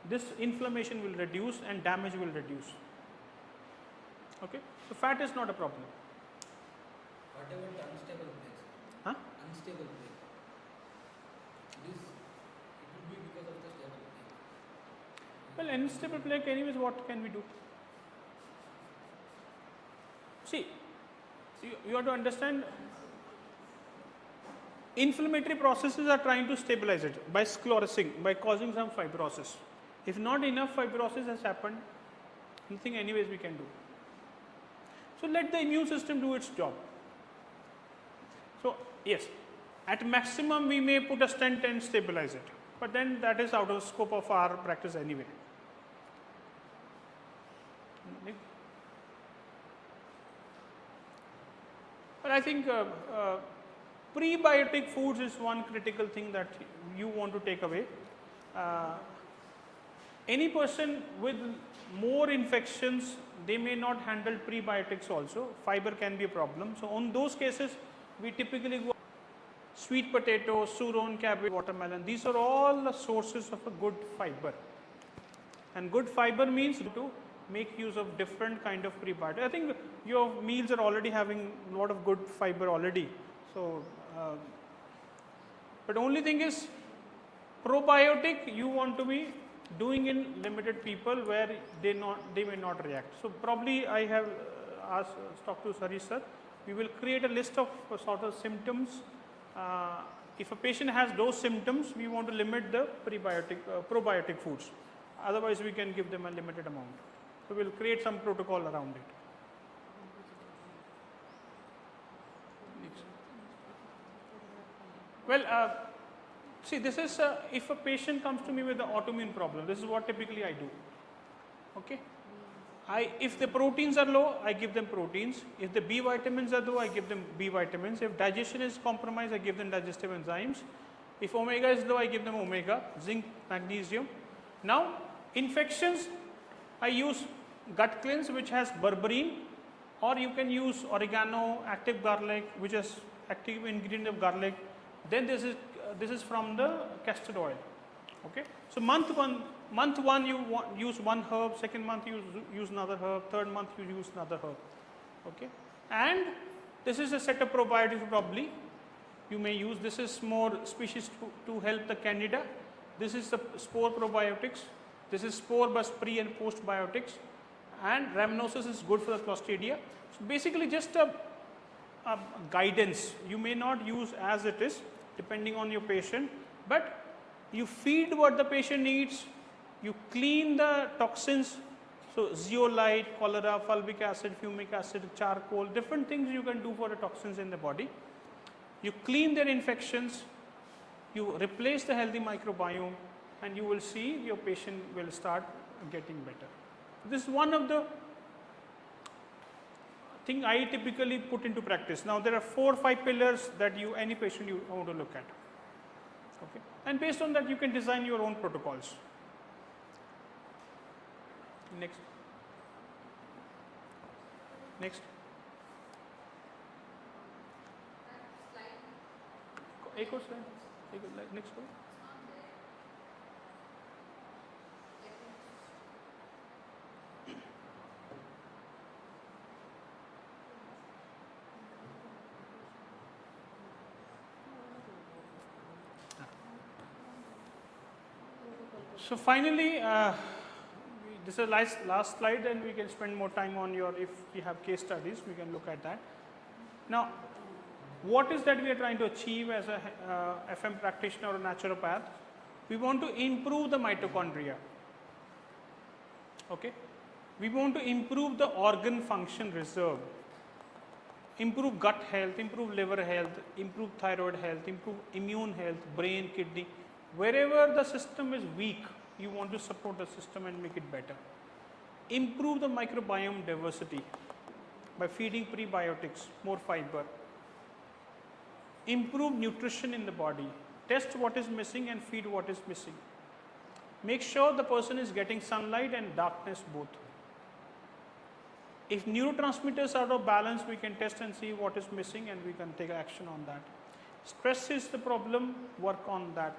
this inflammation will reduce and damage will reduce. Okay. So, fat is not a problem. What about the unstable plates? Huh? Unstable plate. It will be because of the stable plate. Well, unstable plaque anyways, what can we do? See, you have to understand, inflammatory processes are trying to stabilize it by sclerosing, by causing some fibrosis. If not enough fibrosis has happened, nothing anyways we can do. So, let the immune system do its job. So, yes, at maximum we may put a stent and stabilize it, but then that is out of scope of our practice anyway. But I think prebiotic foods is one critical thing that you want to take away. Any person with more infections, they may not handle prebiotics also. Fiber can be a problem. So, on those cases, we typically go sweet potato, suron, cabbage, watermelon. These are all the sources of a good fiber. And good fiber means to make use of different kind of prebiotics. I think your meals are already having a lot of good fiber already. So, but only thing is probiotic you want to be doing in limited people where they may not react. So, probably I have talked to Sarish sir. We will create a list of sort of symptoms. If a patient has those symptoms, we want to limit the probiotic foods. Otherwise, we can give them a limited amount. So, we will create some protocol around it. Well, see, this is if a patient comes to me with an autoimmune problem, this is what typically I do. Okay. If the proteins are low, I give them proteins. If the B vitamins are low, I give them B vitamins. If digestion is compromised, I give them digestive enzymes. If omega is low, I give them omega, zinc, magnesium. Now, infections, I use gut cleanse which has berberine, or you can use oregano, active garlic, which is active ingredient of garlic. Then this is from the castor oil. Okay. So, month one you use one herb, second month you use another herb, third month you use another herb. Okay. And this is a set of probiotics probably you may use. This is more species to help the candida. This is the spore probiotics. This is spore plus pre and postbiotics. and rhamnosus is good for the Clostridia. So basically just a guidance. You may not use as it is depending on your patient, but you feed what the patient needs, you clean the toxins, so zeolite, cholera, fulvic acid, fumic acid, charcoal, different things you can do for the toxins in the body. You clean their infections, you replace the healthy microbiome, and you will see your patient will start getting better. This is one of the thing I typically put into practice. Now there are 4 or 5 pillars that any patient you want to look at. Okay, and based on that you can design your own protocols. Next. Next. एक और slide. Next one. So finally, this is the last slide, and we can spend more time on if you have case studies, we can look at that. Now, what is that we are trying to achieve as a FM practitioner or naturopath? We want to improve the mitochondria. Okay, we want to improve the organ function reserve, improve gut health, improve liver health, improve thyroid health, improve immune health, brain, kidney. Wherever the system is weak, you want to support the system and make it better. Improve the microbiome diversity by feeding prebiotics, more fiber. Improve nutrition in the body. Test what is missing and feed what is missing. Make sure the person is getting sunlight and darkness both. If neurotransmitters are out of balance, we can test and see what is missing and we can take action on that. Stress is the problem, work on that.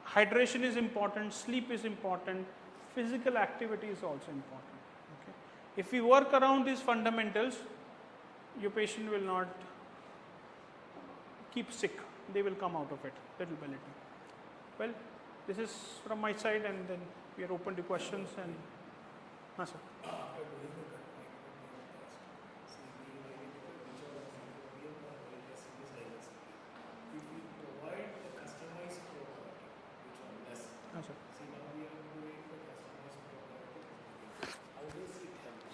Hydration is important, sleep is important, physical activity is also important. Okay. If we work around these fundamentals, your patient will not keep sick, they will come out of it little by little. Well, this is from my side, and then we are open to questions. And sir. After doing the gut microbiome test, see we identify which are the microbiome or virus in this diversity. If we provide the customized probiotic, which are less, Sir. see now we are doing the customized probiotic. How does it help?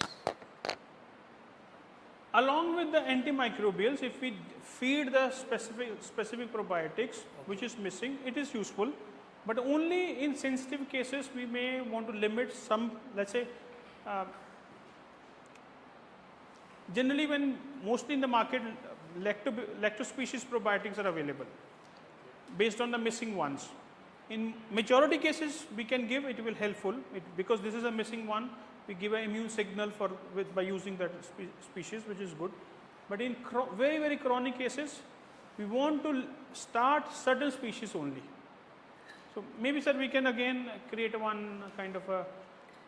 Along with the antimicrobials, if we feed the specific probiotics, which is missing, it is useful. But only in sensitive cases we may want to limit some, let's say, generally when mostly in the market lacto-species probiotics are available based on the missing ones. In majority cases we can give, it will helpful because this is a missing one, we give an immune signal by using that species, which is good. But in very, very chronic cases, we want to start certain species only. So maybe sir, we can again create one kind of a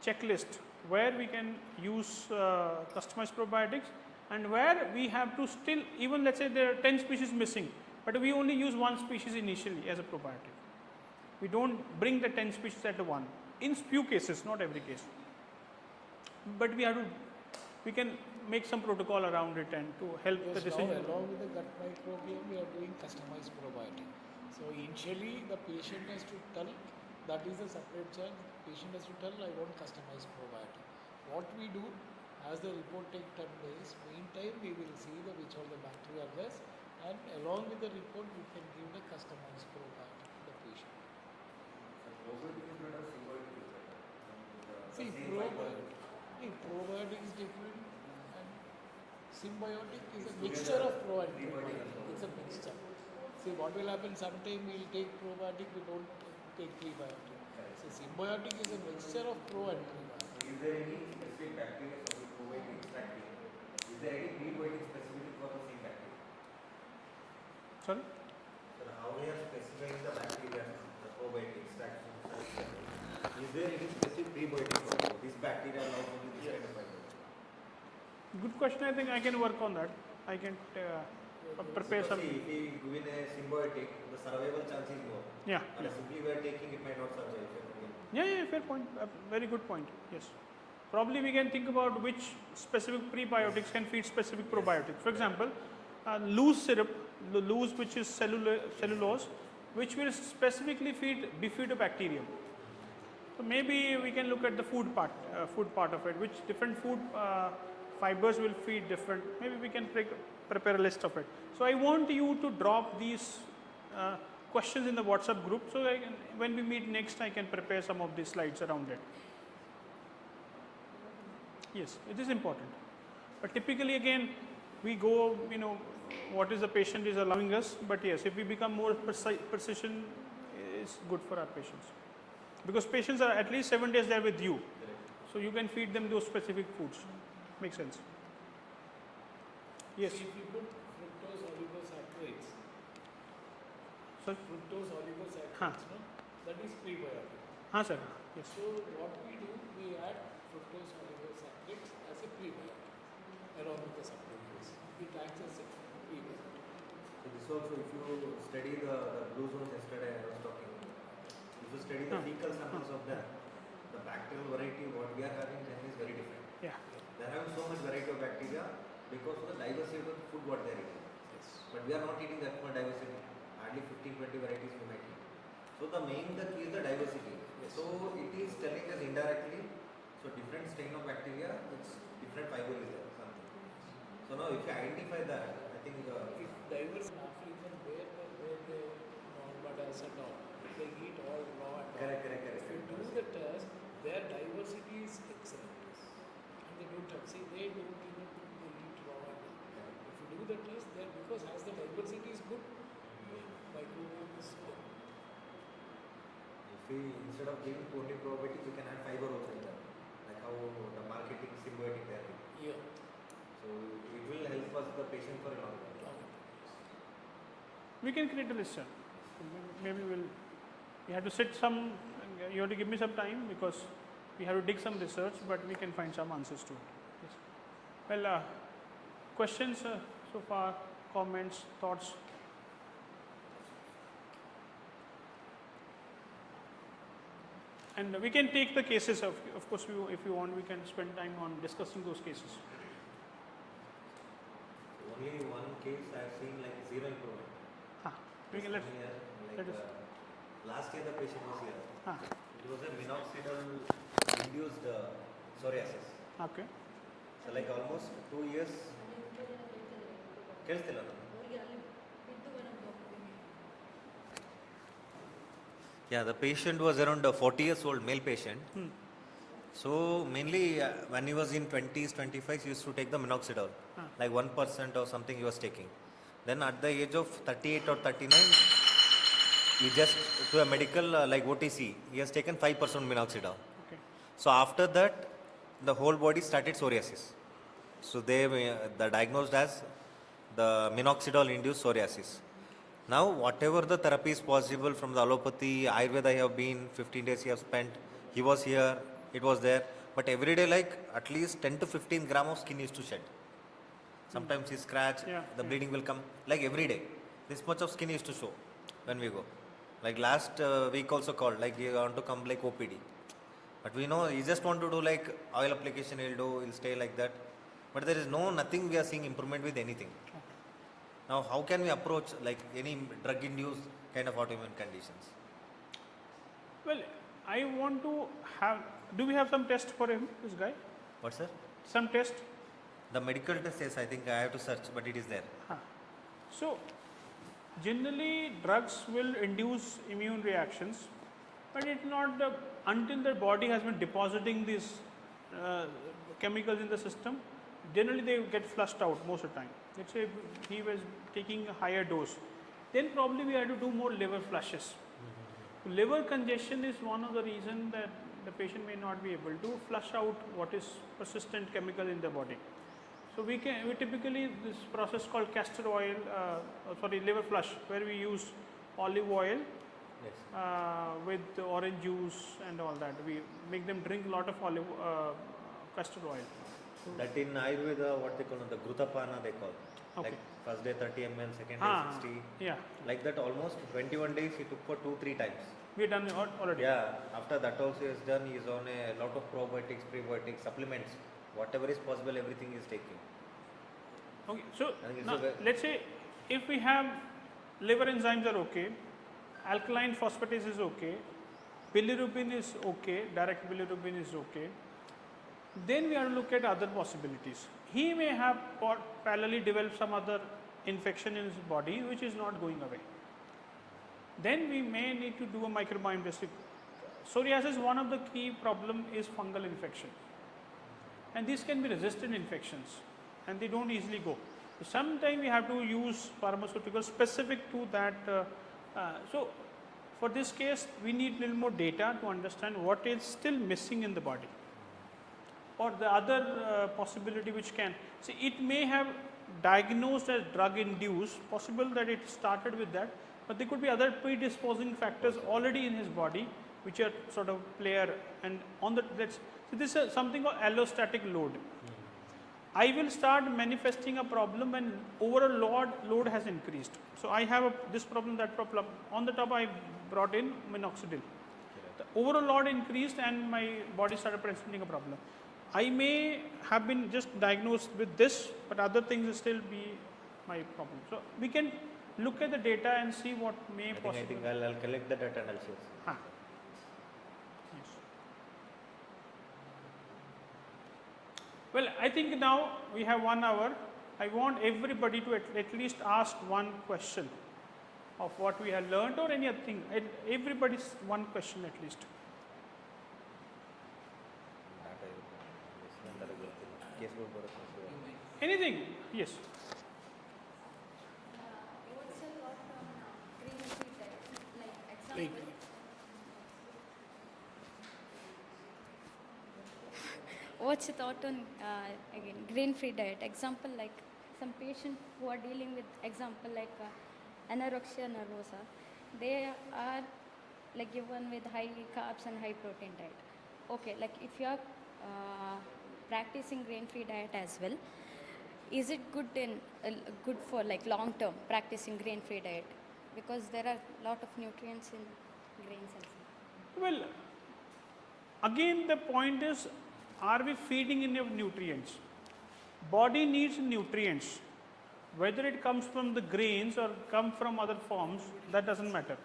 checklist where we can use customized probiotics, and where we have to still, even let's say there are 10 species missing, but we only use one species initially as a probiotic. We don't bring the 10 species at one. In few cases, not every case. But we can make some protocol around it and to help the decision. Now, along with the gut microbiome, we are doing customized probiotic. So initially, the patient has to tell, that is a separate charge. Patient has to tell, I want customized probiotic. What we do, as the report take 10 days, meantime we will see which are the bacteria are less, and along with the report, we can give the customized probiotic to the patient. See, probiotic is different, and symbiotic is a mixture of pro and prebiotic. It's a mixture. See, what will happen, sometime we will take probiotic, we don't take prebiotic. So, symbiotic is a mixture of pro and prebiotic. Is there any specific bacteria for the probiotic extracting? Is there any prebiotic specific for the same bacteria? Sorry? So, how we are specifying the bacteria, the probiotic extraction? Is there any specific prebiotic for this bacteria allows only this kind of bacteria? Good question. I think I can work on that. I can prepare Because some. see, if we give in a symbiotic, the survival chance is more. Yeah. And simply we are taking, it might not survive. Yeah, fair point. Very good point. Yes. Probably we can think about which specific prebiotics can feed specific probiotics. For example, loose syrup, loose which is cellulose, which will specifically feed bifidobacterium. So maybe we can look at the food part of it, which different food fibers will feed different. Maybe we can prepare a list of it. So I want you to drop these questions in the WhatsApp group, so when we meet next, I can prepare some of these slides around it. Yes, it is important. But typically, again, we go, what is the patient is allowing us. But yes, if we become more precision, it's good for our patients. Because patients are at least 7 days there with you. So you can feed them those specific foods. Makes sense. Yes. See, if you put fructose oligosaccharides, no? That is prebiotic. Sir. Yes. So what we do, we add fructose oligosaccharides as a prebiotic along with the supplements. It acts as a prebiotic. So this also, if you study the blue zones yesterday I was talking, if you study the fecal samples of them, the bacterial variety what we are having then is very different. Yeah. They are having so much variety of bacteria because of the diversity of the food what they are eating. Yes. But we are not eating that much diversity. Hardly 15-20 varieties we might eat. So the key is the diversity. Yes. So it is telling us indirectly. So different strain of bacteria, it's different fiber is there. Something. So now if you identify that, I think If diverse in African where they Barbados and all, they eat all raw and all. correct. If you do the test, their diversity is excellent. And they don't have, see, they don't even they eat raw and all. If you do the test, then because as the diversity is good, microbiome is good. If we instead of giving only probiotics, we can add fiber also in that. Like how the marketing symbiotic they are doing. Yeah. So it will help us the patient for a long time. We can create a list, sir. Maybe we have to sit some, you have to give me some time because we have to dig some research, but we can find some answers to it. Yes. Well, questions so far, comments, thoughts? And we can take the cases of course, if you want, we can spend time on discussing those cases. Only one case I have seen like zero improvement. We can let us. Last year the patient was here. It was a minoxidil induced psoriasis. Okay. So like almost 2 years. ಕೇಳಿಸ್ತಿಲ್ಲ ನಾನು? Yeah, the patient was around 40 years old, male patient. So mainly when he was in 20s, 25s, he used to take the minoxidil, like 1% or something he was taking. Then at the age of 38 or 39, he just to a medical like OTC, he has taken 5% minoxidil. Okay. So after that, the whole body started psoriasis. So they diagnosed as the minoxidil induced psoriasis. Now whatever the therapy is possible from the allopathy, Ayurveda I have been, 15 days he have spent, he was here, it was there. But every day like at least 10 to 15 gram of skin used to shed. Sometimes he scratch, the bleeding will come, like every day. This much of skin used to show when we go. Like last week also called, like he want to come like OPD. But we know he just want to do like oil application, he'll do, he'll stay like that. But there is nothing we are seeing improvement with anything. Now how can we approach like any drug induced kind of autoimmune conditions? Well, I want to have, do we have some test for him, this guy? What sir? Some test? The medical test, yes, I think I have to search, but it is there. So, generally drugs will induce immune reactions, but it's not until the body has been depositing these chemicals in the system, generally they get flushed out most of the time. Let's say he was taking a higher dose, then probably we have to do more liver flushes. Liver congestion is one of the reasons that the patient may not be able to flush out what is persistent chemical in the body. So we typically, this process called castor oil, liver flush, where we use olive oil with the orange juice and all that. We make them drink a lot of castor oil. That in Ayurveda, what they call the Grutapana, they call. Okay. Like first day 30 ml, second day Ah, 60. yeah. Like that, almost 21 days he took for 2-3 times. We done it already. Yeah, after that also he is done, he is on a lot of probiotics, prebiotics, supplements. Whatever is possible, everything is taking. Okay, so And it's now a ve- let's say if we have liver enzymes are okay, alkaline phosphatase is okay, bilirubin is okay, direct bilirubin is okay, then we have to look at other possibilities. He may have parallelly developed some other infection in his body which is not going away. Then we may need to do a microbiome testing. Psoriasis, one of the key problem is fungal infection. And these can be resistant infections and they don't easily go. So sometimes we have to use pharmaceuticals specific to that. So for this case, we need little more data to understand what is still missing in the body. Or the other possibility which can, see, it may have diagnosed as drug induced, possible that it started with that, but there could be other predisposing factors already in his body which are sort of player, and on the, so this is something called allostatic load. I will start manifesting a problem when overall load has increased. So I have this problem, that problem. On the top I brought in minoxidil. The overall load increased and my body started presenting a problem. I may have been just diagnosed with this, but other things will still be my problem. So we can look at the data and see what may I possibly. think I'll collect the data and I'll share. Huh. Yes. Well, I think now we have 1 hour. I want everybody to at least ask one question of what we have learned or anything. Everybody's one question at least. Anything? Yes. What's your thought on green-free diet? Like Like, example. What's your thought on again green-free diet? Example, like some patient who are dealing with example like anorexia nervosa, they are like given with high carbs and high protein diet. Okay, like if you are practicing grain-free diet as well, is it good in good for like long term practicing grain-free diet? Because there are a lot of nutrients in grains and stuff. Well, again the point is, are we feeding enough nutrients? Body needs nutrients. Whether it comes from the grains or come from other forms, that doesn't matter.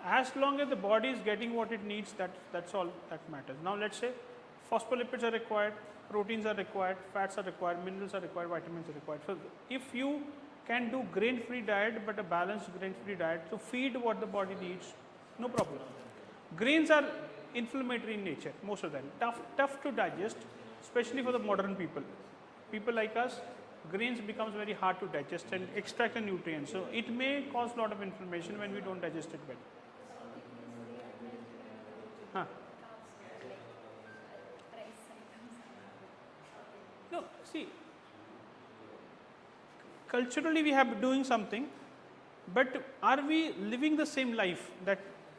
As long as the body is getting what it needs, that's all that matters. Now let's say phospholipids are required, proteins are required, fats are required, minerals are required, vitamins are required. So if you can do grain-free diet but a balanced grain-free diet to feed what the body needs, no problem. Grains are inflammatory in nature, most of them. Tough to digest, especially for the modern people. People like us, grains becomes very hard to digest and extract the nutrients. So it may cause a lot of inflammation when we don't digest it well. Huh. No, see, culturally we have been doing something, but are we living the same life that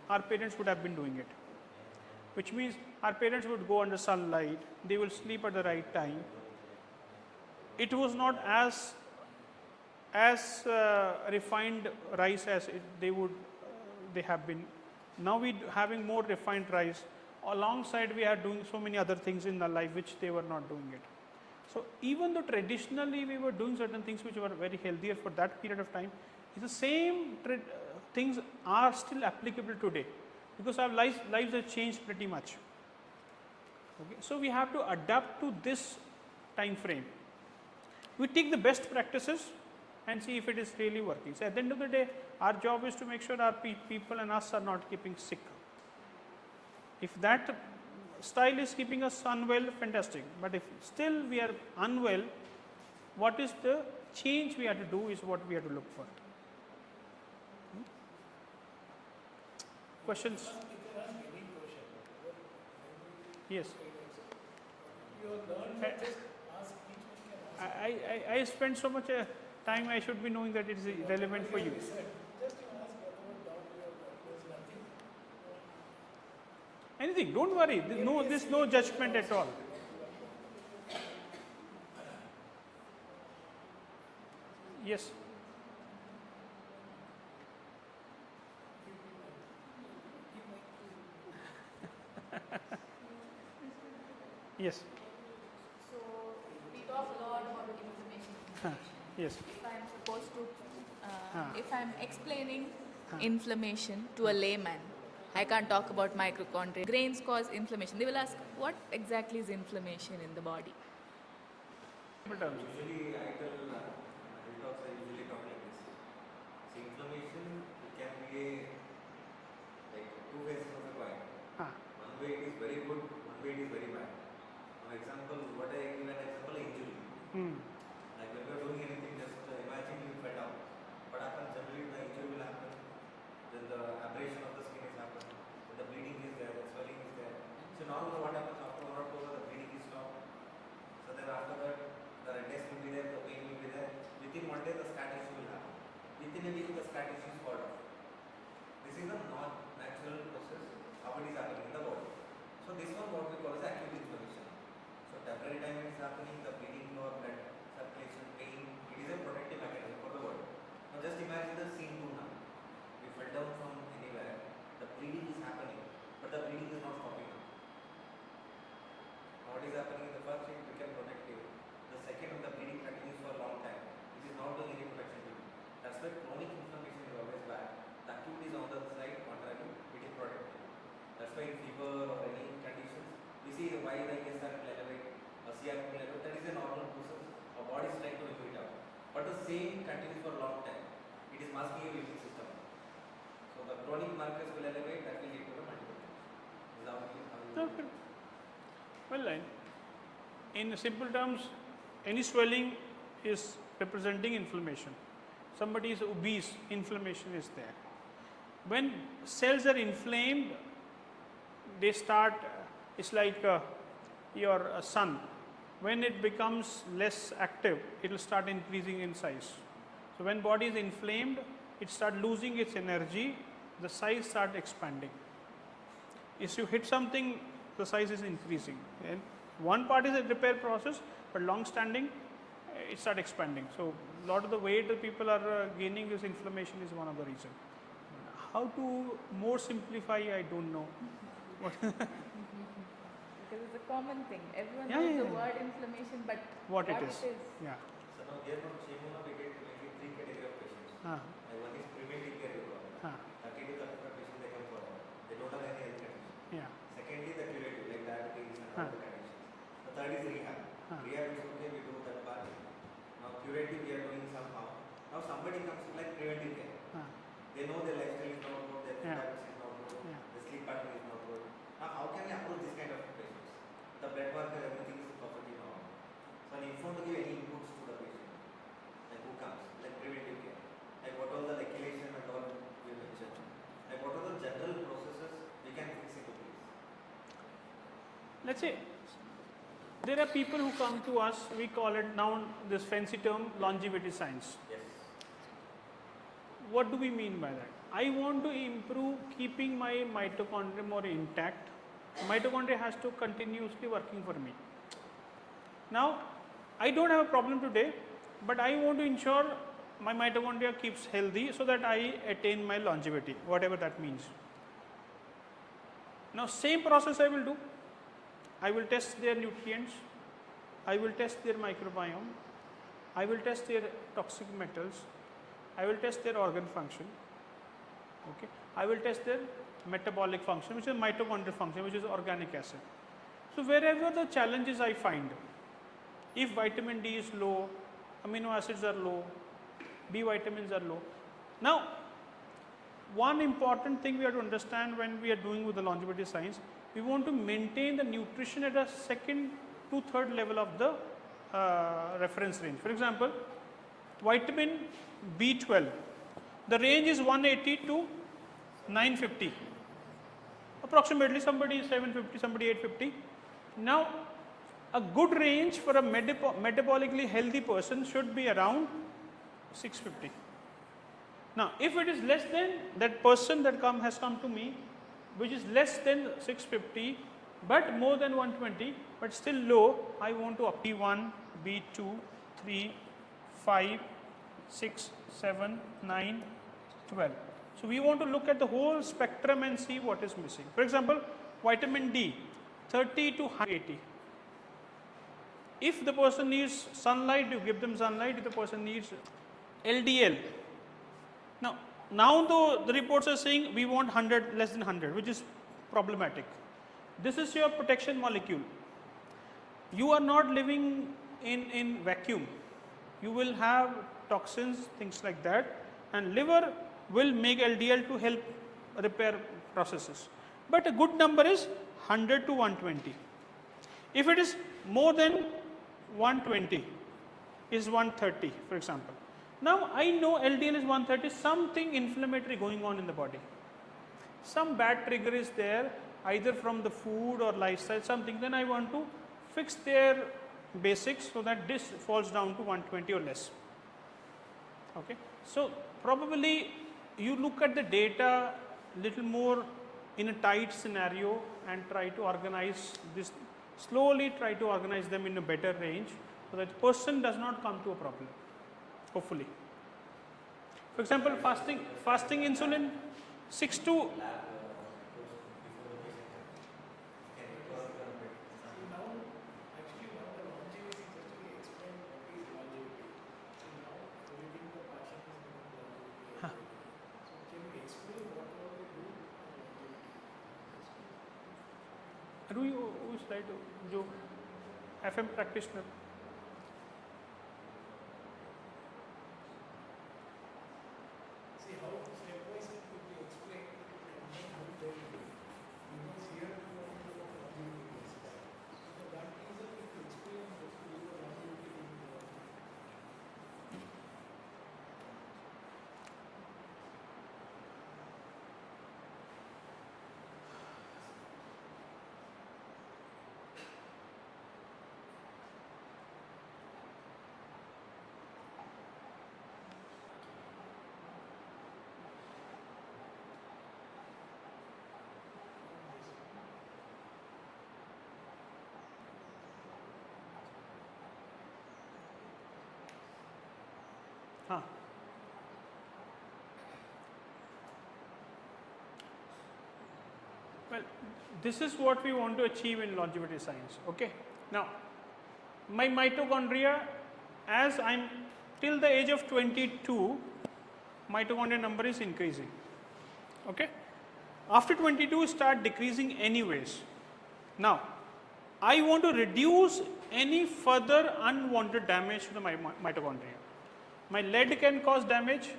our parents would have been doing it? Which means our parents would go under sunlight, they will sleep at the right time. It was not as refined rice as they have been. Now we having more refined rice. Alongside we are doing so many other things in our life which they were not doing it. So even though traditionally we were doing certain things which were very healthier for that period of time, the same things are still applicable today because our lives have changed pretty much. Okay? So we have to adapt to this time frame. We take the best practices and see if it is really working. So at the end of the day, our job is to make sure our people and us are not keeping sick. If that style is keeping us unwell, fantastic. But if still we are unwell, what is the change we have to do is what we have to look for. Questions? Yes. I spend so much time, I should be knowing that it is relevant for you. Anything, don't worry, there's no judgment at all. Yes. Yes. So we talk a lot about inflammation. Yes. If I'm supposed to, Ah. if I'm explaining inflammation to a layman, I can't talk about mitochondria. Grains cause inflammation. They will ask, what exactly is inflammation in the body? Usually, I tell talks are usually talk like this. See, inflammation it can be like two faces of a coin. Ah. One way it is very good, one way it is very bad. For example, what I give an example injury. Hmm. Like when you are doing anything, just imagine you fell down. What happens generally, the injury will happen. Then the abrasion of the skin is happening. Then the bleeding is there, the swelling is there. So normally what happens after 1 or 2 hours, the bleeding is stopped. So then after that, the redness will be there, the pain will be there. Within 1 day, the scar tissue will happen. Within a week, the scar tissue is fall off. This is a not natural process, how it is happening in the body. So this one what we call as acute inflammation. So temporary time is happening, the bleeding or blood circulation, pain, it is a protective mechanism for the body. Now just imagine the scene 2 now. We fell down from anywhere, the bleeding is happening, but the bleeding is not stopping now. Now what is happening in the first it became protective. The second the bleeding continues for a long time, which is not doing any protection to you. That's why chronic inflammation is always bad. The acute is on the other side, contrary, it is protective. That's why in fever or any conditions, we see why the ESR will elevate, a CRP will elevate, that is a normal process. Our body is trying to remove it out. But the same continues for a long time. It is masking your immune system. So the chronic markers will elevate, that will lead to the multiple things. Is how you Okay. Well, in simple terms, any swelling is representing inflammation. Somebody is obese, inflammation is there. When cells are inflamed, they start, it's like your sun. When it becomes less active, it will start increasing in size. So when body is inflamed, it start losing its energy, the size start expanding. If you hit something, the size is increasing. And one part is a repair process, but long standing, it start expanding. So a lot of the weight that people are gaining is inflammation is one of the reason. How to more simplify, I don't know. Because it's a common thing. Everyone Yeah, knows yeah, the yeah. word inflammation, but What it is. Yeah. So now here from Shemuna we get mainly 3 category of patients. Ah. Like one is preventive care you call. Ah. 30 to 35 patients they come for. They don't have any health condition. Yeah. Secondly, the curative like diabetes and Ah. all the conditions. The third is rehab. Ah. Rehab is okay, we do that part. Now curative we are doing somehow. Now somebody comes to like preventive care. Ah. They know their lifestyle is not good, their food Yeah. habits is not good, Yeah. the sleep pattern is not good. Now how can we approach this kind of patients? The blood marker, everything is perfectly normal. So an informed to give any inputs to the patient. Like who comes, like preventive care. Like what all the regulation and all we mentioned. Like what are the general processes we can fix into place. Let's say there are people who come to us, we call it now this fancy term longevity science. Yes. What do we mean by that? I want to improve keeping my mitochondria more intact. Mitochondria has to continuously working for me. Now, I don't have a problem today, but I want to ensure my mitochondria keeps healthy so that I attain my longevity, whatever that means. Now, same process I will do. I will test their nutrients, I will test their microbiome, I will test their toxic metals, I will test their organ function, okay. I will test their metabolic function, which is mitochondrial function, which is organic acid. So wherever the challenges I find, if vitamin D is low, amino acids are low, B vitamins are low. Now, one important thing we have to understand when we are doing with the longevity science, we want to maintain the nutrition at a second to third level of the reference range. For example, vitamin B12, the range is 180 to 950. Approximately somebody is 750, somebody 850. Now, a good range for a metabolically healthy person should be around 650. Now, if it is less than that person that has come to me, which is less than 650, but more than 120, but still low, I want to up B1, B2, 3, 5, 6, 7, 9, 12. So we want to look at the whole spectrum and see what is missing. For example, vitamin D, 30 to 180. If the person needs sunlight, you give them sunlight. If the person needs LDL, now the reports are saying we want 100, less than 100, which is problematic. This is your protection molecule. You are not living in vacuum. You will have toxins, things like that, and liver will make LDL to help repair processes. But a good number is 100 to 120. If it is more than 120, is 130, for example. Now I know LDL is 130, something inflammatory going on in the body. Some bad trigger is there, either from the food or lifestyle, something. Then I want to fix their basics so that this falls down to 120 or less. Okay. So probably you look at the data little more in a tight scenario and try to organize this, slowly try to organize them in a better range so that the person does not come to a problem, hopefully. For example, fasting insulin, 6 to slide जो FM practitioner. See how step by step will be explained. Because here we want to go for longevity. So for that reason, if you explain this, we will longevity. Well, this is what we want to achieve in longevity science. Okay. Now, my mitochondria, as I'm till the age of 22, mitochondria number is increasing. Okay. After 22, start decreasing anyways. Now, I want to reduce any further unwanted damage to the mitochondria. My lead can cause damage,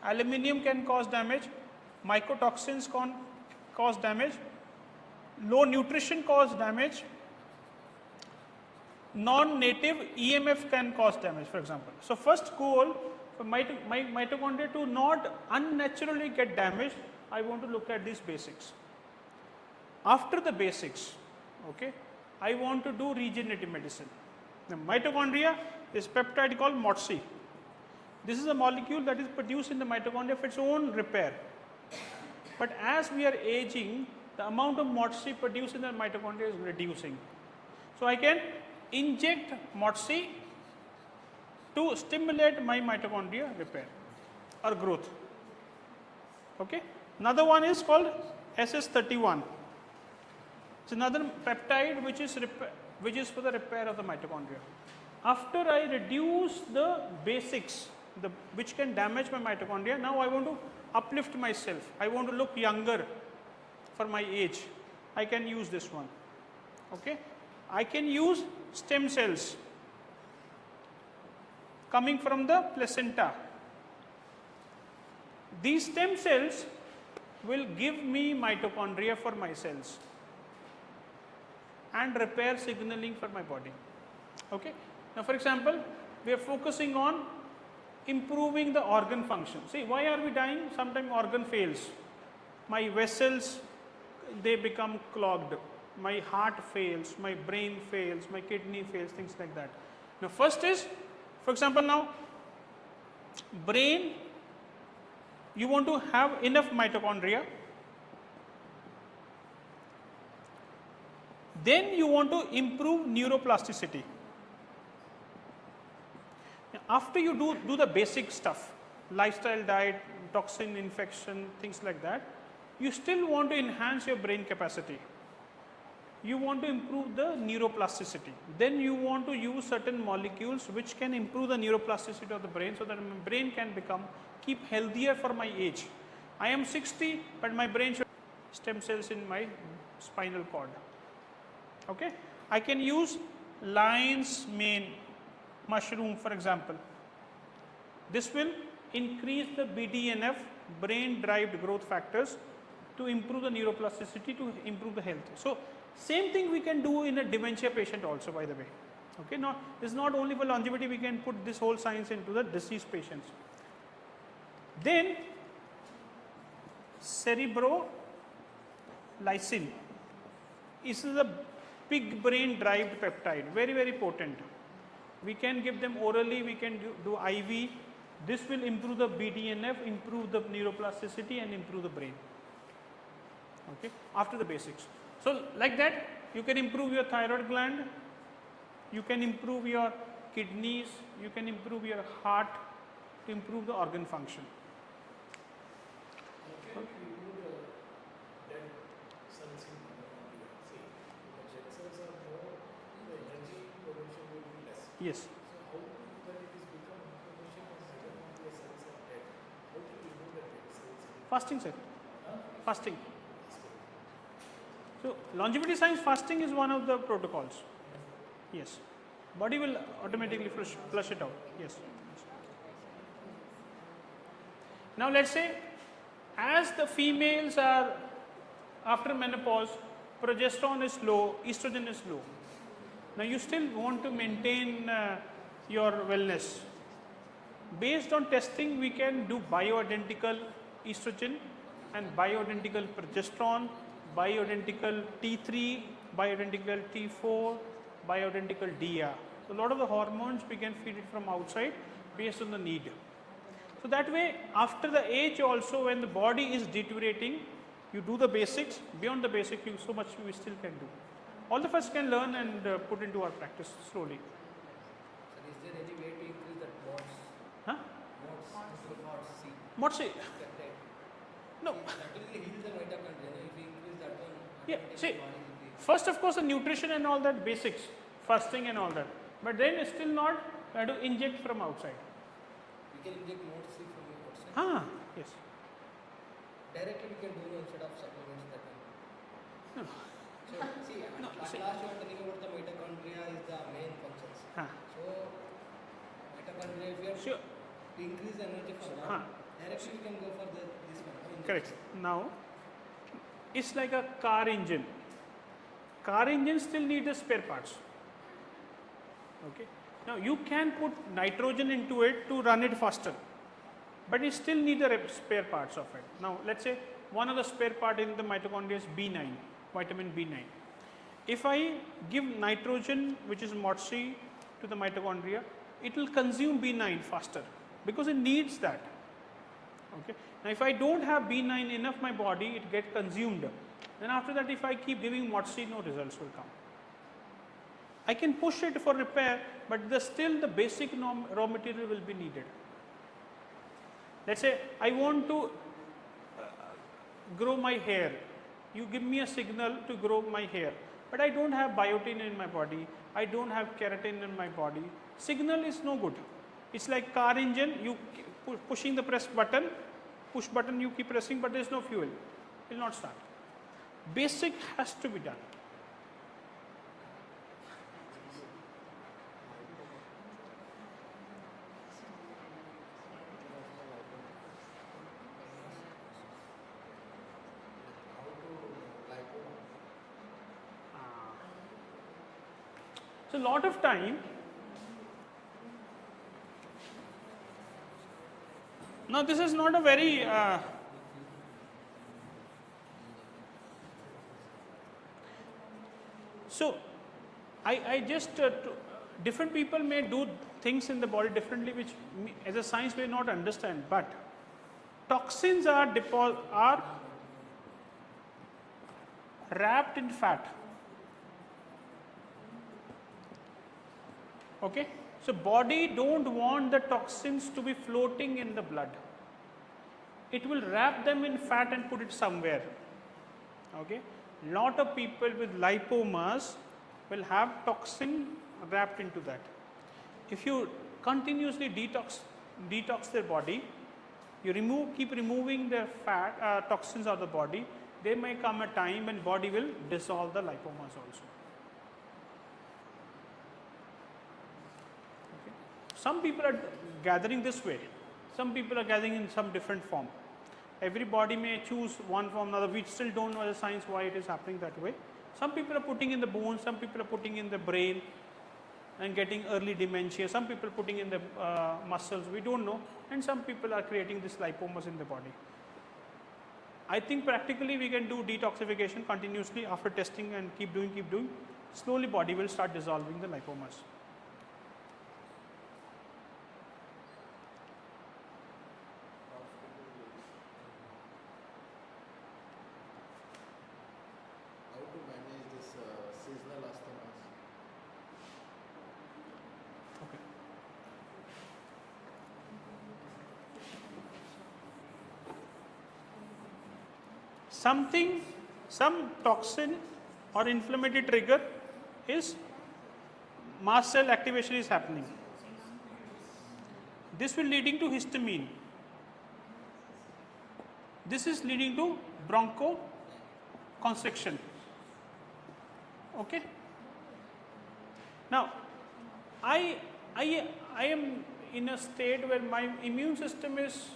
aluminum can cause damage, mycotoxins can cause damage, low nutrition cause damage, non-native EMF can cause damage, for example. So first goal for my mitochondria to not unnaturally get damaged, I want to look at these basics. After the basics, okay, I want to do regenerative medicine. The mitochondria is peptide called MOTS. This is a molecule that is produced in the mitochondria for its own repair. But as we are aging, the amount of MOTS produced in the mitochondria is reducing. So I can inject MOTS to stimulate my mitochondria repair or growth. Okay. Another one is called SS31. It's another peptide which is for the repair of the mitochondria. After I reduce the basics, which can damage my mitochondria, now I want to uplift myself. I want to look younger for my age. I can use this one. Okay. I can use stem cells coming from the placenta. These stem cells will give me mitochondria for my cells and repair signaling for my body. Okay. Now, for example, we are focusing on improving the organ function. See, why are we dying? Sometimes organ fails. My vessels, they become clogged. My heart fails, my brain fails, my kidney fails, things like that. Now, first is, for example, now, brain, you want to have enough mitochondria. Then you want to improve neuroplasticity. After you do the basic stuff, lifestyle, diet, toxin, infection, things like that, you still want to enhance your brain capacity. You want to improve the neuroplasticity. Then you want to use certain molecules which can improve the neuroplasticity of the brain so that my brain can keep healthier for my age. I am 60, but my brain should stem cells in my spinal cord. Okay? I can use lion's mane mushroom, for example. This will increase the BDNF, brain derived growth factors, to improve the neuroplasticity, to improve the health. So same thing we can do in a dementia patient also, by the way. Okay, now this is not only for longevity, we can put this whole science into the disease patients. Then cerebrolysin. This is a pig brain derived peptide, very, very potent. We can give them orally, we can do IV. This will improve the BDNF, improve the neuroplasticity and improve the brain. Okay, after the basics. So like that, you can improve your thyroid gland, you can improve your kidneys, you can improve your heart, to improve the organ function. Okay. Dead cells in the body. See, the dead cells are more, the energy production will be less. Yes. So how that it is become information on mitochondria cells are dead? How to remove the dead cells? Fasting, sir. Fasting. So longevity science, fasting is one of the protocols. Yes. Body will automatically flush it out. Yes. Now let's say, as the females are after menopause, progesterone is low, estrogen is low. Now you still want to maintain your wellness. Based on testing, we can do bioidentical estrogen and bioidentical progesterone, bioidentical T3, bioidentical T4, bioidentical DR. So a lot of the hormones we can feed it from outside based on the need. So that way, after the age also, when the body is deteriorating, you do the basics. Beyond the basic, so much we still can do. All of us can learn and put into our practice slowly. Sir, is there any way to increase that mods? Huh? Mods, see. What say? Peptide. No. That will heal the mitochondria. If we increase that one, Yeah, automatically see, body will be. first of course the nutrition and all that basics, fasting and all that. But then it's still not, we have to inject from outside. We can inject mods see from the outside. Ah, yes. Directly we can do instead of supplements that one. No. So see, at last you are telling about the mitochondria is the main functions. Ah. So mitochondria, if we have Sure. to increase the energy for that, Ah. directly we can go for this one. Correct. Now, it's like a car engine. Car engine still needs the spare parts. Okay. Now you can put nitrogen into it to run it faster, but you still need the spare parts of it. Now let's say one of the spare part in the mitochondria is B9, vitamin B9. If I give nitrogen, which is MOTC, to the mitochondria, it will consume B9 faster because it needs that. Okay. Now if I don't have B9 enough my body, it gets consumed. Then after that, if I keep giving MOTC, no results will come. I can push it for repair, but still the basic raw material will be needed. Let's say I want to grow my hair. You give me a signal to grow my hair, but I don't have biotin in my body. I don't have keratin in my body. Signal is no good. It's like car engine. You pushing the push button. You keep pressing, but there is no fuel. It will not start. Basic has to be done. So lot of time, now this is not a very so I just different people may do things in the body differently, which as a science may not understand, but toxins are wrapped in fat. Okay, So body don't want the toxins to be floating in the blood. It will wrap them in fat and put it somewhere. Okay. Lot of people with lipomas will have toxin wrapped into that. If you continuously detox their body, you keep removing their fat toxins out of the body, there may come a time when body will dissolve the lipomas also. Okay. Some people are gathering this way, some people are gathering in some different form. Every body may choose one form or another. We still don't know the science why it is happening that way. Some people are putting in the bones, some people are putting in the brain and getting early dementia, some people are putting in the muscles, we don't know, and some people are creating this lipomas in the body. I think practically we can do detoxification continuously after testing and keep doing. Slowly body will start dissolving the lipomas. How to manage this seasonal asthmas? Okay. Some toxin or inflammatory trigger is mast cell activation is happening. This will leading to histamine. This is leading to bronchoconstriction. Okay. Now, I am in a state where my immune system is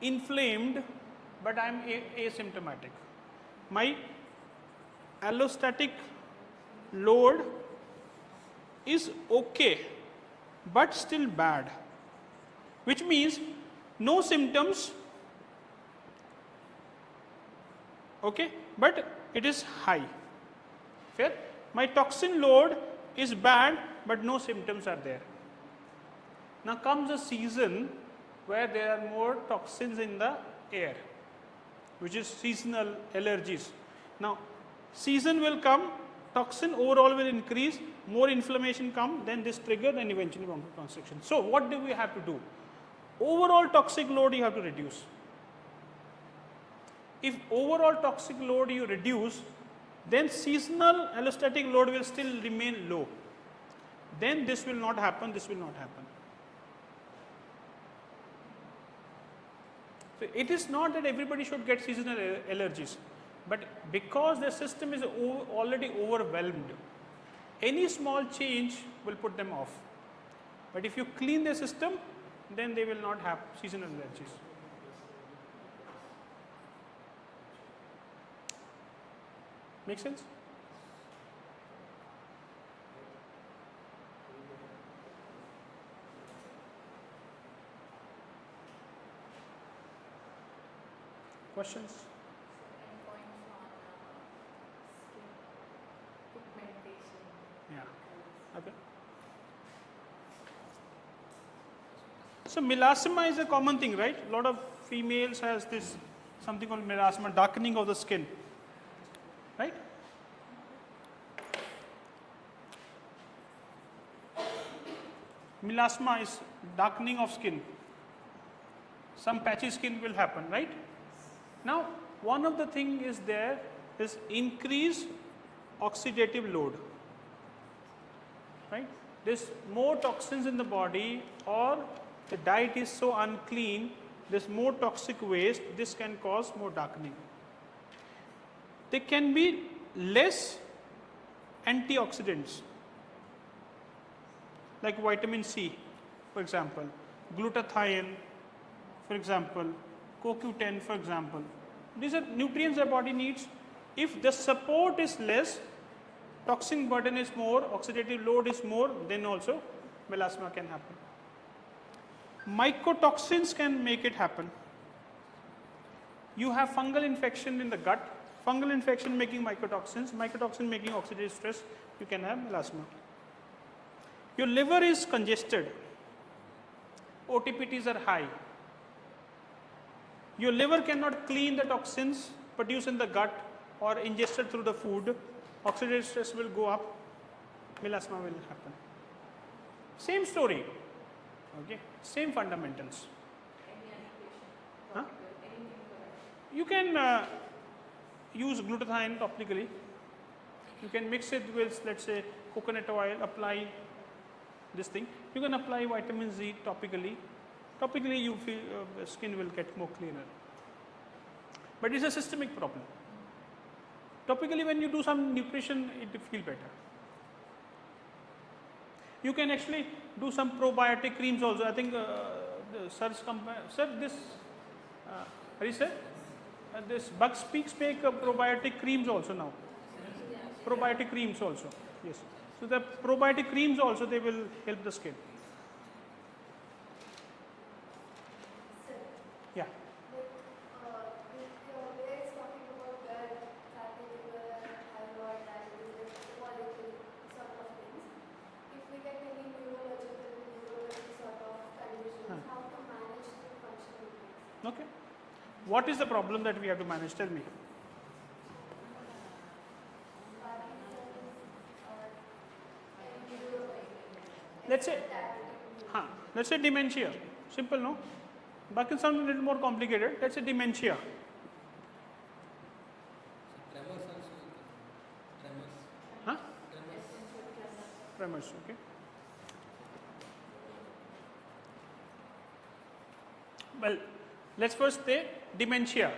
inflamed, but I am asymptomatic. My allostatic load is okay, but still bad, which means no symptoms, okay, but it is high. Fair? My toxin load is bad, but no symptoms are there. Now comes a season where there are more toxins in the air, which is seasonal allergies. Now season will come, toxin overall will increase, more inflammation come, then this trigger, then eventually bronchoconstriction. So what do we have to do? Overall toxic load you have to reduce. If overall toxic load you reduce, then seasonal allostatic load will still remain low. Then this will not happen, this will not happen. So it is not that everybody should get seasonal allergies, but because the system is already overwhelmed, any small change will put them off. But if you clean the system, then they will not have seasonal allergies. Make sense? Questions? Yeah. Okay. So melasma is a common thing, right? A lot of females has this something called melasma, darkening of the skin, right? Melasma is darkening of skin. Some patchy skin will happen, right? Now, one of the thing is there is increased oxidative load, right? There's more toxins in the body, or the diet is so unclean, there's more toxic waste, this can cause more darkening. There can be less antioxidants, like vitamin C, for example, glutathione, for example, CoQ10, for example. These are nutrients the body needs. If the support is less, toxin burden is more, oxidative load is more, then also melasma can happen. Mycotoxins can make it happen. You have fungal infection in the gut, fungal infection making mycotoxins, mycotoxin making oxidative stress, you can have melasma. Your liver is congested, OTPTs are high. Your liver cannot clean the toxins produced in the gut or ingested through the food, oxidative stress will go up, melasma will happen. Same story, okay, same fundamentals. Huh? You can use glutathione topically. You can mix it with, let's say, coconut oil, apply this thing. You can apply vitamin Z topically. Topically, you feel skin will get more cleaner. But it's a systemic problem. Topically, when you do some nutrition, it will feel better. You can actually do some probiotic creams also. I think sir, this, what is it? This Bug Speaks make probiotic creams also now. Probiotic creams also, yes. So the probiotic creams also, they will help the skin. Yeah. Okay. What is the problem that we have to manage? Tell me. Let's say dementia. Simple, no? But it sounds a little more complicated. Let's say dementia. Tremors also. Tremors. Huh? Tremors. Tremors, okay. Well, let's first say dementia.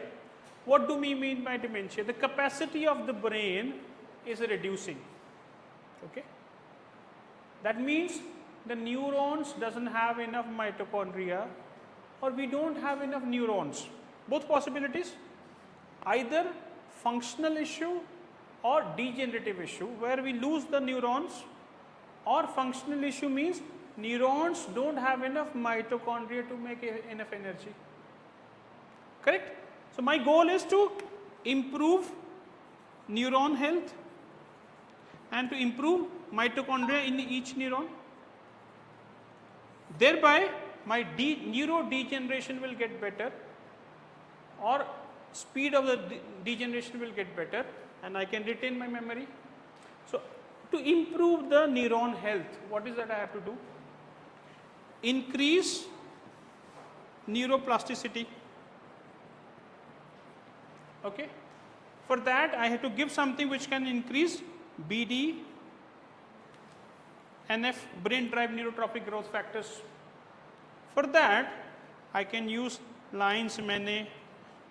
What do we mean by dementia? The capacity of the brain is reducing. Okay. That means the neurons doesn't have enough mitochondria, or we don't have enough neurons. Both possibilities, either functional issue or degenerative issue where we lose the neurons, or functional issue means neurons don't have enough mitochondria to make enough energy. Correct? So my goal is to improve neuron health and to improve mitochondria in each neuron. Thereby my neurodegeneration will get better, or speed of the degeneration will get better, and I can retain my memory. So to improve the neuron health, what is that I have to do? Increase neuroplasticity. Okay. For that I have to give something which can increase BD, NF, brain derived neurotrophic growth factors. For that I can use lion's mane,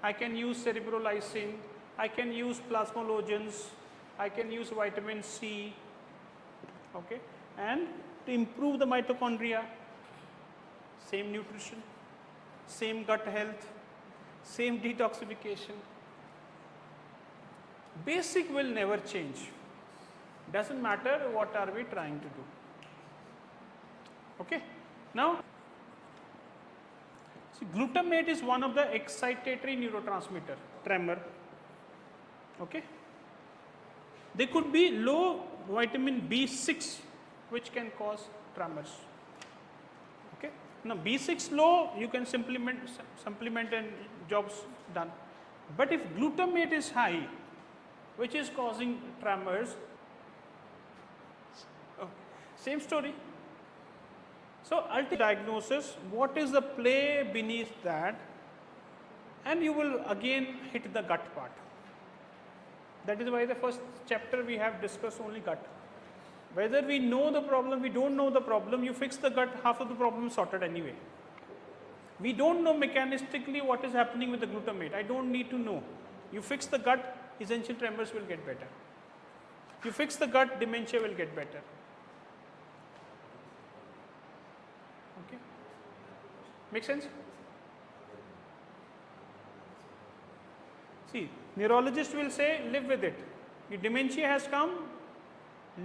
I can use cerebrolysin, I can use plasmalogens, I can use vitamin C, okay, and to improve the mitochondria, same nutrition, same gut health, same detoxification. Basic will never change. Doesn't matter what are we trying to do. Okay. Now, see, glutamate is one of the excitatory neurotransmitter, tremor. Okay. There could be low vitamin B6 which can cause tremors. Okay. Now B6 low, you can supplement and jobs done. But if glutamate is high, which is causing tremors, same story. So ultimate diagnosis, what is the play beneath that, and you will again hit the gut part. That is why the first chapter we have discussed only gut. Whether we know the problem, we don't know the problem, you fix the gut, half of the problem is sorted anyway. We don't know mechanistically what is happening with the glutamate. I don't need to know. You fix the gut, essential tremors will get better. You fix the gut, dementia will get better. Okay. Make sense? See, neurologist will say, live with it. If dementia has come,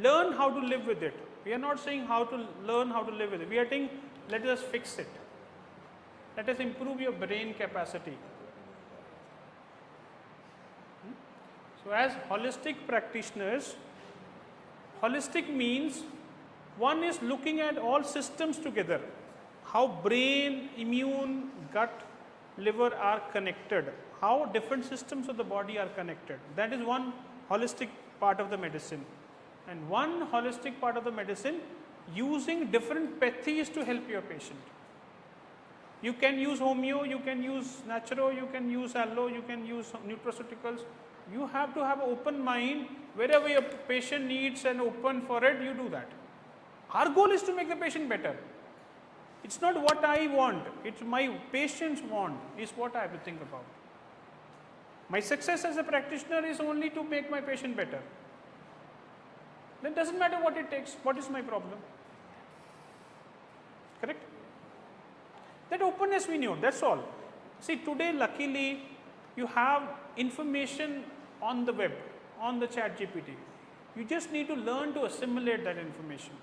learn how to live with it. We are not saying how to learn how to live with it. We are saying, let us fix it. Let us improve your brain capacity. So as holistic practitioners, holistic means one is looking at all systems together. How brain, immune, gut, liver are connected. How different systems of the body are connected. That is one holistic part of the medicine. And one holistic part of the medicine, using different pathies to help your patient. You can use homeo, you can use naturo, you can use allo, you can use nutraceuticals. You have to have an open mind. Wherever your patient needs and open for it, you do that. Our goal is to make the patient better. It's not what I want, it's my patients want is what I have to think about. My success as a practitioner is only to make my patient better. Then doesn't matter what it takes, what is my problem? Correct? That openness we know, that's all. See, today luckily you have information on the web, on the chat GPT. You just need to learn to assimilate that information.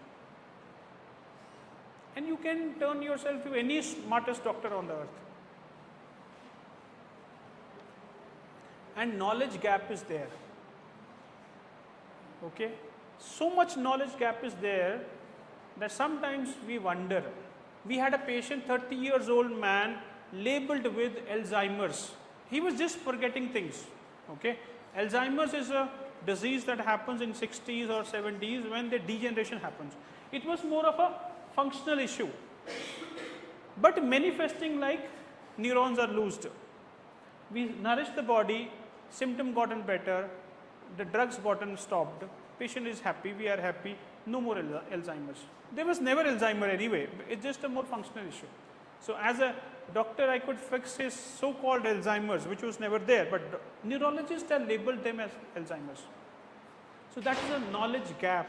And you can turn yourself to any smartest doctor on the earth. And knowledge gap is there. Okay? So much knowledge gap is there that sometimes we wonder. We had a patient, 30 years old man, labeled with Alzheimer's. He was just forgetting things. Okay? Alzheimer's is a disease that happens in 60s or 70s when the degeneration happens. It was more of a functional issue, but manifesting like neurons are loosed. We nourished the body, symptom gotten better, the drugs gotten stopped, patient is happy, we are happy, no more Alzheimer's. There was never Alzheimer anyway, it's just a more functional issue. So as a doctor I could fix his so-called Alzheimer's, which was never there, but neurologists have labeled them as Alzheimer's. So that is a knowledge gap.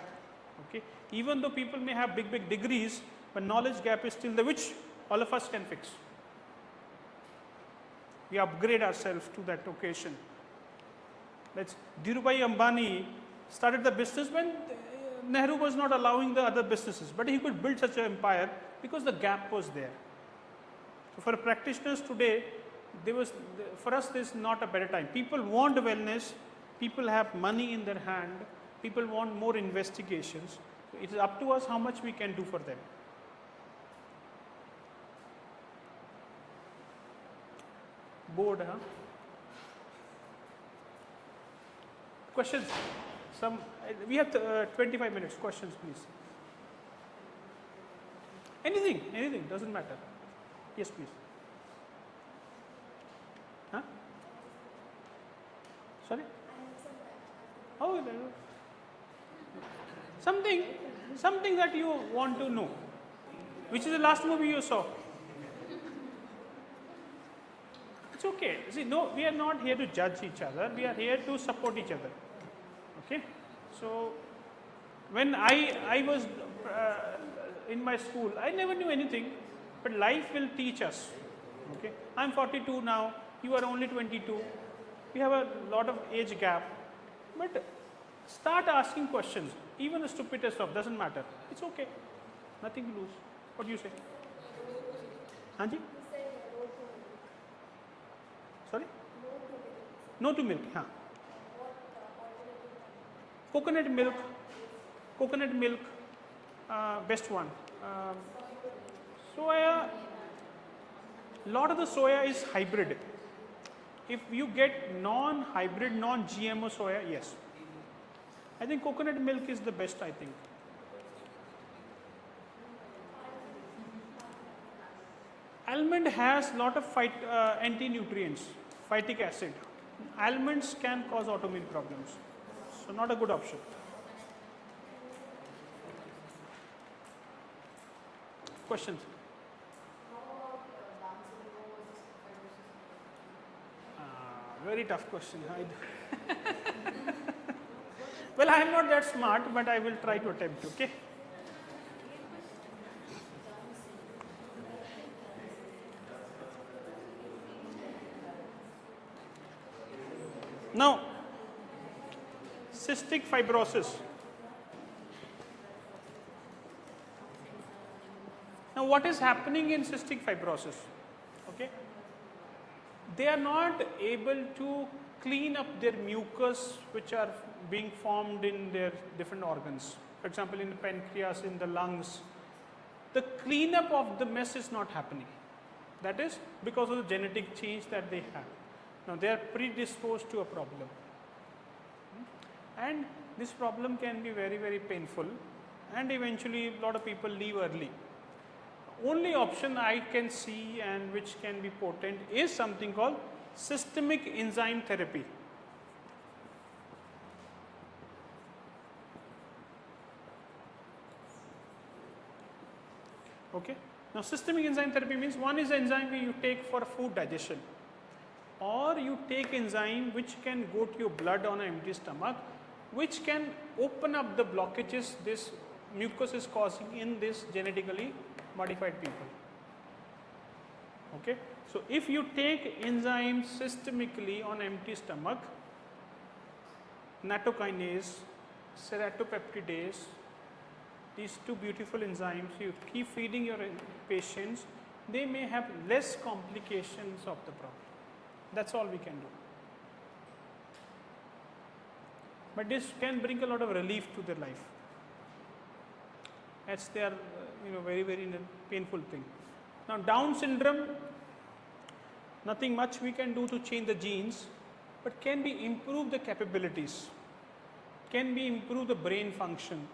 Okay? Even though people may have big degrees, but knowledge gap is still there, which all of us can fix. We upgrade ourselves to that occasion. Let's Dhirubhai Ambani started the business when Nehru was not allowing the other businesses, but he could build such an empire because the gap was there. So for practitioners today, for us this is not a better time. People want wellness, people have money in their hand, people want more investigations. So it is up to us how much we can do for them. Board, huh? Questions? We have 25 minutes. Questions, please. Anything, doesn't matter. Yes, please. Huh? Sorry? Oh, something that you want to know. Which is the last movie you saw? It's okay. See, no, we are not here to judge each other. We are here to support each other. Okay? So, when I was in my school, I never knew anything, but life will teach us. Okay? I'm 42 now, you are only 22. We have a lot of age gap, but start asking questions. Even the stupidest stuff doesn't matter. It's okay. Nothing to lose. What do you say? Hanji? Sorry? No to milk. Huh. Coconut milk, best one. Soya, lot of the soya is hybrid. If you get non-hybrid, non-GMO soya, yes. I think coconut milk is the best, I think. Almond has lot of anti-nutrients, phytic acid. Almonds can cause autoimmune problems. So not a good option. Questions? Very tough question. Well, I am not that smart, but I will try to attempt. Okay. Now, cystic fibrosis. Now, what is happening in cystic fibrosis? Okay, they are not able to clean up their mucus, which are being formed in their different organs. For example, in the pancreas, in the lungs, the cleanup of the mess is not happening. That is because of the genetic change that they have. Now, they are predisposed to a problem, and this problem can be very, very painful. and eventually a lot of people leave early. Only option I can see and which can be potent is something called systemic enzyme therapy. Okay. Now systemic enzyme therapy means one is enzyme you take for food digestion, or you take enzyme which can go to your blood on an empty stomach, which can open up the blockages this mucus is causing in this genetically modified people. Okay. So if you take enzymes systemically on empty stomach, nattokinase, ceratopeptidase, these two beautiful enzymes, you keep feeding your patients, they may have less complications of the problem. That's all we can do. But this can bring a lot of relief to their life. As they are, very, very painful thing. Now Down syndrome, nothing much we can do to change the genes, but can we improve the capabilities? Can we improve the brain function?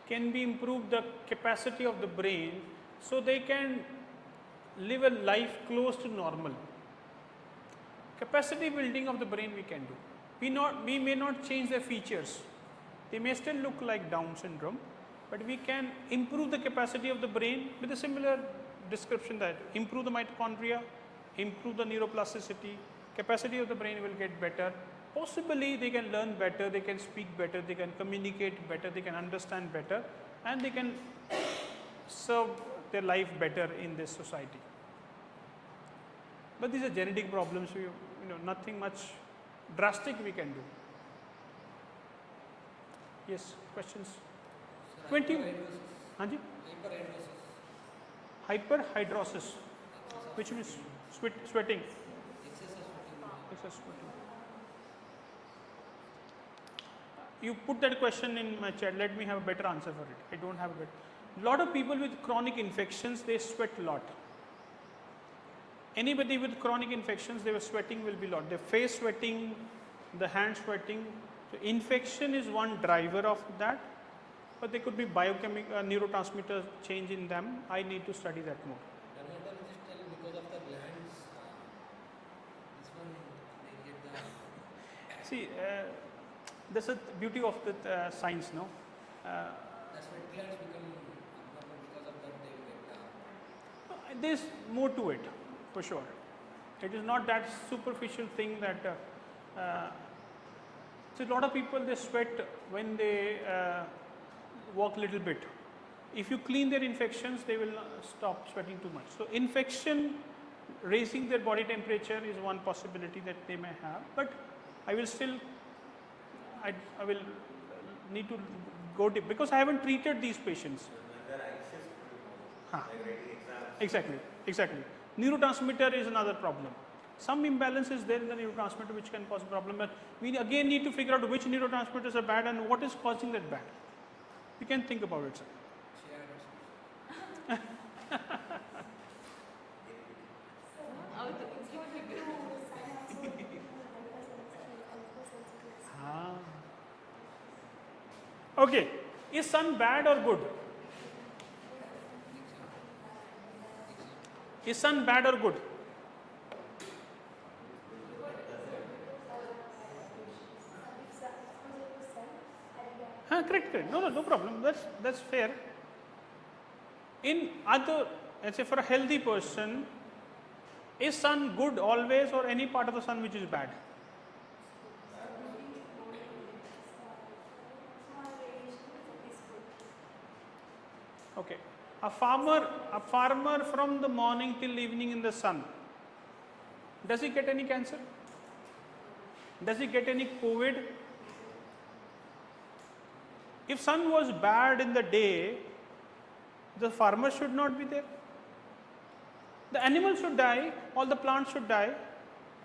Can we improve the capacity of the brain so they can live a life close to normal? Capacity building of the brain we can do. We may not change their features. They may still look like Down syndrome, but we can improve the capacity of the brain with a similar description, that improve the mitochondria, improve the neuroplasticity, capacity of the brain will get better. Possibly they can learn better, they can speak better, they can communicate better, they can understand better, and they can serve their life better in this society. But these are genetic problems, nothing much drastic we can do. Yes, questions? 20. Hanji? Hyperhidrosis, which means sweating. Excess sweating. You put that question in my chat, let me have a better answer for it. I don't have a better. A lot of people with chronic infections, they sweat a lot. Anybody with chronic infections, their sweating will be a lot. Their face sweating, the hand sweating. So infection is one driver of that, but there could be biochemical neurotransmitter change in them. I need to study that more. Dermatologist tell because of the glands, this one they get the. See, that's the beauty of the science, no? That's why glands become abnormal, because of that they get. There's more to it, for sure. It is not that superficial thing that. So a lot of people, they sweat when they walk a little bit. If you clean their infections, they will stop sweating too much. So infection raising their body temperature is one possibility that they may have, but I will still, I will need to go deep because I haven't treated these patients. Exactly. Neurotransmitter is another problem. Some imbalance is there in the neurotransmitter which can cause a problem, but we again need to figure out which neurotransmitters are bad and what is causing that bad. You can think about it, sir. Okay, is sun bad or good? Is sun bad or good? Correct. No problem. That's fair. In other, let's say for a healthy person, is sun good always or any part of the sun which is bad? Okay. A farmer from the morning till evening in the sun, does he get any cancer? Does he get any COVID? If sun was bad in the day, the farmer should not be there. The animals should die, all the plants should die.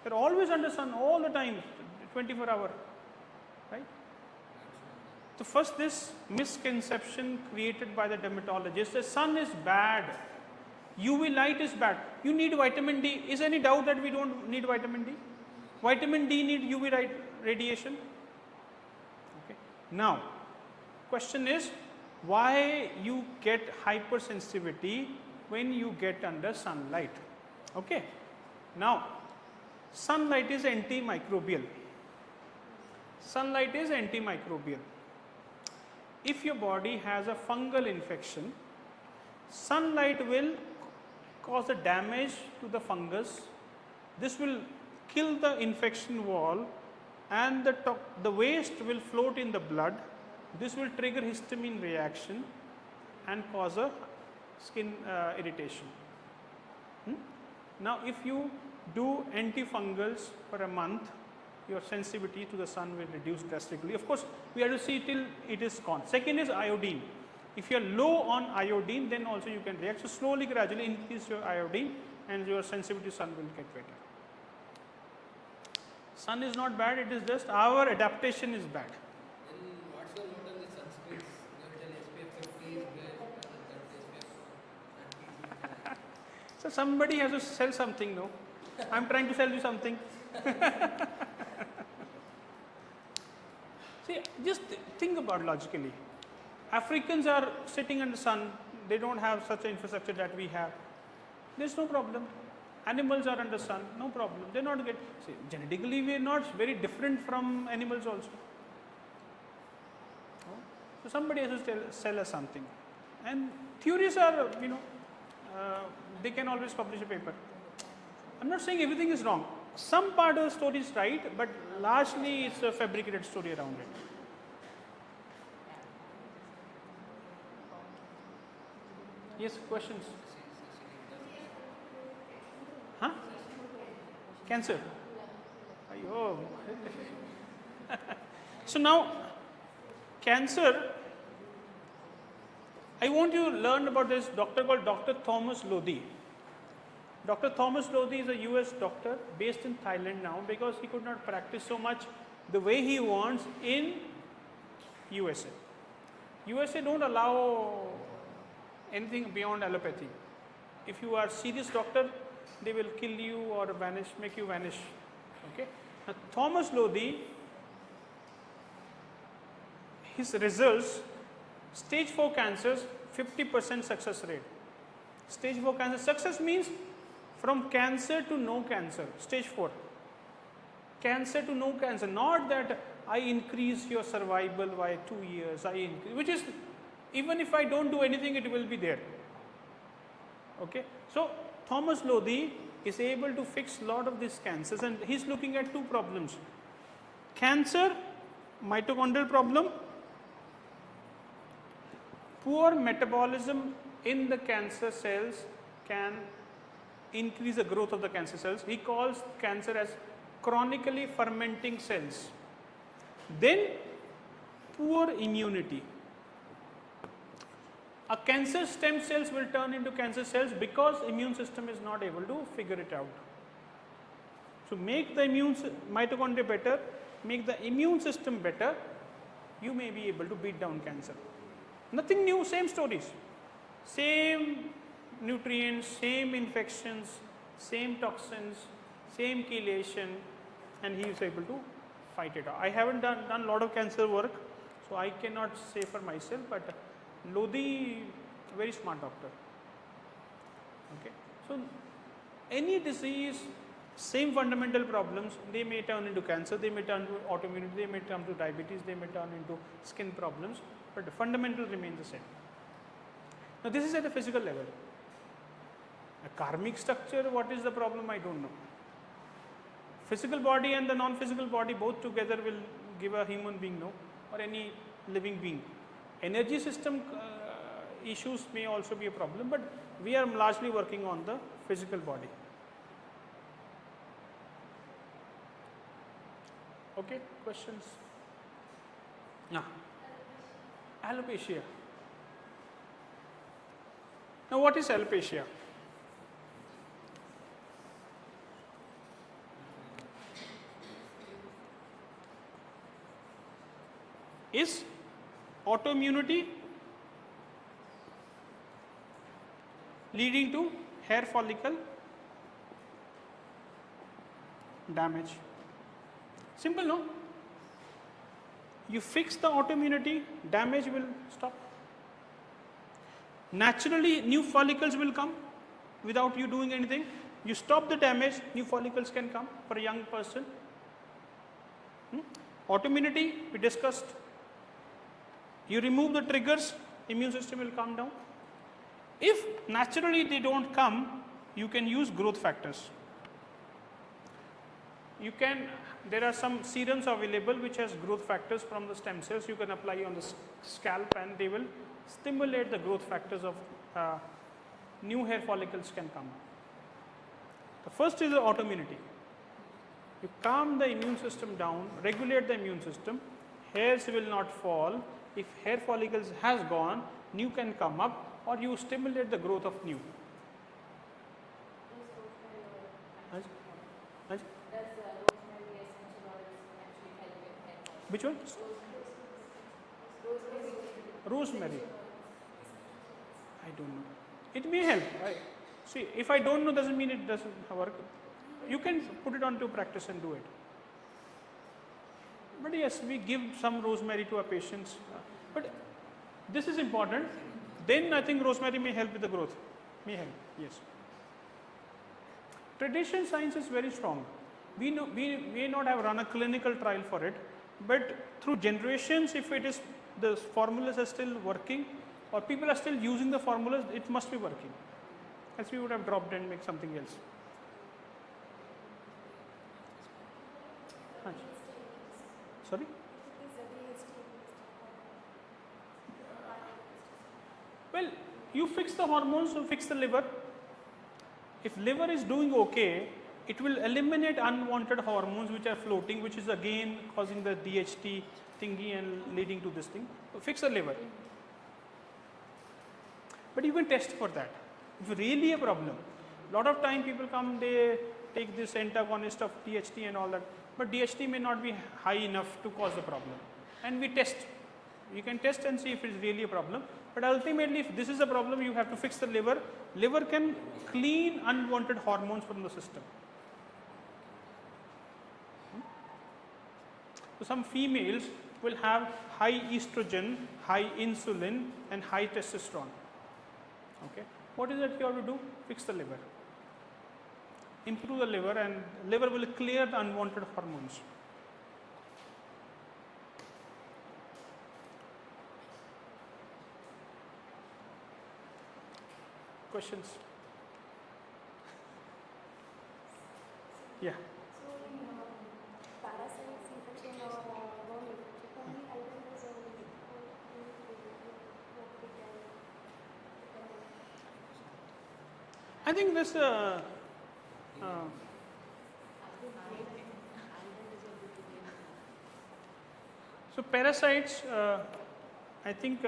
They're always under sun all the time, 24 hours, right? So first this misconception created by the dermatologist, the sun is bad, UV light is bad. You need vitamin D. Is any doubt that we don't need vitamin D? Vitamin D need UV radiation. Okay. Now, question is, why you get hypersensitivity when you get under sunlight. Okay. Now, sunlight is antimicrobial. Sunlight is antimicrobial. If your body has a fungal infection, sunlight will cause a damage to the fungus. This will kill the infection wall, and the waste will float in the blood. This will trigger histamine reaction and cause a skin irritation. Now, if you do antifungals for a month, your sensitivity to the sun will reduce drastically. Of course, we have to see till it is gone. Second is iodine. If you are low on iodine, then also you can react. So, slowly, gradually increase your iodine and your sensitivity to sun will get better. Sun is not bad, it is just our adaptation is bad. Then what's your note on the sunscreens? You have SPF 50 is best, So, somebody has to sell something, no? I am trying to sell you something. See, just think about logically. Africans are sitting in the sun, they don't have such an infrastructure that we have. There's no problem. Animals are under sun, no problem. They're not get. See, genetically, we are not very different from animals also. So somebody has to sell us something, and theories are, they can always publish a paper. I'm not saying everything is wrong. Some part of the story is right, but largely it's a fabricated story around it. Yes, questions? Huh? Cancer? Ayyo. So now, cancer, I want you to learn about this doctor called Dr. Thomas Lodhi. Dr. Thomas Lodhi is a US doctor based in Thailand now because he could not practice so much the way he wants in USA. USA don't allow anything beyond allopathy. If you are serious doctor, they will kill you or vanish, make you vanish. Okay. Now, Thomas Lodhi, his results, stage 4 cancers, 50% success rate. Stage 4 cancer, success means from cancer to no cancer, stage 4. Cancer to no cancer, not that I increase your survival by 2 years, which is, even if I don't do anything, it will be there. Okay. So, Thomas Lodhi is able to fix a lot of these cancers, and he is looking at two problems. Cancer, mitochondrial problem, poor metabolism in the cancer cells can increase the growth of the cancer cells. He calls cancer as chronically fermenting cells. Then poor immunity. A cancer stem cells will turn into cancer cells because immune system is not able to figure it out. So make the mitochondria better, make the immune system better, you may be able to beat down cancer. Nothing new, same stories, same nutrients, same infections, same toxins, same chelation, and he is able to fight it out. I haven't done a lot of cancer work, so I cannot say for myself, but Lodhi, very smart doctor. Okay. So any disease, same fundamental problems, they may turn into cancer, they may turn to autoimmunity, they may turn to diabetes, they may turn into skin problems, but the fundamental remains the same. Now this is at a physical level. A karmic structure, what is the problem? I don't know. Physical body and the non-physical body both together will give a human being, no, or any living being. Energy system issues may also be a problem, but we are largely working on the physical body. Okay, questions? Yeah. Alopecia. Now, what is alopecia? Is autoimmunity leading to hair follicle damage. Simple, no? You fix the autoimmunity, damage will stop. Naturally, new follicles will come without you doing anything. You stop the damage, new follicles can come for a young person. Autoimmunity, we discussed. You remove the triggers, immune system will calm down. If naturally they don't come, you can use growth factors. You can, there are some serums available which has growth factors from the stem cells. You can apply on the scalp and they will stimulate the growth factors of new hair follicles can come. The first is the autoimmunity. You calm the immune system down, regulate the immune system, hairs will not fall. If hair follicles has gone, new can come up, or you stimulate the growth of new. Which one? Rosemary. I don't know. It may help. See, if I don't know, doesn't mean it doesn't work. You can put it on to practice and do it. But yes, we give some rosemary to our patients. But this is important. Then I think rosemary may help with the growth. May help, yes. Tradition science is very strong. We may not have run a clinical trial for it, but through generations, if it is, the formulas are still working or people are still using the formulas, it must be working. Else we would have dropped and make something else. Sorry? Well, you fix the hormones, so fix the liver. If liver is doing okay, it will eliminate unwanted hormones which are floating, which is again causing the DHT thingy and leading to this thing. So fix the liver. But you can test for that. If really a problem, lot of time people come, they take this antagonist of DHT and all that, but DHT may not be high enough to cause the problem. And we test. You can test and see if it is really a problem. But ultimately, if this is a problem, you have to fix the liver. Liver can clean unwanted hormones from the system. So some females will have high estrogen, high insulin and high testosterone. Okay. What is that you have to do? Fix the liver. Improve the liver and liver will clear the unwanted hormones. Questions? Yeah. I think this so parasites, I think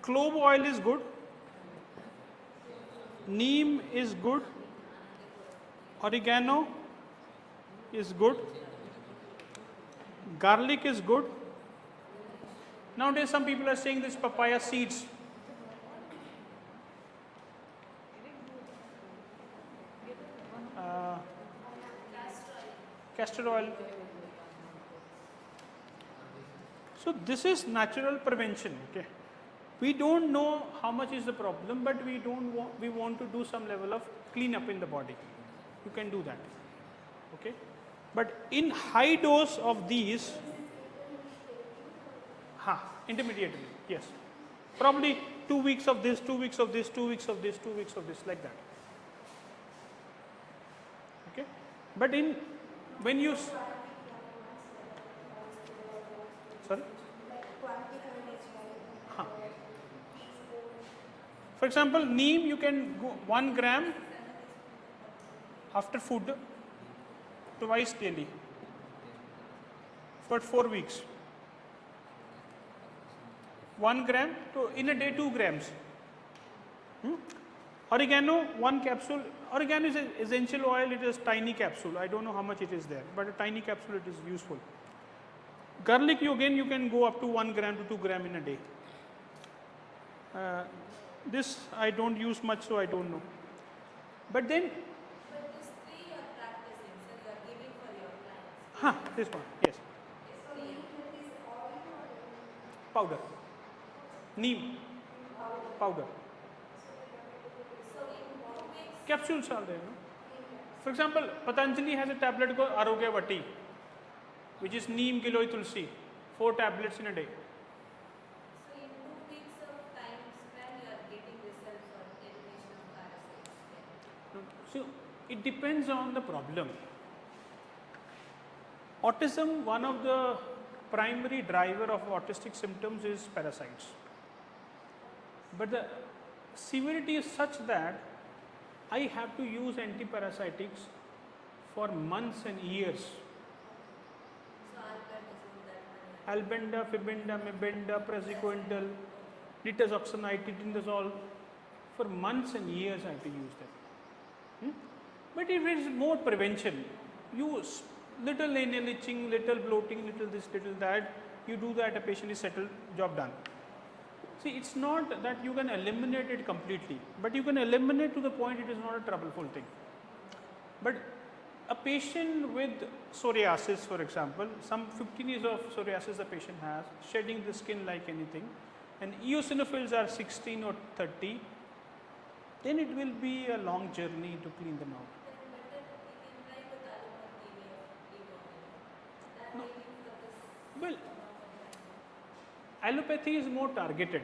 clove oil is good, neem is good, oregano is good, garlic is good. Nowadays some people are saying this papaya seeds. Castor oil. So this is natural prevention. Okay, we don't know how much is the problem, but we want to do some level of cleanup in the body. You can do that. Okay, but in high dose of these, intermediately, yes, probably 2 weeks of this, 2 weeks of this, 2 weeks of this, 2 weeks of this, like that. Okay, but when you sorry. For example, neem you can go 1 gram after food twice daily for 4 weeks. 1 gram to in a day 2 grams. Oregano 1 capsule. Oregano is an essential oil. It is tiny capsule. I don't know how much it is there, but a tiny capsule it is useful. Garlic you can go up to 1 gram to 2 gram in a day. This I don't use much, so I don't know. But then. But these 3 you are practicing, so you are giving for your clients. This one, yes. Powder. neem powder. Capsules are there. No? For example, Patanjali has a tablet called Arogya Vati, which is neem, giloy, tulsi, 4 tablets in a day. So in 2 weeks of time span, you are getting results for elimination of parasites. So it depends on the problem. Autism, one of the primary driver of autistic symptoms is parasites. But the severity is such that I have to use antiparasitics for months and years. So albendazole, that Albenda, fibenda, mebenda, praziquantel, nitazoxanide, tindazole. For months and years I have to use them. But if it is more prevention, use little anal itching, little bloating, little this, little that, you do that, a patient is settled, job done. See, it's not that you can eliminate it completely, but you can eliminate to the point it is not a troubleful thing. But a patient with psoriasis, for example, some 15 years of psoriasis the patient has, shedding the skin like anything, and eosinophils are 16 or 30, then it will be a long journey to clean them out. Well, allopathy is more targeted,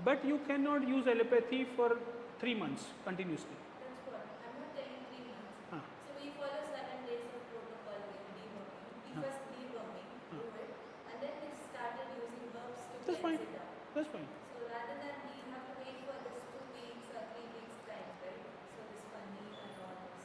but you cannot use allopathy for 3 months continuously. That's what. I'm not telling 3 months. Huh. So we follow certain days of protocol in deworming. We first deworming, do it, and then we started using herbs to That's fine. cleanse it out. That's fine. So rather than we have to wait for this 2 weeks or 3 weeks time, right? So this funny and all this.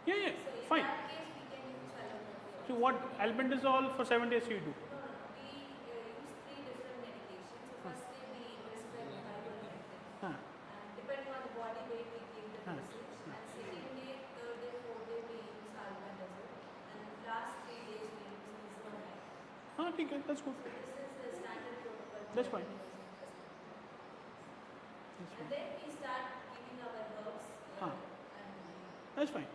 Yeah, yeah, So in fine. that case, we can use allopathy. So what albendazole for 7 days you do? No, we use 3 different medications. So first day we prescribe ivermectin. Huh. And depending on the body weight, we give the Huh. dosage. And second day, third day, fourth day, we use albendazole. And last 3 days, we use isoniazid. Okay, that's good. So this is the standard protocol. That's for fine. using first day. That's And fine. then we start giving our herbs. Huh. And That's fine.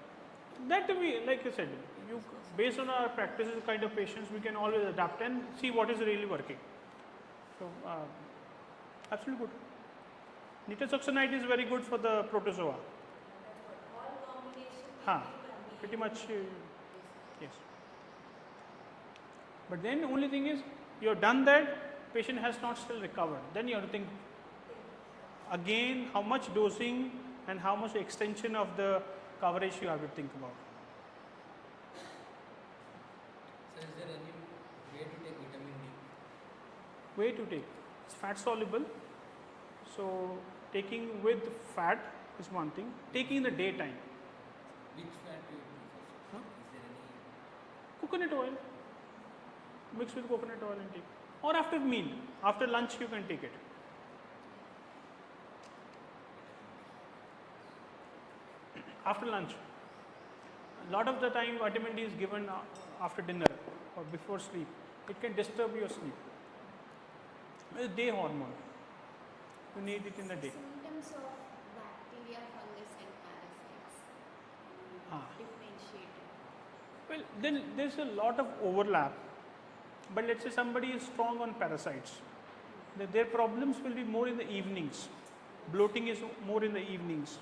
That we, like I said, you based on our practices, kind of patients, we can always adapt and see what is really working. So, absolutely good. Nitazoxanide is very good for the protozoa. that's what all combination we Huh. give and we Pretty much, yes. But then only thing is, you have done that, patient has not still recovered. Then you have to think again how much dosing and how much extension of the coverage you have to think about. So is there any way to take vitamin D? Way to take, it's fat soluble, so taking with fat is one thing, taking in the daytime. Which fat do you prefer? Huh? Is there any? Coconut oil, mix with coconut oil and take, or after meal, after lunch you can take it. After lunch, a lot of the time vitamin D is given after dinner or before sleep. It can disturb your sleep. It's day hormone. You need it in the day. Symptoms of bacteria, fungus, and parasites. Ah. Differentiated. Well, then there's a lot of overlap. But let's say somebody is strong on parasites. Their problems will be more in the evenings. Bloating is more in the evenings.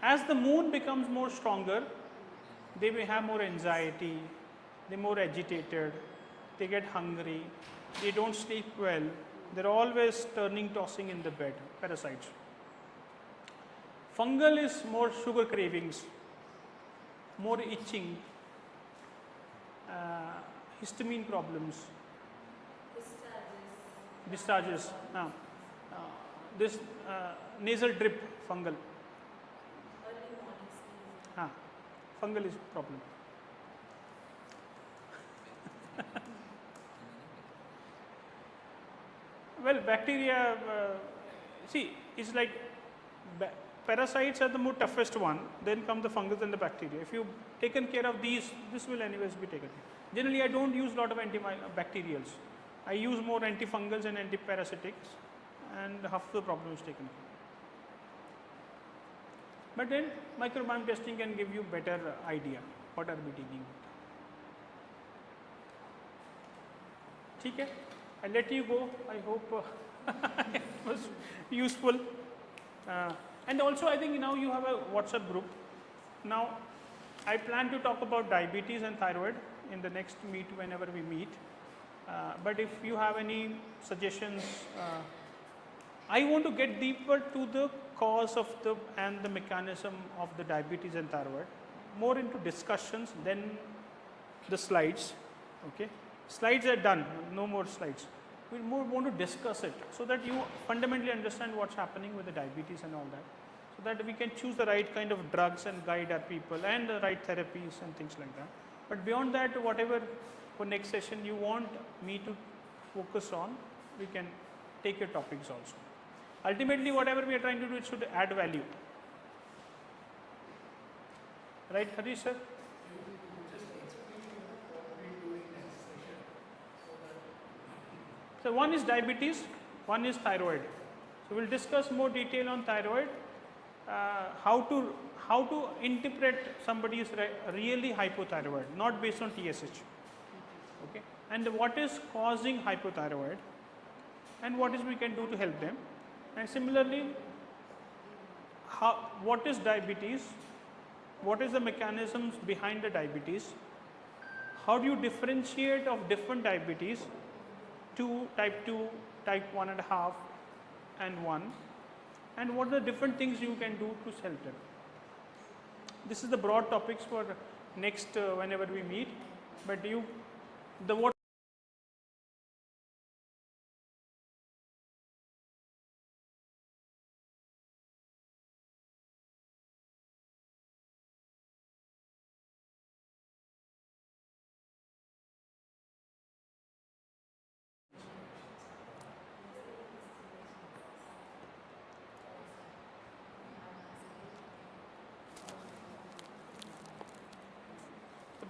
As the moon becomes more stronger, they may have more anxiety, they're more agitated, they get hungry, they don't sleep well, they're always turning, tossing in the bed, parasites. Fungal is more sugar cravings, more itching, histamine problems, discharges, this nasal drip, fungal. early morning sneezing. Fungal is problem. Well, bacteria, see, it's like parasites are the more toughest one, then come the fungus and the bacteria. If you've taken care of these, this will anyways be taken care. Generally, I don't use a lot of antibacterials. I use more antifungals and antiparasitics, and half the problem is taken care. But then microbiome testing can give you better idea what are we dealing with. ठीक है, I'll let you go. I hope It was useful. And also, I think now you have a WhatsApp group. Now, I plan to talk about diabetes and thyroid in the next meet whenever we meet. But if you have any suggestions, I want to get deeper to the cause of the mechanism of the diabetes and thyroid, more into discussions than the slides. Okay, slides are done, no more slides. We more want to discuss it so that you fundamentally understand what's happening with the diabetes and all that, so that we can choose the right kind of drugs and guide our people and the right therapies and things like that. But beyond that, whatever for next session you want me to focus on, we can take your topics also. Ultimately, whatever we are trying to do, it should add value. Right, Harish sir? So one is diabetes, one is thyroid. So we'll discuss more detail on thyroid, how to interpret somebody is really hypothyroid, not based on TSH. Okay, and what is causing hypothyroid, and what is we can do to help them. And similarly, what is diabetes, what is the mechanisms behind the diabetes, how do you differentiate of different diabetes, 2, type 2, type 1.5 and 1, and what are the different things you can do to help them. This is the broad topics for next whenever we meet, but what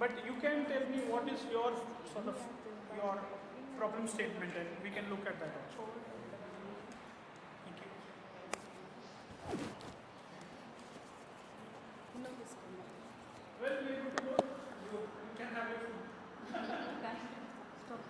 but you can tell me what is your sort of your problem statement, and we can look at that also. Thank you. Well, we are good to go. You can have your food. Stop,